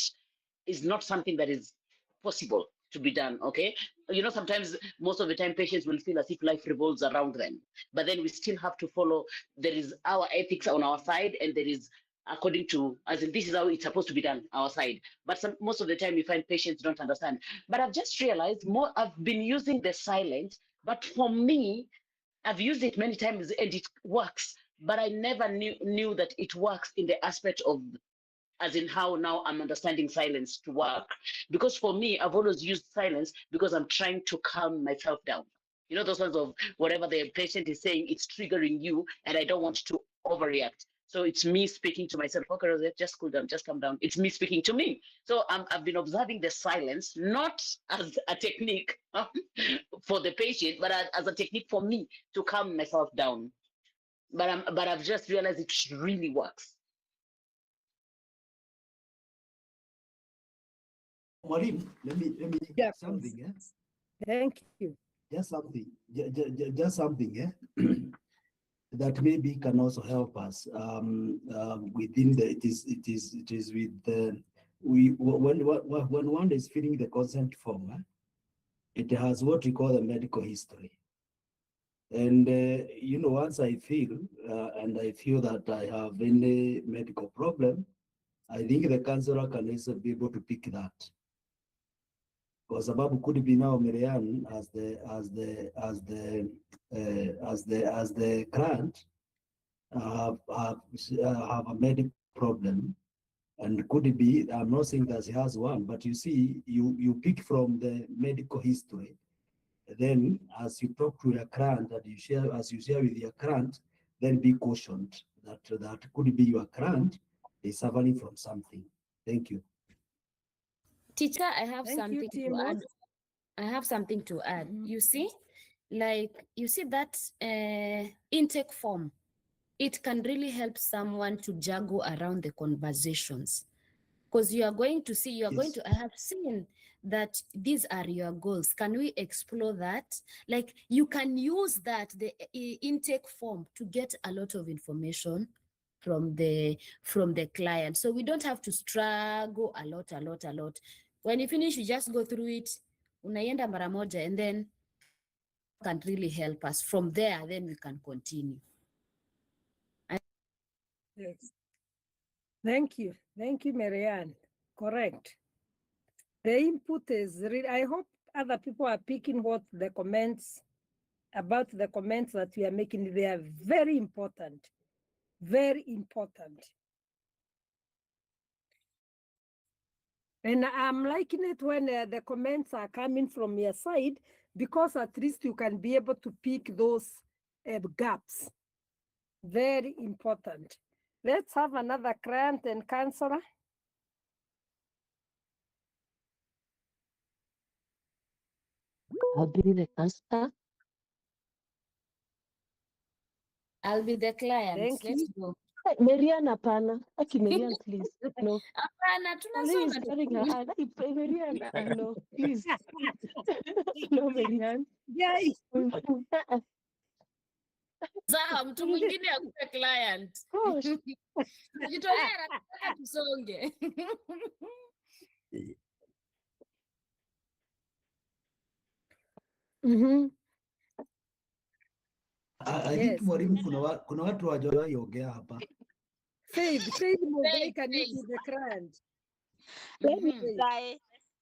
is not something that is possible to be done, okay? You know, sometimes, most of the time, patients will feel as if life revolves around them. But then we still have to follow, there is our ethics on our side, and there is according to, as in, this is how it's supposed to be done, our side. But most of the time, we find patients don't understand. But I've just realized I've been using the silent, but for me, I've used it many times and it works. But I never knew that it works in the aspect of, as in how now I'm understanding silence to work. Because for me, I've always used silence because I'm trying to calm myself down. You know, those ones of whatever the patient is saying, it's triggering you, and I don't want to overreact. So it's me speaking to myself, okay, Rosette, just cool down, just calm down. It's me speaking to me. So I've been observing the silence, not as a technique for the patient, but as a technique for me to calm myself down. But I've just realized it really works. Mwalimu, let me something. Thank you. Just something. That maybe can also help us within the. It is with the when one is filling the consent form, it has what we call the medical history. And you know, once I feel and I feel that I have any medical problem, I think the counselor can also be able to pick that. Kwa sababu could be now Marianne as the client have a medical problem, and could it be, I'm not saying that she has one, but you see, you pick from the medical history. Then as you talk to your client and you share with your client, then be cautioned that could be your client is suffering from something. Thank you. Teacher, I have something to add. I have something to add. You see, like, you see that intake form, it can really help someone to juggle around the conversations. Because you are going to see, I have seen that these are your goals. Can we explore that? Like you can use that, the intake form, to get a lot of information from the client. So we don't have to struggle a lot. When you finish, you just go through it, unaienda mara moja, and then can really help us. From there, then we can continue. Yes. Thank you, Marianne. Correct. The input is really, I hope other people are picking what the comments about the comments that we are making. They are very important, very important. And I'm liking it when the comments are coming from your side, because at least you can be able to pick those gaps. Very important. Let's have another client and counselor. I'll be the counselor. I'll be the client. Thank Let's you. go. Marianne, hapana. Okay, Marianne, please. No. Hapana, Please, tunasonga telling her, Marianne, no, please. No, Marianne. Yay. Sawa, mtu mwingine akupe client. Jitolea nataka tusonge. I think mwalimu, kuna watu hawajawahi ongea hapa. Faith Mugai, can you be the client?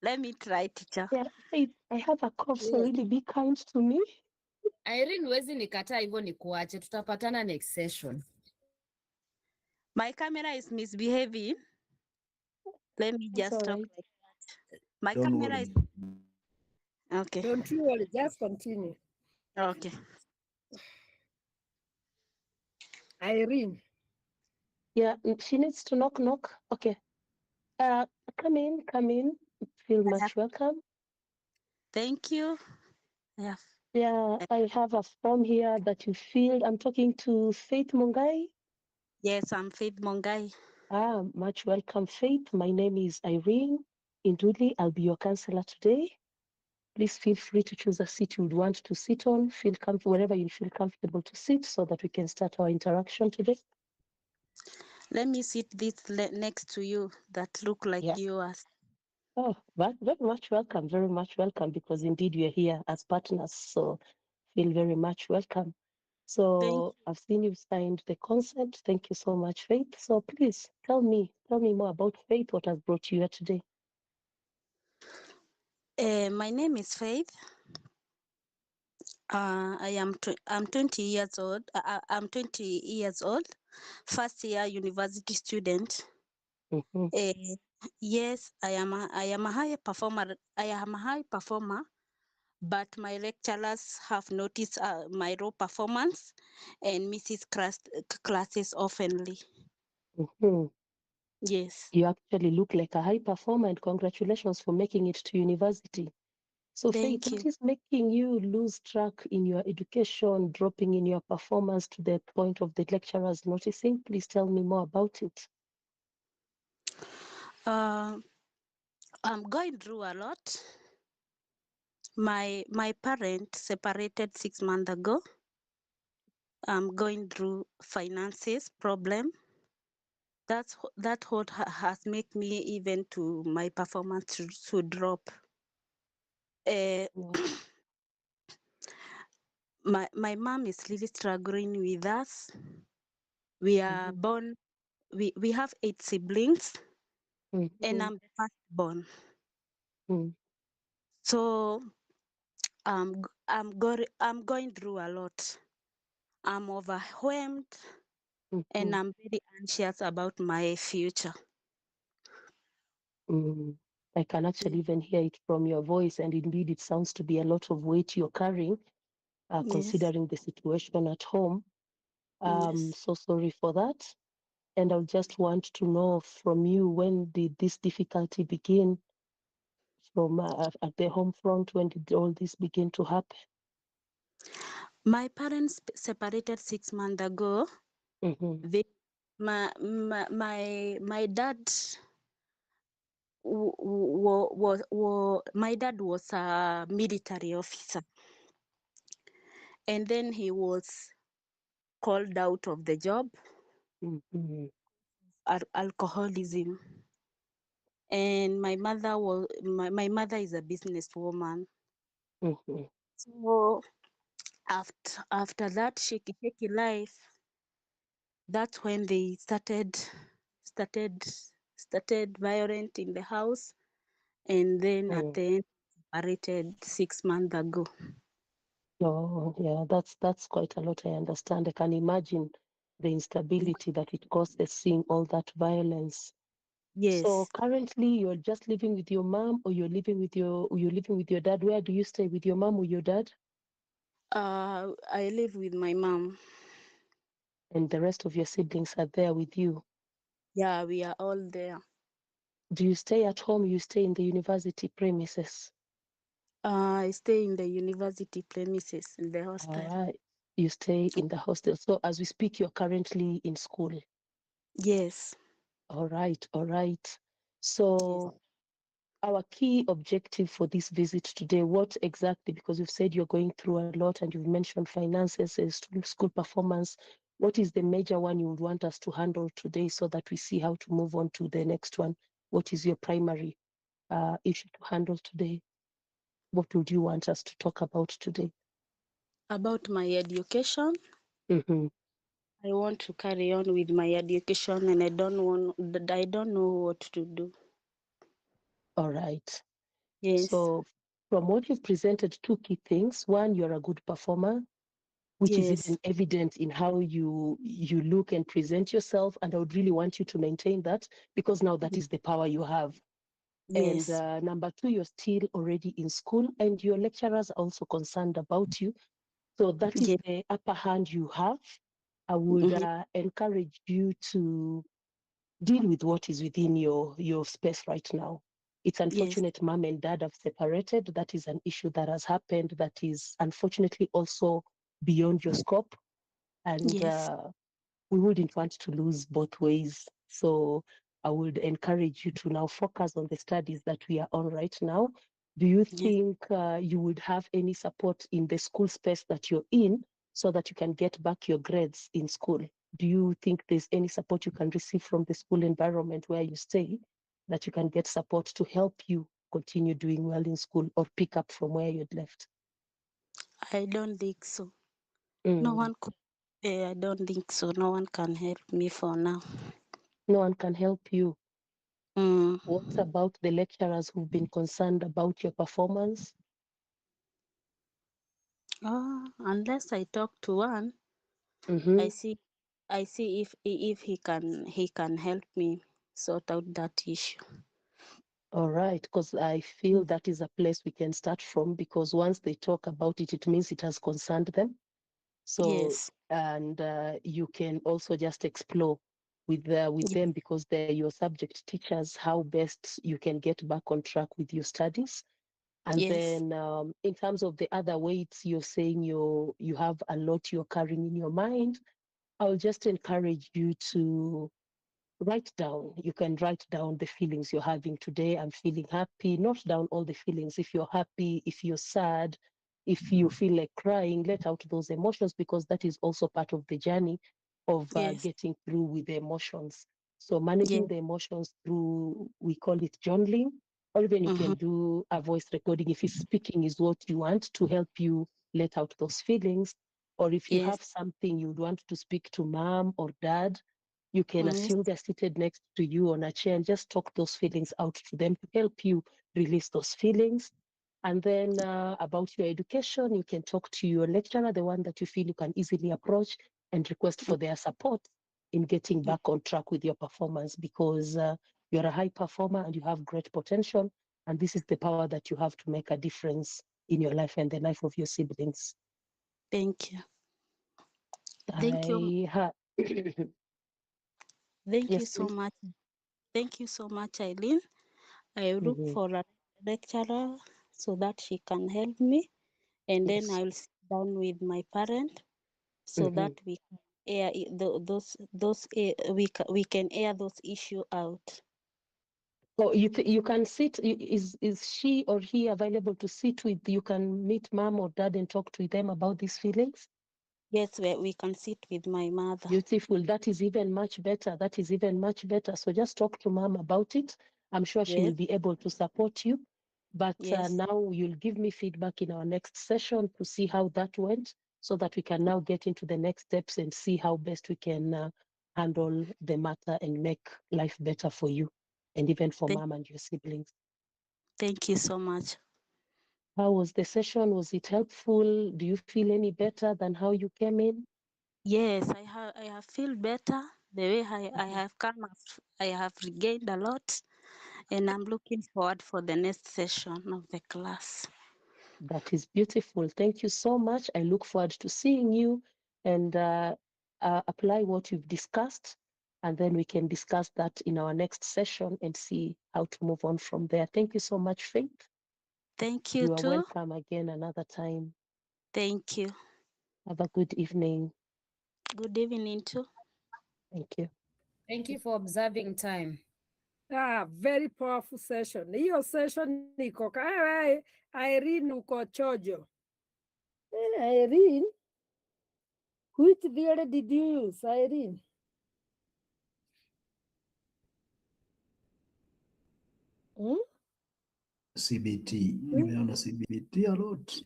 Let me try, teacher. Yeah, Faith, I have a cough, so really be kind to me. Irene, wezi nikataa hivyo ni kuache. Tutapatana next session. My camera is misbehaving. Let me just talk like that. My camera is... Okay. Don't you worry, just continue. Okay. Irene. Yeah, she needs to knock. Okay. Come in. Feel much welcome. Thank you. Yeah, I have a form here that you filled. I'm talking to Faith Mungai. Yes, I'm Faith Mungai. Much welcome, Faith. My name is Irene Induli. I'll be your counselor today. Please feel free to choose a seat you would want to sit on. Feel comfortable wherever you feel comfortable to sit, so that we can start our interaction today. Let me sit this next to you that look like yours. Oh, very much welcome, very much welcome, because indeed we are here as partners, so feel very much welcome. So I've seen you've signed the consent. Thank you so much, Faith. So please tell me more about Faith. What has brought you here today? My name is Faith. I'm 20 years old. I'm 20 years old, first year university student. Yes, I am a high performer. I am a high performer, but my lecturers have noticed my low performance and misses classes oftenly. Yes. You actually look like a high performer, and congratulations for making it to university. So Faith, what is making you lose track in your education, dropping in your performance to the point of the lecturers noticing? Please tell me more about it. I'm going through a lot. My parents separated 6 months ago. I'm going through finances problem. That what has made me even to my performance to drop. My mom is really struggling with us. We are born. We have 8 siblings, and I'm the firstborn. So I'm going through a lot. I'm overwhelmed, and I'm very anxious about my future. I can actually even hear it from your voice, and indeed it sounds to be a lot of weight you're carrying, considering the situation at home. So sorry for that. And I just want to know from you, when did this difficulty begin? From at the home front, when did all this begin to happen? My parents separated 6 months ago. My dad my dad was a military officer, and then he was called out of the job, alcoholism. And my mother is a businesswoman. So after that shaky life, that's when they started violent in the house, and then at the end separated 6 months ago. Oh, yeah, that's quite a lot. I understand. I can imagine the instability that it causes seeing all that violence. So Yes. currently you're just living with your mom, or you're living with your dad? Where do you stay, with your mom or your dad? I live with my mom. And the rest of your siblings are there with you? Yeah, we are all there. Do you stay at home? You stay in the university premises? I stay in the university premises in the All hostel. right. You stay in the hostel. So as we speak, you're currently in school. Yes. All right. So our key objective for this visit today, what exactly, because you've said you're going through a lot and you've mentioned finances, school performance, what is the major one you would want us to handle today so that we see how to move on to the next one? What is your primary issue to handle today? What would you want us to talk about today? About my education. Mm-hmm. I want to carry on with my education, and I don't know what to do. All right. Yes. So from what you've presented, two key things. One, you're a good performer, which is Yes. even evident in how you look and present yourself. And I would really want you to maintain that, because now that is the power you have. And Yes. number two, you're still already in school, and your lecturers are also concerned about you. So that is Yes. the upper hand you have. I would encourage you to deal with what is within your space right now. It's Yes. unfortunate mom and dad have separated. That is an issue that has happened that is unfortunately also beyond your scope. And Yes. we wouldn't want to lose both ways. So I would encourage you to now focus on the studies that we are on right now. Do you Yes. think you would have any support in the school space that you're in so that you can get back your grades in school? Do you think there's any support you can receive from the school environment where you stay, that you can get support to help you continue doing well in school or pick up from where you'd left? I don't think so. No Mm. one could. I don't think so. No one can help me for now. No one can help you. Mm. What about the lecturers who've been concerned about your performance? Unless I talk to one, Mm-hmm. I see. I see if he can help me sort out that issue. All right, because I feel that is a place we can start from, because once they talk about it, it means it has concerned them. So, Yes. and you can also just explore with them, because they're your subject teachers, how best you can get back on track with your studies. And Yes. then in terms of the other weights, you're saying you have a lot you're carrying in your mind. I'll just encourage you to write down. You can write down the feelings you're having today. I'm feeling happy. Note down all the feelings. If you're happy, if you're sad, if you feel like crying, let out those emotions, because that is also part of the journey of Yes. getting through with the emotions. So managing Yes. the emotions through, we call it journaling, or even you Mm-hmm. can do a voice recording if speaking is what you want to help you let out those feelings. Or if you Yes. have something you'd want to speak to mom or dad, you can Yes. assume they're seated next to you on a chair and just talk those feelings out to them to help you release those feelings. And then about your education, you can talk to your lecturer, the one that you feel you can easily approach, and request for their support in getting back on track with your performance, because you're a high performer and you have great potential. And this is the power that you have to make a difference in your life and the life of your siblings. Thank you. Thank you. I ha- Thank you yes, so please. much. Thank you so much, Eileen. I look Mhm. for a lecturer so that she can help me, and then Yes. I'll sit down with my parent so that Mhm. we can air those we can air those issue out. Oh, you can sit. Is she or he available to sit with? You can meet mom or dad and talk to them about these feelings. Yes, we can sit with my mother. Beautiful. That is even much better. That is even much better. So just talk to mom about it. I'm sure she will be able to support you. But now you'll give me feedback in our next session to see how that went, so that we can now get into the next steps and see how best we can handle the matter and make life better for you and even for mom and your siblings. Thank you so much. How was the session? Was it helpful? Do you feel any better than how you came in? Yes, I have feel better. The way I have come up, I have regained a lot, and I'm looking forward for the next session of the class. That is beautiful. Thank you so much. I look forward to seeing you and apply what you've discussed, and then we can discuss that in our next session and see how to move on from there. Thank you so much, Faith. Thank you You are too. welcome again another time. Thank you. Have a good evening. Good evening too. Thank you. Thank you for observing time. Very powerful session. Hiyo session iko Irene uko chojo. Irene, which theory did you use, Irene? CBT. Nimeona CBT a lot.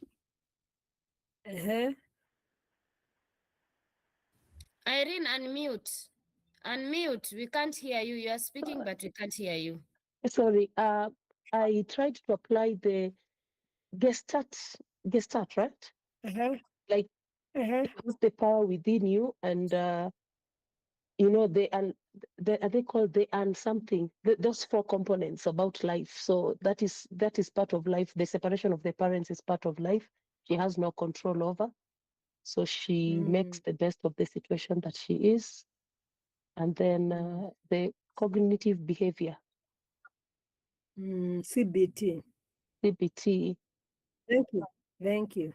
Irene, unmute. Unmute. We can't hear you. You are speaking, but we can't hear you. Sorry. I tried to apply the Gestalt, right? Like use the power within you, and you know, are they called the and something? Those 4 components about life. So that is part of life. The separation of the parents is part of life. She has no control over. So she makes the best of the situation that she is. And then the cognitive behavior. CBT. CBT. Thank you. Thank you.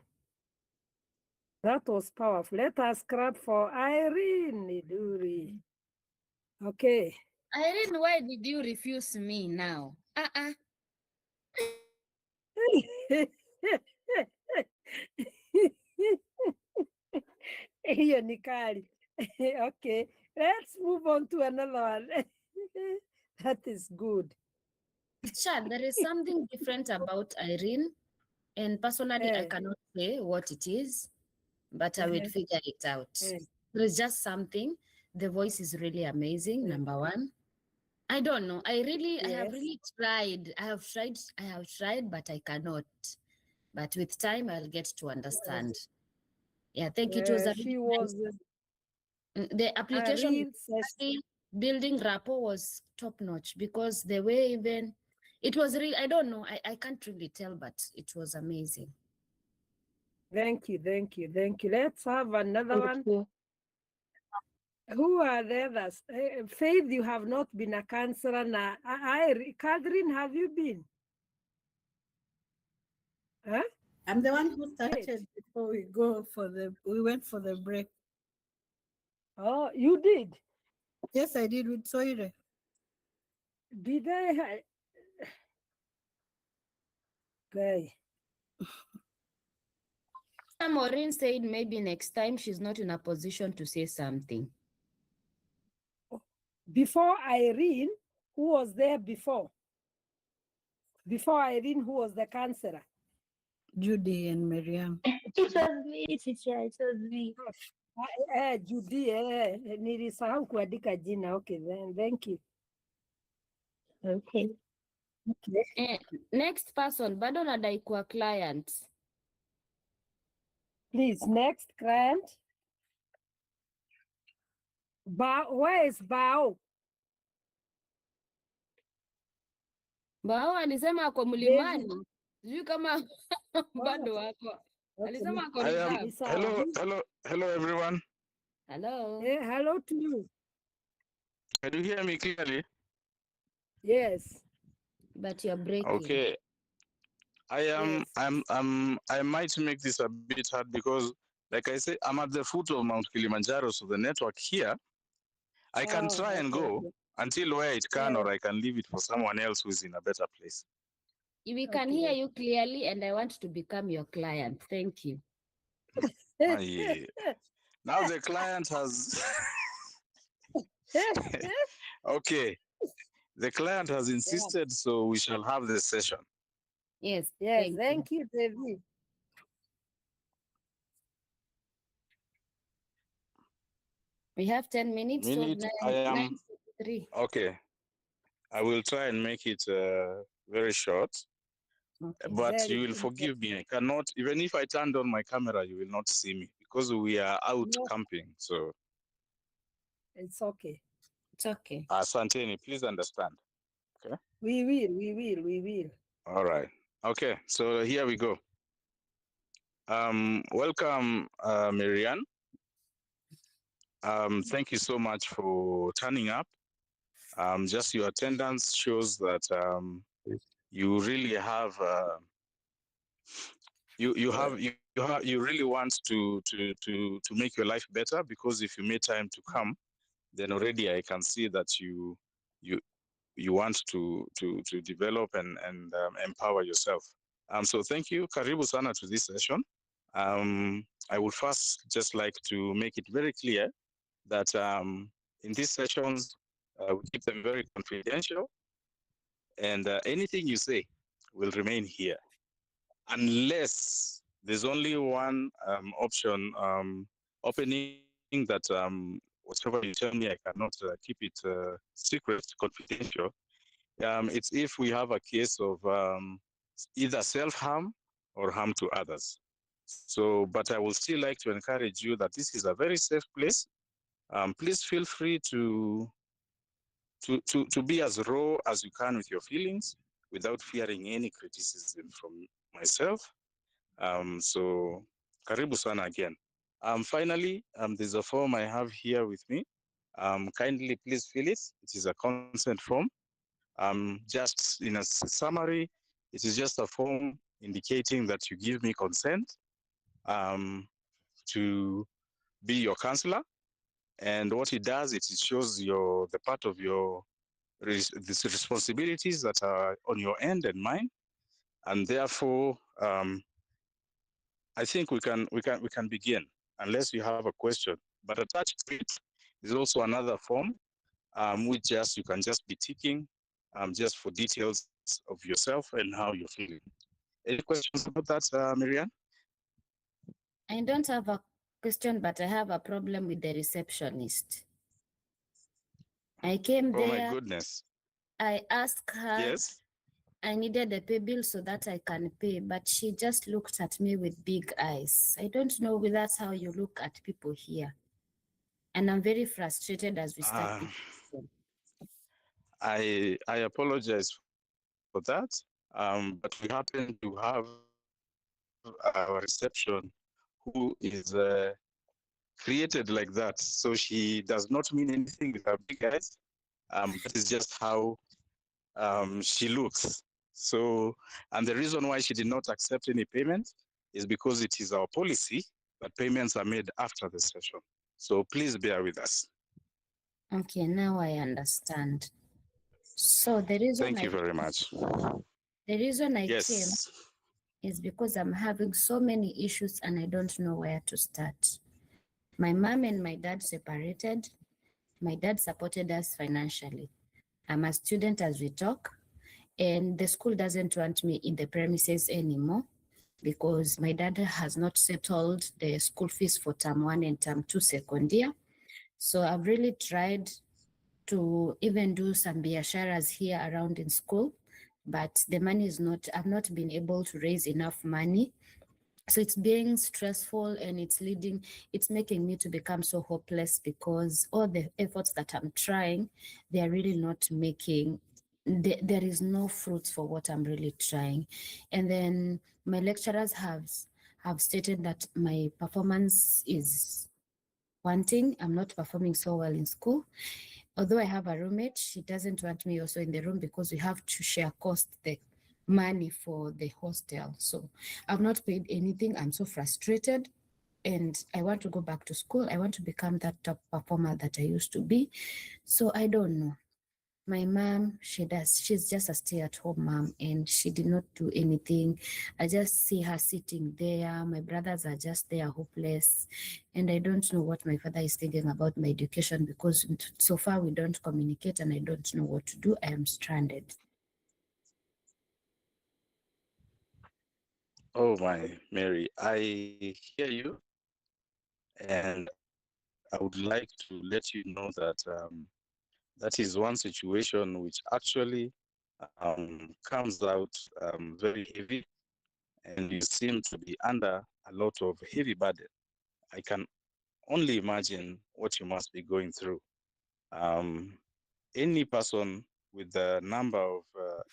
That was powerful. Let us clap for Irene Iduri. Okay. Irene, why did you refuse me now? Hiyo ni kali. Okay, let's move on to another one. That is good. Chad, there is something different about Irene, and personally, I cannot say what it is, but I will figure it out. There is just something. The voice is really amazing, number one. I don't know. I have really tried. I have tried, but I cannot. But with time, I'll get to understand. Yeah, thank you. It was She was the application building rapport was top notch, because the way even it was really, I don't know, I can't really tell, but it was amazing. Thank you. Let's have another one. Who are the others? Faith, you have not been a counselor now. Catherine, have you been? Huh? I'm the one who started before we went for the break. Oh, you did? Yes, I did with Soire. Did I? Okay. Maureen said maybe next time she's not in a position to say something. Before Irene, who was there before? Before Irene, who was the counselor? Judy and Miriam. It was me, teacher. It was me. Judy, nilisahau kuandika jina. Okay, then thank you. Okay. Next person, bado nadai kuwa client. Please, next client. Where is Bao? Bao alisema ako mlimani. Sijui kama bado wako. Alisema ako hello everyone. Hello. Hello to you. Can you hear me clearly? Yes. But you're breaking. Okay. I might make this a bit hard because, like I said, I'm at the foot of Mount Kilimanjaro, so the network here, I can try and go. until where it can, or I can leave it for someone else who's in a better place. We can hear you clearly, and I want to become your client. Thank you. Now the client has okay. The client has insisted, so we shall have the session. Yes. Yes. Thank you, David. We have 10 minutes. I am okay. I will try and make it very short. Okay. But you will forgive me. I cannot, even if I turned on my camera, you will not see me because we are out camping. So it's okay. It's okay. Santini, please understand. Okay. We will. All right. Okay. So here we go. Welcome, Marianne. Thank you so much for turning up. Just your attendance shows that you really have you really want to make your life better, because if you made time to come, then already I can see that you want to develop and empower yourself. So thank you. Karibu sana to this session. I would first just like to make it very clear that in these sessions, we keep them very confidential, and anything you say will remain here, unless there's only one option opening that whatever you tell me, I cannot keep it secret, confidential. It's if we have a case of either self-harm or harm to others. So, but I would still like to encourage you that this is a very safe place. Please feel free to be as raw as you can with your feelings without fearing any criticism from myself. So, karibu sana again. Finally, there's a form I have here with me. Kindly please fill it. It is a consent form. Just in a summary, it is just a form indicating that you give me consent to be your counselor. And what it does, it shows the part of your these responsibilities that are on your end and mine, and therefore, I think we can begin, unless you have a question. But attached to it is also another form, which you can just be ticking, just for details of yourself and how you're feeling. Any questions about that, Marianne? I don't have a question, but I have a problem with the receptionist. I came there. Oh my goodness. I asked her. Yes. I needed a pay bill so that I can pay, but she just looked at me with big eyes. I don't know if that's how you look at people here. And I'm very frustrated as we start. I apologize for that, but we happen to have our reception who is created like that. So she does not mean anything with her big eyes. That is just how she looks. So, and the reason why she did not accept any payment is because it is our policy that payments are made after the session. So please bear with us. Okay, now I understand. So the reason Thank you very much. The reason I came is because I'm having so many issues and I don't know where to start. My mom and my dad separated. My dad supported us financially. I'm a student as we talk, and the school doesn't want me in the premises anymore because my dad has not settled the school fees for term 1 and term 2 second year. So I've really tried to even do some biasharas here around in school, but the money is not, I've not been able to raise enough money. So it's being stressful and it's making me to become so hopeless because all the efforts that I'm trying, they're really not making, there is no fruits for what I'm really trying. And then my lecturers have stated that my performance is wanting. I'm not performing so well in school. Although I have a roommate, she doesn't want me also in the room because we have to share the money for the hostel. So I've not paid anything. I'm so frustrated and I want to go back to school. I want to become that top performer that I used to be. So I don't know. My mom, she's just a stay-at-home mom, and she did not do anything. I just see her sitting there. My brothers are just there, hopeless. And I don't know what my father is thinking about my education, because so far we don't communicate and I don't know what to do. I am stranded. Oh my, Mary, I hear you, and I would like to let you know that that is one situation which actually comes out very heavy, and you seem to be under a lot of heavy burden. I can only imagine what you must be going through. Um, any person with the number of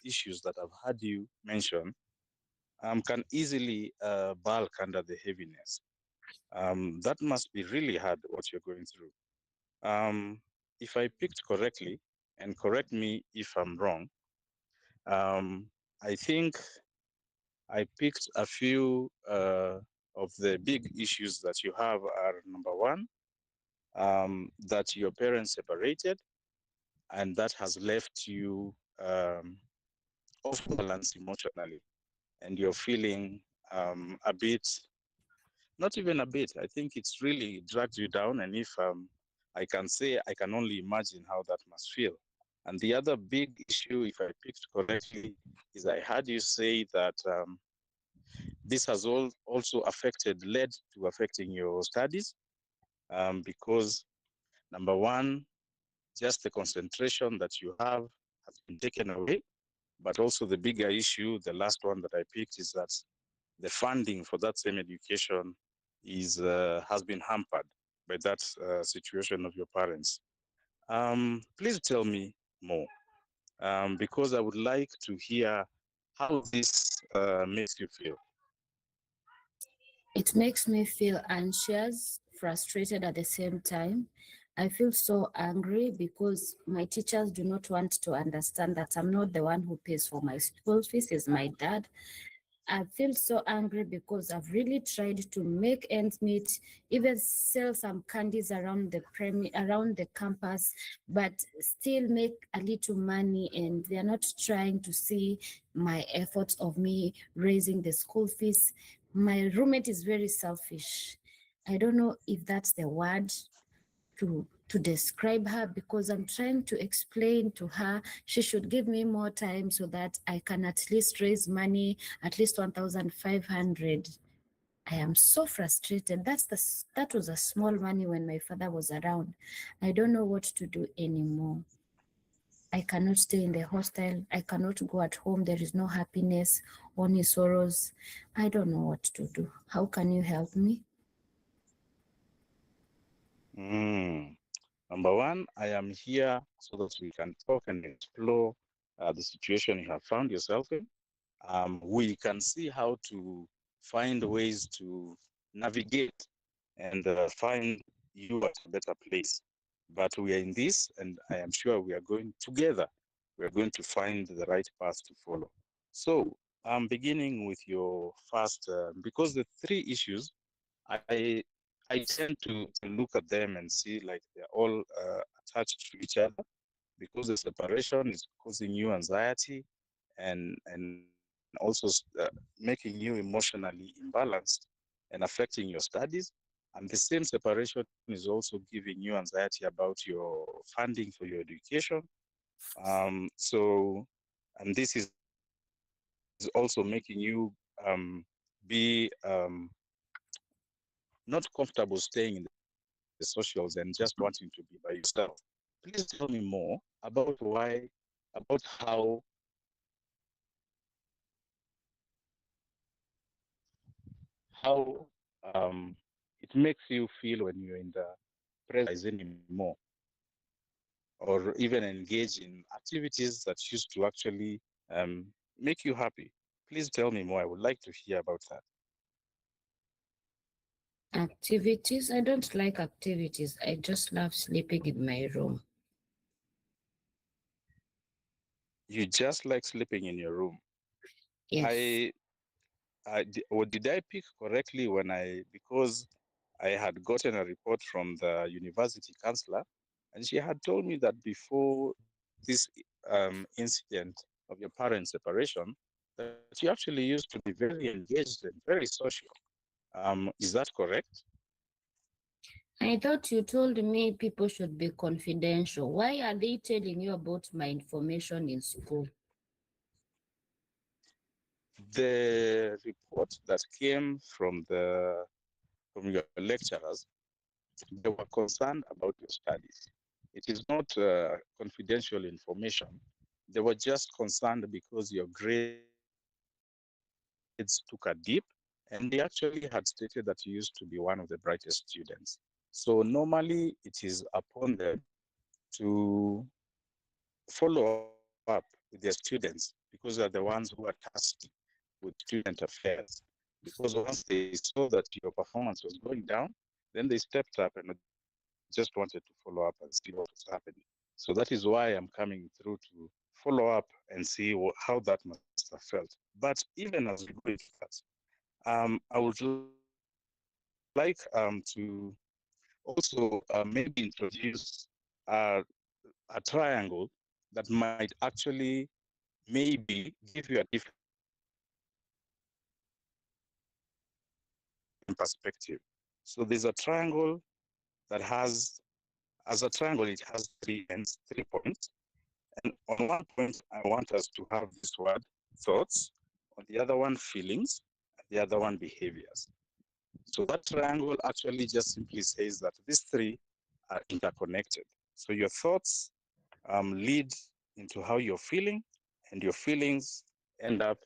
issues that I've had you mention can easily bulk under the heaviness. That must be really hard what you're going through. If I picked correctly, and correct me if I'm wrong, I think I picked a few of the big issues that you have are number one, that your parents separated, and that has left you off balance emotionally, and you're feeling a bit, not even a bit, I think it's really dragged you down. And if I can say, I can only imagine how that must feel. And the other big issue, if I picked correctly, is I heard you say that this has also led to affecting your studies, because number one, just the concentration that you have has been taken away. But also the bigger issue, the last one that I picked, is that the funding for that same education has been hampered by that situation of your parents. Please tell me more, because I would like to hear how this makes you feel. It makes me feel anxious, frustrated at the same time. I feel so angry because my teachers do not want to understand that I'm not the one who pays for my school fees, is my dad. I feel so angry because I've really tried to make ends meet, even sell some candies around around the campus, but still make a little money, and they're not trying to see my efforts of me raising the school fees. My roommate is very selfish. I don't know if that's the word to describe her, because I'm trying to explain to her she should give me more time so that I can at least raise money, at least 1,500. I am so frustrated. That was a small money when my father was around. I don't know what to do anymore. I cannot stay in the hostel. I cannot go at home. There is no happiness, only sorrows. I don't know what to do. How can you help me? Number one, I am here so that we can talk and explore the situation you have found yourself in. We can see how to find ways to navigate and find you at a better place. But we are in this, and I am sure we are going together. We are going to find the right path to follow. So I'm beginning with your first, because the three issues, I I tend to look at them and see like they're all attached to each other, because the separation is causing you anxiety and also making you emotionally imbalanced and affecting your studies. And the same separation is also giving you anxiety about your funding for your education. So, and this is also making you be not comfortable staying in the socials and just wanting to be by yourself. Please tell me more about about how how it makes you feel when you're in the presence anymore, or even engage in activities that used to actually make you happy. Please tell me more. I would like to hear about that. Activities? I don't like activities. I just love sleeping in my room. You just like sleeping in your room. Yes. Did I pick correctly when because I had gotten a report from the university counselor, and she had told me that before this incident of your parents' separation, that you actually used to be very engaged and very social. Is that correct? I thought you told me people should be confidential. Why are they telling you about my information in school? The report that came from your lecturers, they were concerned about your studies. It is not confidential information. They were just concerned because your grades took a dip, and they actually had stated that you used to be one of the brightest students. So normally it is upon them to follow up with their students because they are the ones who are tasked with student affairs. Because once they saw that your performance was going down, then they stepped up and just wanted to follow up and see what was happening. So that is why I'm coming through to follow up and see how that must have felt. But even as we go into that, I would like to also maybe introduce a triangle that might actually maybe give you a different perspective. So there's a triangle that has, as a triangle, it has 3 ends, 3 points. And on one point, I want us to have this word thoughts, on the other one feelings, and the other one behaviors. So that triangle actually just simply says that these three are interconnected. So your thoughts lead into how you're feeling, and your feelings end up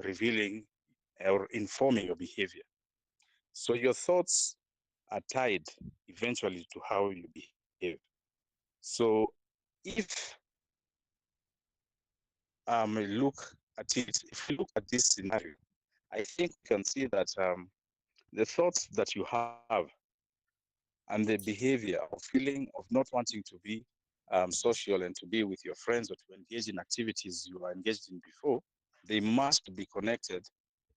revealing or informing your behavior. So your thoughts are tied eventually to how you behave. So if if we look at this scenario, I think we can see that the thoughts that you have and the behavior or feeling of not wanting to be social and to be with your friends or to engage in activities you were engaged in before, they must be connected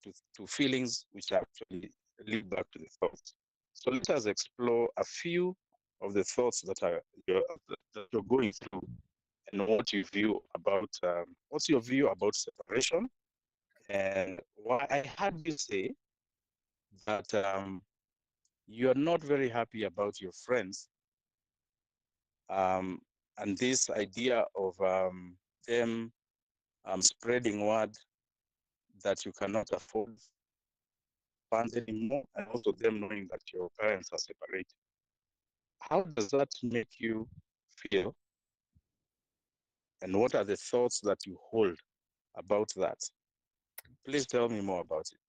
to feelings which actually lead back to the thoughts. So let us explore a few of the thoughts that you're going through and what you view about what's your view about separation, and why I heard you say that you're not very happy about your friends, and this idea of them spreading word that you cannot afford funds anymore, and also them knowing that your parents are separated. How does that make you feel, and what are the thoughts that you hold about that? Please tell me more about it.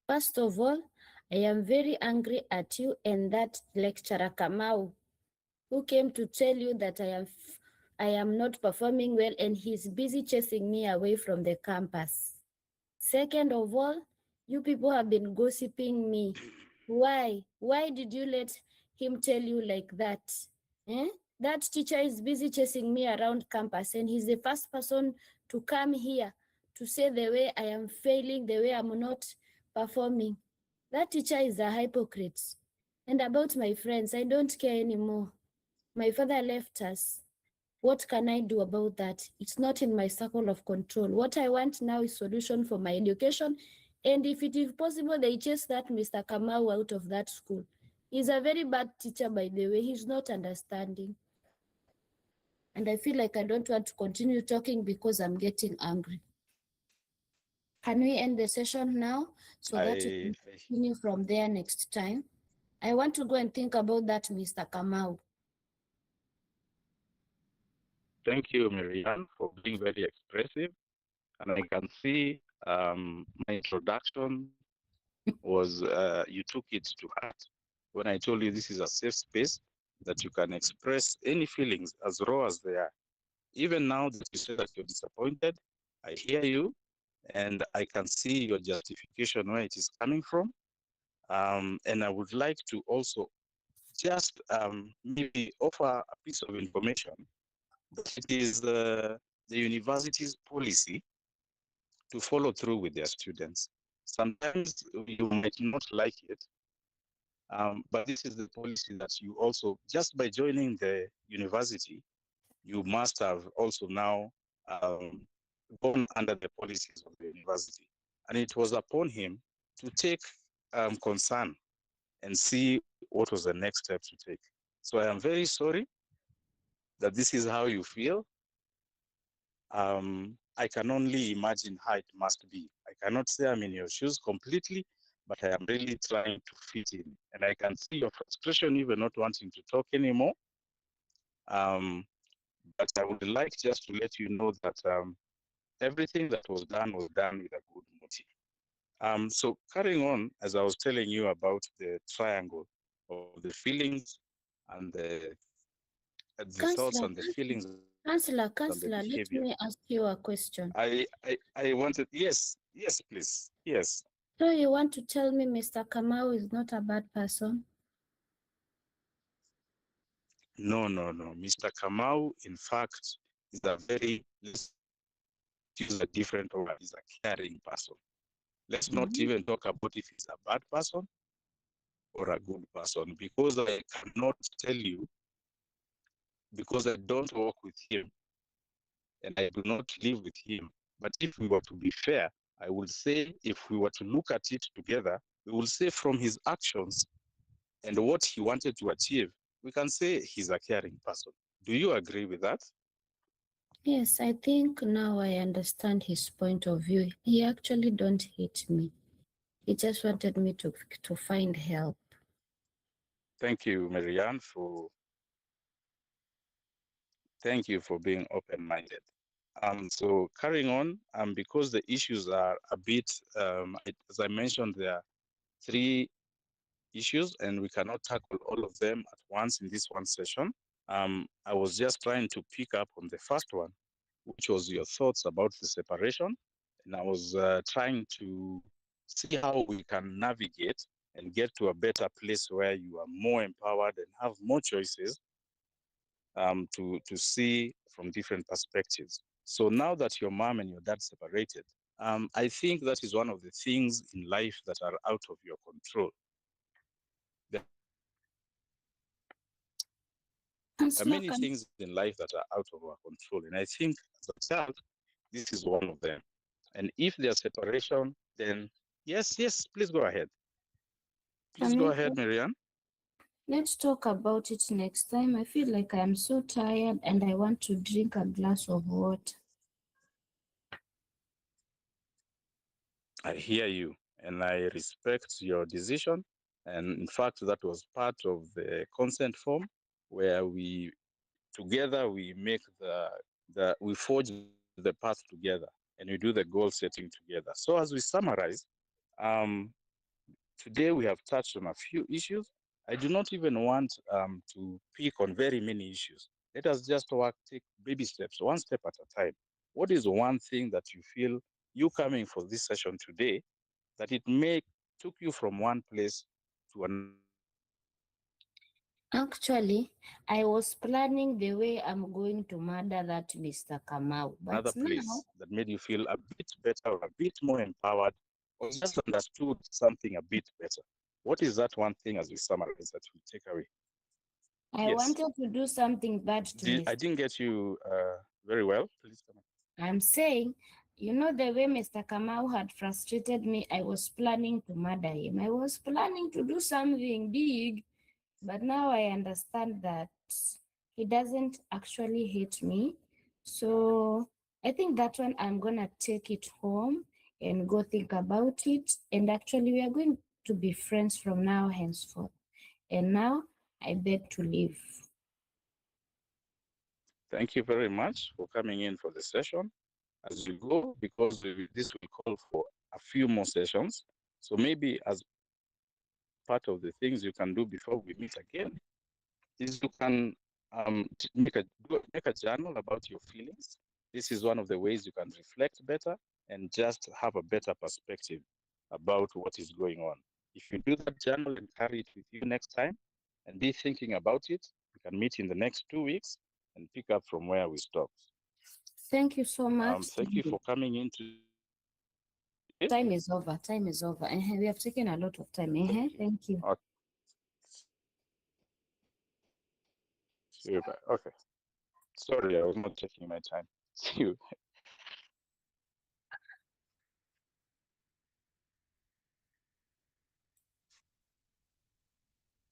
First of all, I am very angry at you and that lecturer Kamau, who came to tell you that I am not performing well and he's busy chasing me away from the campus. Second of all, you people have been gossiping me. Why? Why did you let him tell you like that? Eh? That teacher is busy chasing me around campus and he's the first person to come here to say the way I am failing, the way I'm not performing. That teacher is a hypocrite. And about my friends, I don't care anymore. My father left us. What can I do about that? It's not in my circle of control. What I want now is solution for my education. And if it is possible, they chase that Mr. Kamau out of that school. He's a very bad teacher, by the way. He's not understanding. And I feel like I don't want to continue talking because I'm getting angry. Can we end the session now so that we can continue from there next time? I want to go and think about that Mr. Kamau. Thank you, Marianne, for being very expressive. And I can see my introduction was you took it to heart when I told you this is a safe space that you can express any feelings as raw as they are. Even now that you say that you're disappointed, I hear you and I can see your justification where it is coming from. And I would like to also just maybe offer a piece of information that it is the university's policy to follow through with their students. Sometimes you might not like it, but this is the policy that you also, just by joining the university, you must have also now gone under the policies of the university. And it was upon him to take concern and see what was the next step to take. So I am very sorry that this is how you feel. I can only imagine how it must be. I cannot say I'm in your shoes completely, but I am really trying to fit in. And I can see your frustration, even not wanting to talk anymore. But I would like just to let you know that everything that was done with a good motive. So carrying on, as I was telling you about the triangle of the feelings and the thoughts and the feelings and the Counselor, let behavior. me ask you a question. I wanted, yes, please, yes. So you want to tell me Mr. Kamau is not a bad person? No. Mr. Kamau, in fact, is a very, let's use a different word, is a caring person. Let's not even talk about if he's a bad person or a good person, because I cannot tell you, because I don't work with him and I do not live with him. But if we were to be fair, I would say if we were to look at it together, we will say from his actions and what he wanted to achieve, we can say he's a caring person. Do you agree with that? Yes, I think now I understand his point of view. He actually don't hate me. He just wanted me to find help. Thank you, Marianne, thank you for being open-minded. So carrying on, because the issues are a bit, as I mentioned, there are 3 issues and we cannot tackle all of them at once in this one session. I was just trying to pick up on the first one, which was your thoughts about the separation. And I was trying to see how we can navigate and get to a better place where you are more empowered and have more choices to see from different perspectives. So now that your mom and your dad separated, I think that is one of the things in life that are out of your control. There are many things in life that are out of our control. And I think as a child, this is one of them. And if there's separation, then yes, please go ahead. Please go ahead, Marianne. Let's talk about it next time. I feel like I am so tired and I want to drink a glass of water. I hear you and I respect your decision. And in fact, that was part of the consent form where we together we make we forge the path together and we do the goal setting together. So as we summarize, today we have touched on a few issues. I do not even want to pick on very many issues. Let us just take baby steps, one step at a time. What is one thing that you feel you coming for this session today that it took you from one place to another? Actually, I was planning the way I'm going to murder that Mr. Kamau. But Another place that made you feel a bit better or a bit more empowered or just understood something a bit better. What is that one thing as we summarize that we take away? I wanted to do something bad to Mr. I didn't get you very well. Please come on. I'm saying, you know, the way Mr. Kamau had frustrated me, I was planning to murder him. I was planning to do something big, but now I understand that he doesn't actually hate me. So I think that one I'm going to take it home and go think about it. And actually, we are going to be friends from now henceforth. And now I beg to leave. Thank you very much for coming in for the session. As you go, because this will call for a few more sessions. So maybe as part of the things you can do before we meet again is you can make a journal about your feelings. This is one of the ways you can reflect better and just have a better perspective about what is going on. If you do that journal and carry it with you next time and be thinking about it, we can meet in the next 2 weeks and pick up from where we stopped. Thank you so much. Thank you for coming in today. Time is over. Time is over. We have taken a lot of time. Thank you. Okay. Super. Okay. Sorry, I was not checking my time. See you.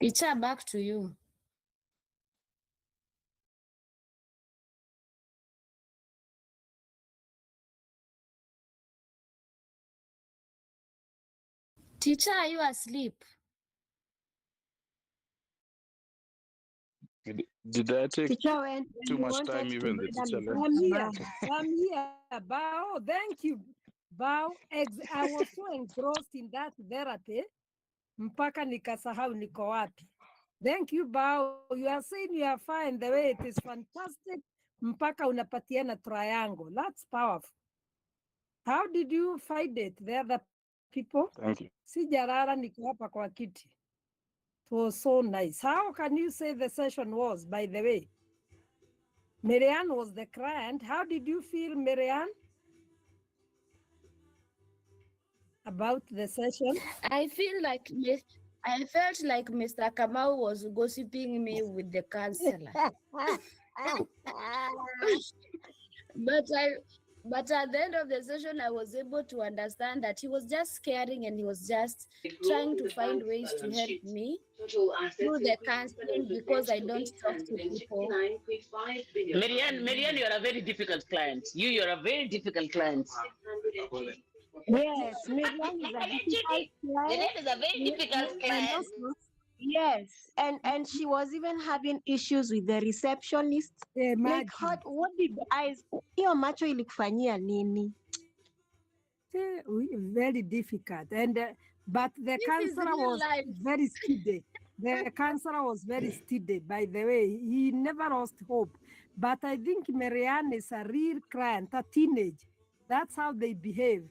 Teacher, back to you. Teacher, are you asleep? Did I take Teacher went too and much wanted time to even the read teacher and left? I'm here. Bao, thank you. Bao, I was so engrossed in that therapy, mpaka nikasahau niko wapi. Thank you, Bao. You are saying you are fine. The way it is fantastic. Mpaka unapatiana triangle. That's powerful. How did you find it? The other people? Thank you. Sijarara niko hapa kwa kiti. It was so nice. How can you say the session was, by the way? Marianne was the client. How did you feel, Marianne, about the session? I felt like Mr. Kamau was gossiping me with the counselor. But at the end of the session, I was able to understand that he was just caring and he was just trying to find ways to help me through the counseling because I don't talk to people. Marianne, you're a very difficult client. You're a very difficult client. Yes, Miriam is a difficult client. Marianne is a very difficult And client. also, yes, and she was even having issues with the receptionist. Like, what did the eyes? Hiyo macho ilikufanyia nini? Very difficult. And but the counselor was very steady. The counselor was very steady, by the way. He never lost hope. But I think Marianne is a real client, a teenage. That's how they behave.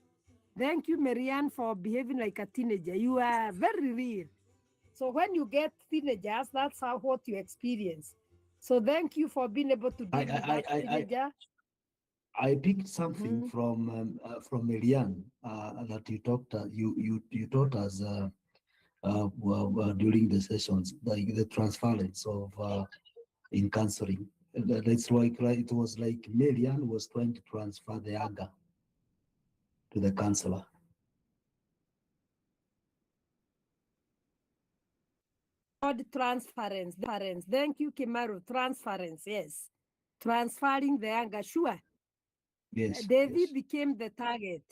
Thank you, Marianne, for behaving like a teenager. You are very real. So when you get teenagers, that's what you experience. So thank you for being able to deal with that teenager. I picked something from Eliane that you talked. You taught us during the sessions, like the transference of in counseling. It's like it was like Eliane was trying to transfer the anger to the counselor. Transference. Thank you, Kimaru. Transference, yes. Transferring the anger, sure. Yes. Devi became the target.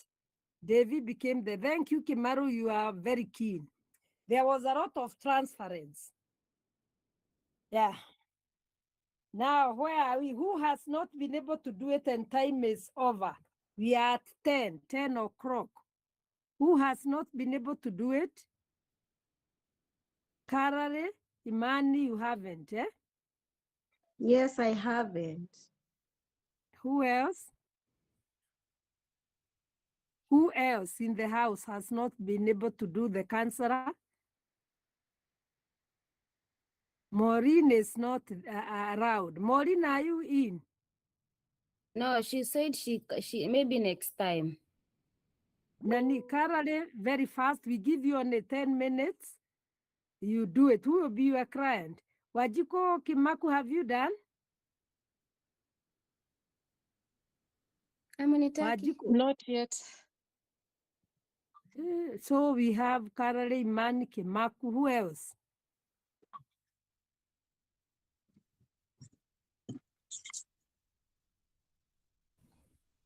Devi became the, thank you, Kimaru, you are very keen. There was a lot of transference. Yeah. Now, where are we? Who has not been able to do it and time is over? We are at 10 o'clock. Who has not been able to do it? Karare, Imani, you haven't, eh? Yes, I haven't. Who else? Who else in the house has not been able to do the counselor? Maureen is not around. Maureen, are you in? No, she said she maybe next time. Nani, Karale, very fast. We give you only 10 minutes. You do it. Who will be your client? Wajiko Kimaku, have you done? Wajiko. Not yet. So we have Karale, Imani, Kimaku. Who else?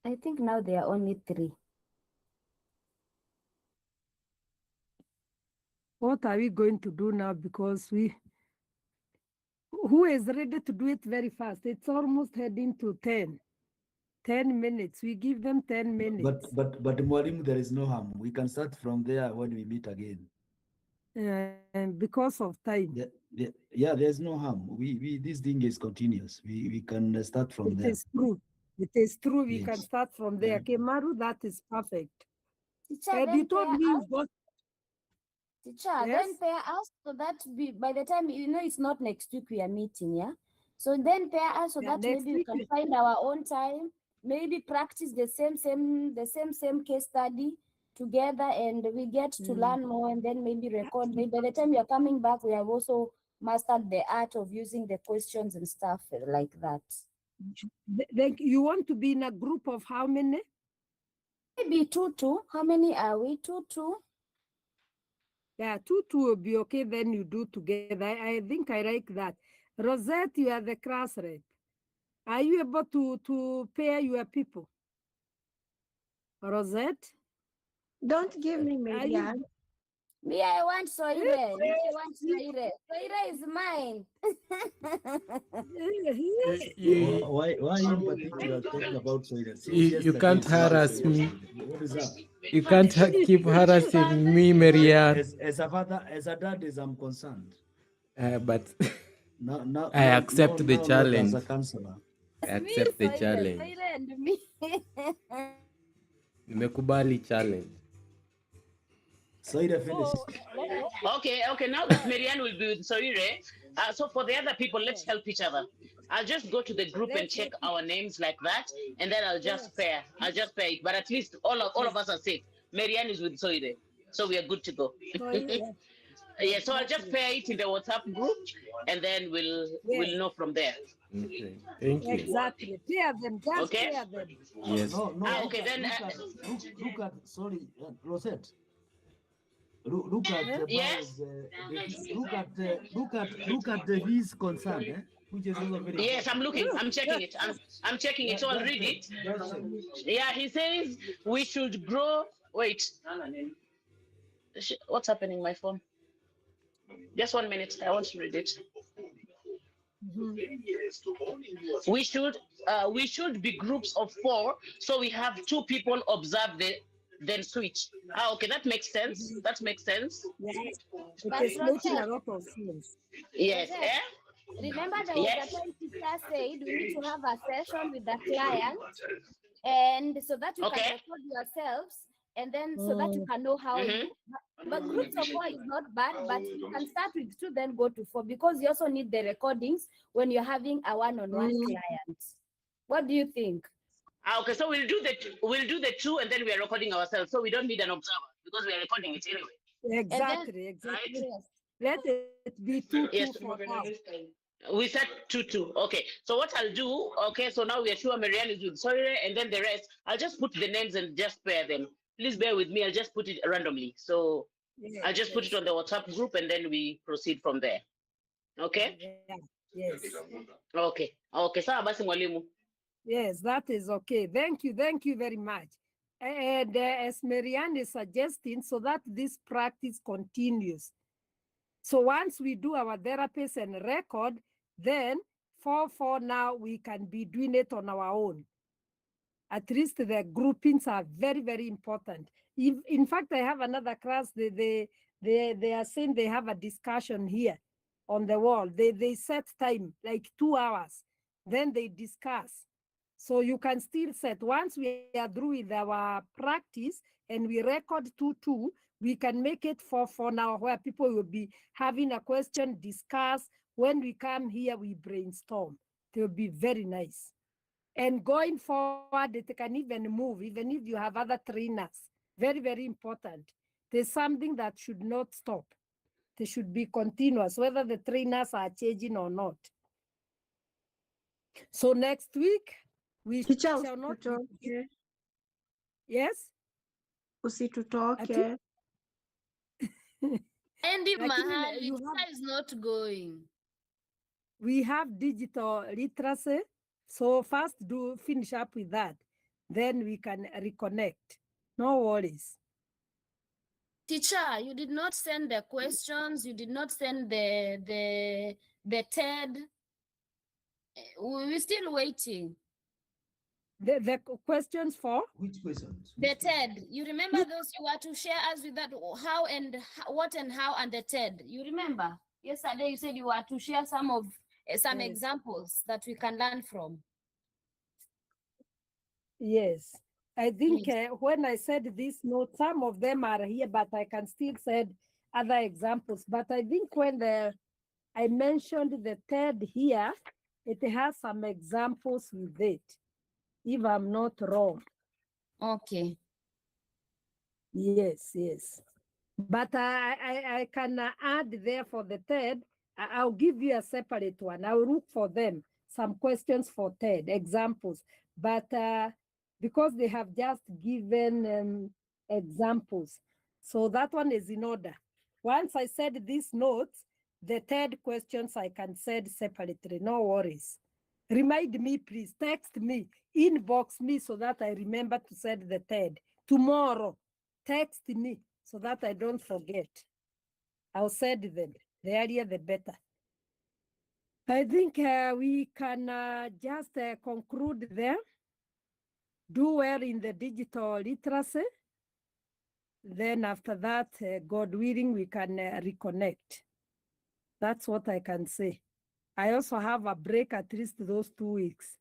I think now there are only 3. What are we going to do now? Because who is ready to do it very fast? It's almost heading to 10. 10 minutes. We give them 10 minutes. But Mwalimu, there is no harm. We can start from there when we meet again. And because of time. Yeah, there's no harm. We this thing is continuous. We can start from there. It is true. It is true. We can start from there. Kemaru, that is perfect. Teacher, You told me you got. Teacher, then pair us so that by the time it's not next week we are meeting, yeah. So then pair us so that maybe we can find our own time, maybe practice the same case study together, and we get to learn more, and then maybe record. Maybe by the time we are coming back, we have also mastered the art of using the questions and stuff like that. Like you want to be in a group of how many? Maybe two. How many are we? Two. Yeah, two will be okay. Then you do together. I think I like that. Rosette, you are the class rep. Are you able to pair your people? Rosette? Don't give me Are you? Marianne. Me, I want Soire. Me, I want Soire. Soire is mine. Why in particular talking about Sweden? Since You yesterday can't it's about harass Sweden. me. What is that? You can't keep harassing me, Marianne. As a father, as a dad, is I'm concerned. But No, I accept the not challenge. as a counselor. I accept the challenge. Soire and me. Nimekubali challenge. Soire finish. Okay. Now that Marianne will be with Soire, so for the other people, let's help each other. I'll just go to the group and check our names like that, and then I'll just pair. It. But at least all of us are safe. Marianne is with Soire, so we are good to go. Yeah, so I'll just pair it in the WhatsApp group, and then we'll know from there. Okay, thank you. Exactly. Pair them. Just Okay. pair them. Yes. No. Okay, then. Look at sorry, Rosette. Look at Yes. look at his concern, which is also very. Yes, I'm looking. I'm checking it. I'm checking it. So I'll read it. Yeah, he says we should grow. Wait. What's happening? My phone. Just 1 minute. I want to read it. We should be groups of 4, so we have 2 people observe then switch. Okay, that makes sense. That makes sense. Yes. It is making a lot of sense. Yes. Remember, there was a time teacher said we need to have a session with the client, and so that you can record yourselves, and then so that you can know how you. But groups of 4 is not bad, but you can start with 2, then go to 4, because you also need the recordings when you're having a one-on-one client. What do you think? Okay, so we'll do the 2, and then we are recording ourselves, so we don't need an observer because we are recording it anyway. Exactly. Let it be 2 for now. We said 2. Okay, so what I'll do, okay, so now we are sure Marianne is with Soire, and then the rest, I'll just put the names and just pair them. Please bear with me, I'll just put it randomly. So I'll just put it on the WhatsApp group, and then we proceed from there. Okay? Yes. Okay, sawa basi mwalimu. Yes, that is okay. Thank you very much. And as Marianne is suggesting, so that this practice continues. So once we do our therapies and record, then for now we can be doing it on our own. At least the groupings are very, very important. In fact, I have another class. They are saying they have a discussion here on the wall. They set time like 2 hours, then they discuss. So you can still set. Once we are through with our practice and we record 2, we can make it 4 now, where people will be having a question, discuss. When we come here, we brainstorm. It will be very nice. And going forward, it can even move, even if you have other trainers. Very, very important. There's something that should not stop. They should be continuous, whether the trainers are changing or not. So next week, we shall not. Yes? Usitutoke. And if Mahali is not going. We have digital literacy. So first finish up with that. Then we can reconnect. No worries. Teacher, you did not send the questions. You did not send the TED. We're still waiting. The questions for? Which questions? The TED. You remember those you were to share us with that how and what and how and the TED. You remember? Yesterday you said you were to share some of some examples that we can learn from. Yes. I think when I said this note, some of them are here, but I can still send other examples. But I think when I mentioned the TED here, it has some examples with it, if I'm not wrong. Okay. Yes. But I can add there for the TED. I'll give you a separate one. I'll look for them some questions for TED, examples. But because they have just given examples, so that one is in order. Once I said these notes, the TED questions I can send separately, no worries. Remind me, please, text me, inbox me so that I remember to send the TED. Tomorrow, text me so that I don't forget. I'll send them. The earlier, the better. I think we can just conclude there. Do well in the digital literacy. Then after that, God willing, we can reconnect. That's what I can say. I also have a break at least those 2 weeks.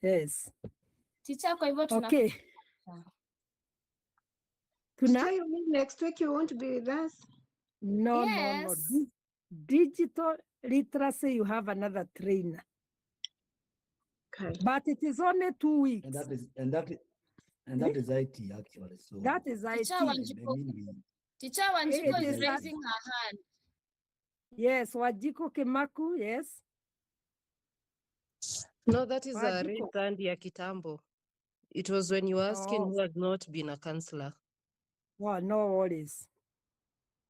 Yes. Teacher, kwa hivyo Okay. So you mean next week you won't be with us? No, Yes. no. Digital literacy, you have another trainer. Okay. But it is only 2 weeks. And that is IT actually. So that is IT. Teacher Wanjiko is is raising her hand. Yes, Wajiko Kemaku, yes. No, that is a Wajiko. raised hand ya kitambo. It was when you were asking who has not been a counselor. Well, no worries.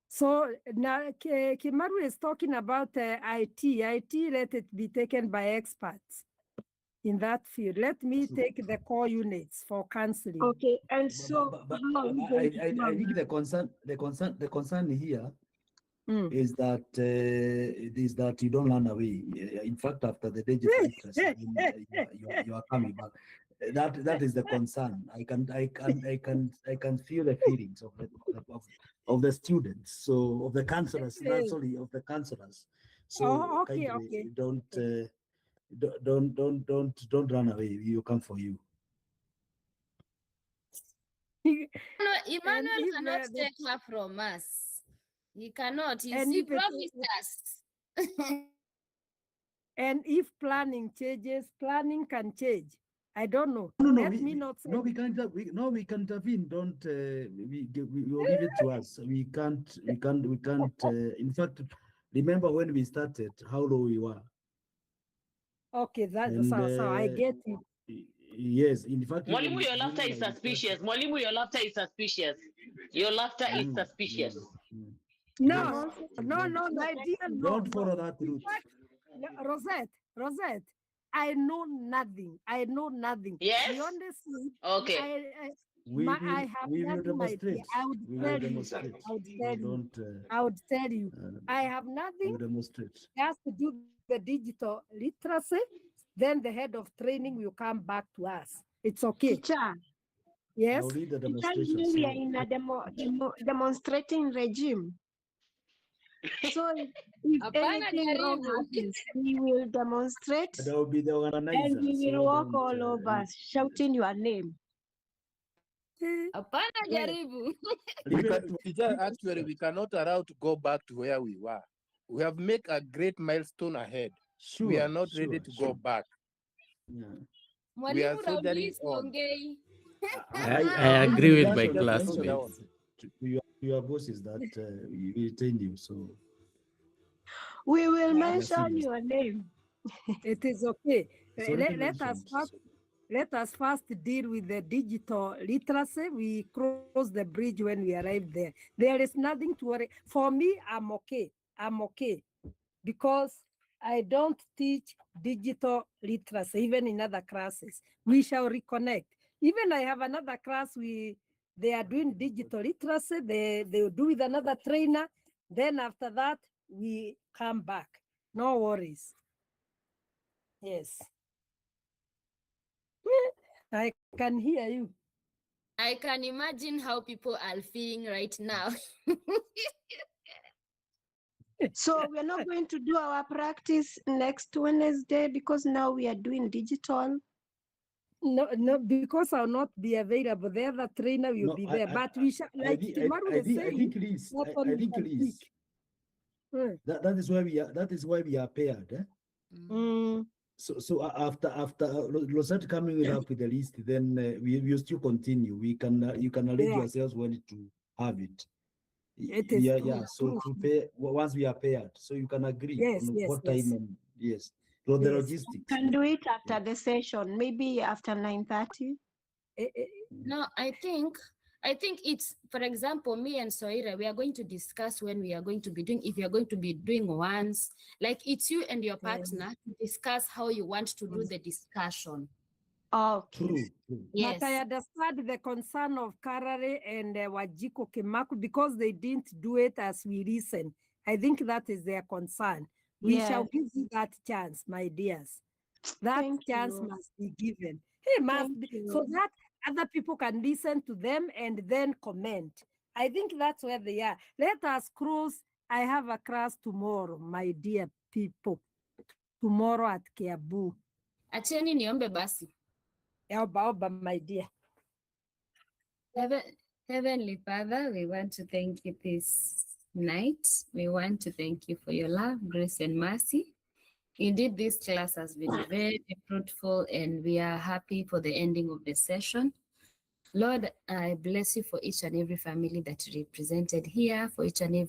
So now Kimaru is talking about IT. IT, let it be taken by experts in that field. Let me take the core units for counseling. Okay, and so I think the concern here is that you don't run away. In fact, after the digital literacy, you are coming back. That is the concern. I can feel the feelings of the students, so of the counselors, not only of the counselors. So okay. Don't run away. You come for you. No, Emmanuel cannot take her from us. He cannot. He promised us. And if planning changes, planning can change. I don't know. No, we can't intervene. Don't we will leave it to us. We can't. In fact, remember when we started, how low we were. Okay, that's so I get you. Yes, in fact. Mwalimu, your laughter is suspicious. Mwalimu, your laughter is suspicious. Your laughter is suspicious. No, my dear, no. Don't follow that route. Rosette, I know nothing. Yes? The only thing, okay. I have nothing, my dear. I would tell you. I have nothing. Just to do the digital literacy. Then the head of training will come back to us. It's okay. Teacher. Yes. I'll lead the demonstration. We are in a demonstrating regime. So if anything wrong happens, we will demonstrate. That will be the organizer. And we will walk all over shouting your name. Apana jaribu. Actually, we cannot allow to go back to where we were. We have made a great milestone ahead. Sure, we are not ready to go back. Yeah. We are soldiering on. I agree with my classmates. Your boss is that we retain you, so we will mention your name. It is okay. Let us first deal with the digital literacy. We cross the bridge when we arrive there. There is nothing to worry. For me, I'm okay. Because I don't teach digital literacy, even in other classes. We shall reconnect. Even I have another class, they are doing digital literacy, they will do with another trainer. Then after that, we come back. No worries. Yes. I can hear you. I can imagine how people are feeling right now. So we're not going to do our practice next Wednesday because now we are doing digital. No, because I'll not be available. The other trainer will be there. But we shall, like Timaru is saying, that is why we are. That is why we are paired. So after Rosette coming up with the list, then we will still continue. You can arrange yourselves when to have it. It is So to pay once we are paired, so you can agree on what time. And yes. So the Yes. logistics. Can do it after the session, maybe after 9:30. No, I think it's, for example, me and Soira, we are going to discuss when we are going to be doing, if you are going to be doing once, like it's you and your partner to discuss how you want to do the discussion. Okay. Yes. But I understand the concern of Karare and Wajiko Kemaku because they didn't do it as we listen. I think that is their concern. We shall give you that chance, my dears. That chance must be given. It must be, so that other people can listen to them and then comment. I think that's where they are. Let us cruise. I have a class tomorrow, my dear people. Tomorrow at Kiabu. Acheni niombe basi. Oba, my dear. Heavenly Father, we want to thank you this night. We want to thank you for your love, grace, and mercy. Indeed, this class has been very fruitful, and we are happy for the ending of the session. Lord, I bless you for each and every family that represented here, for each and every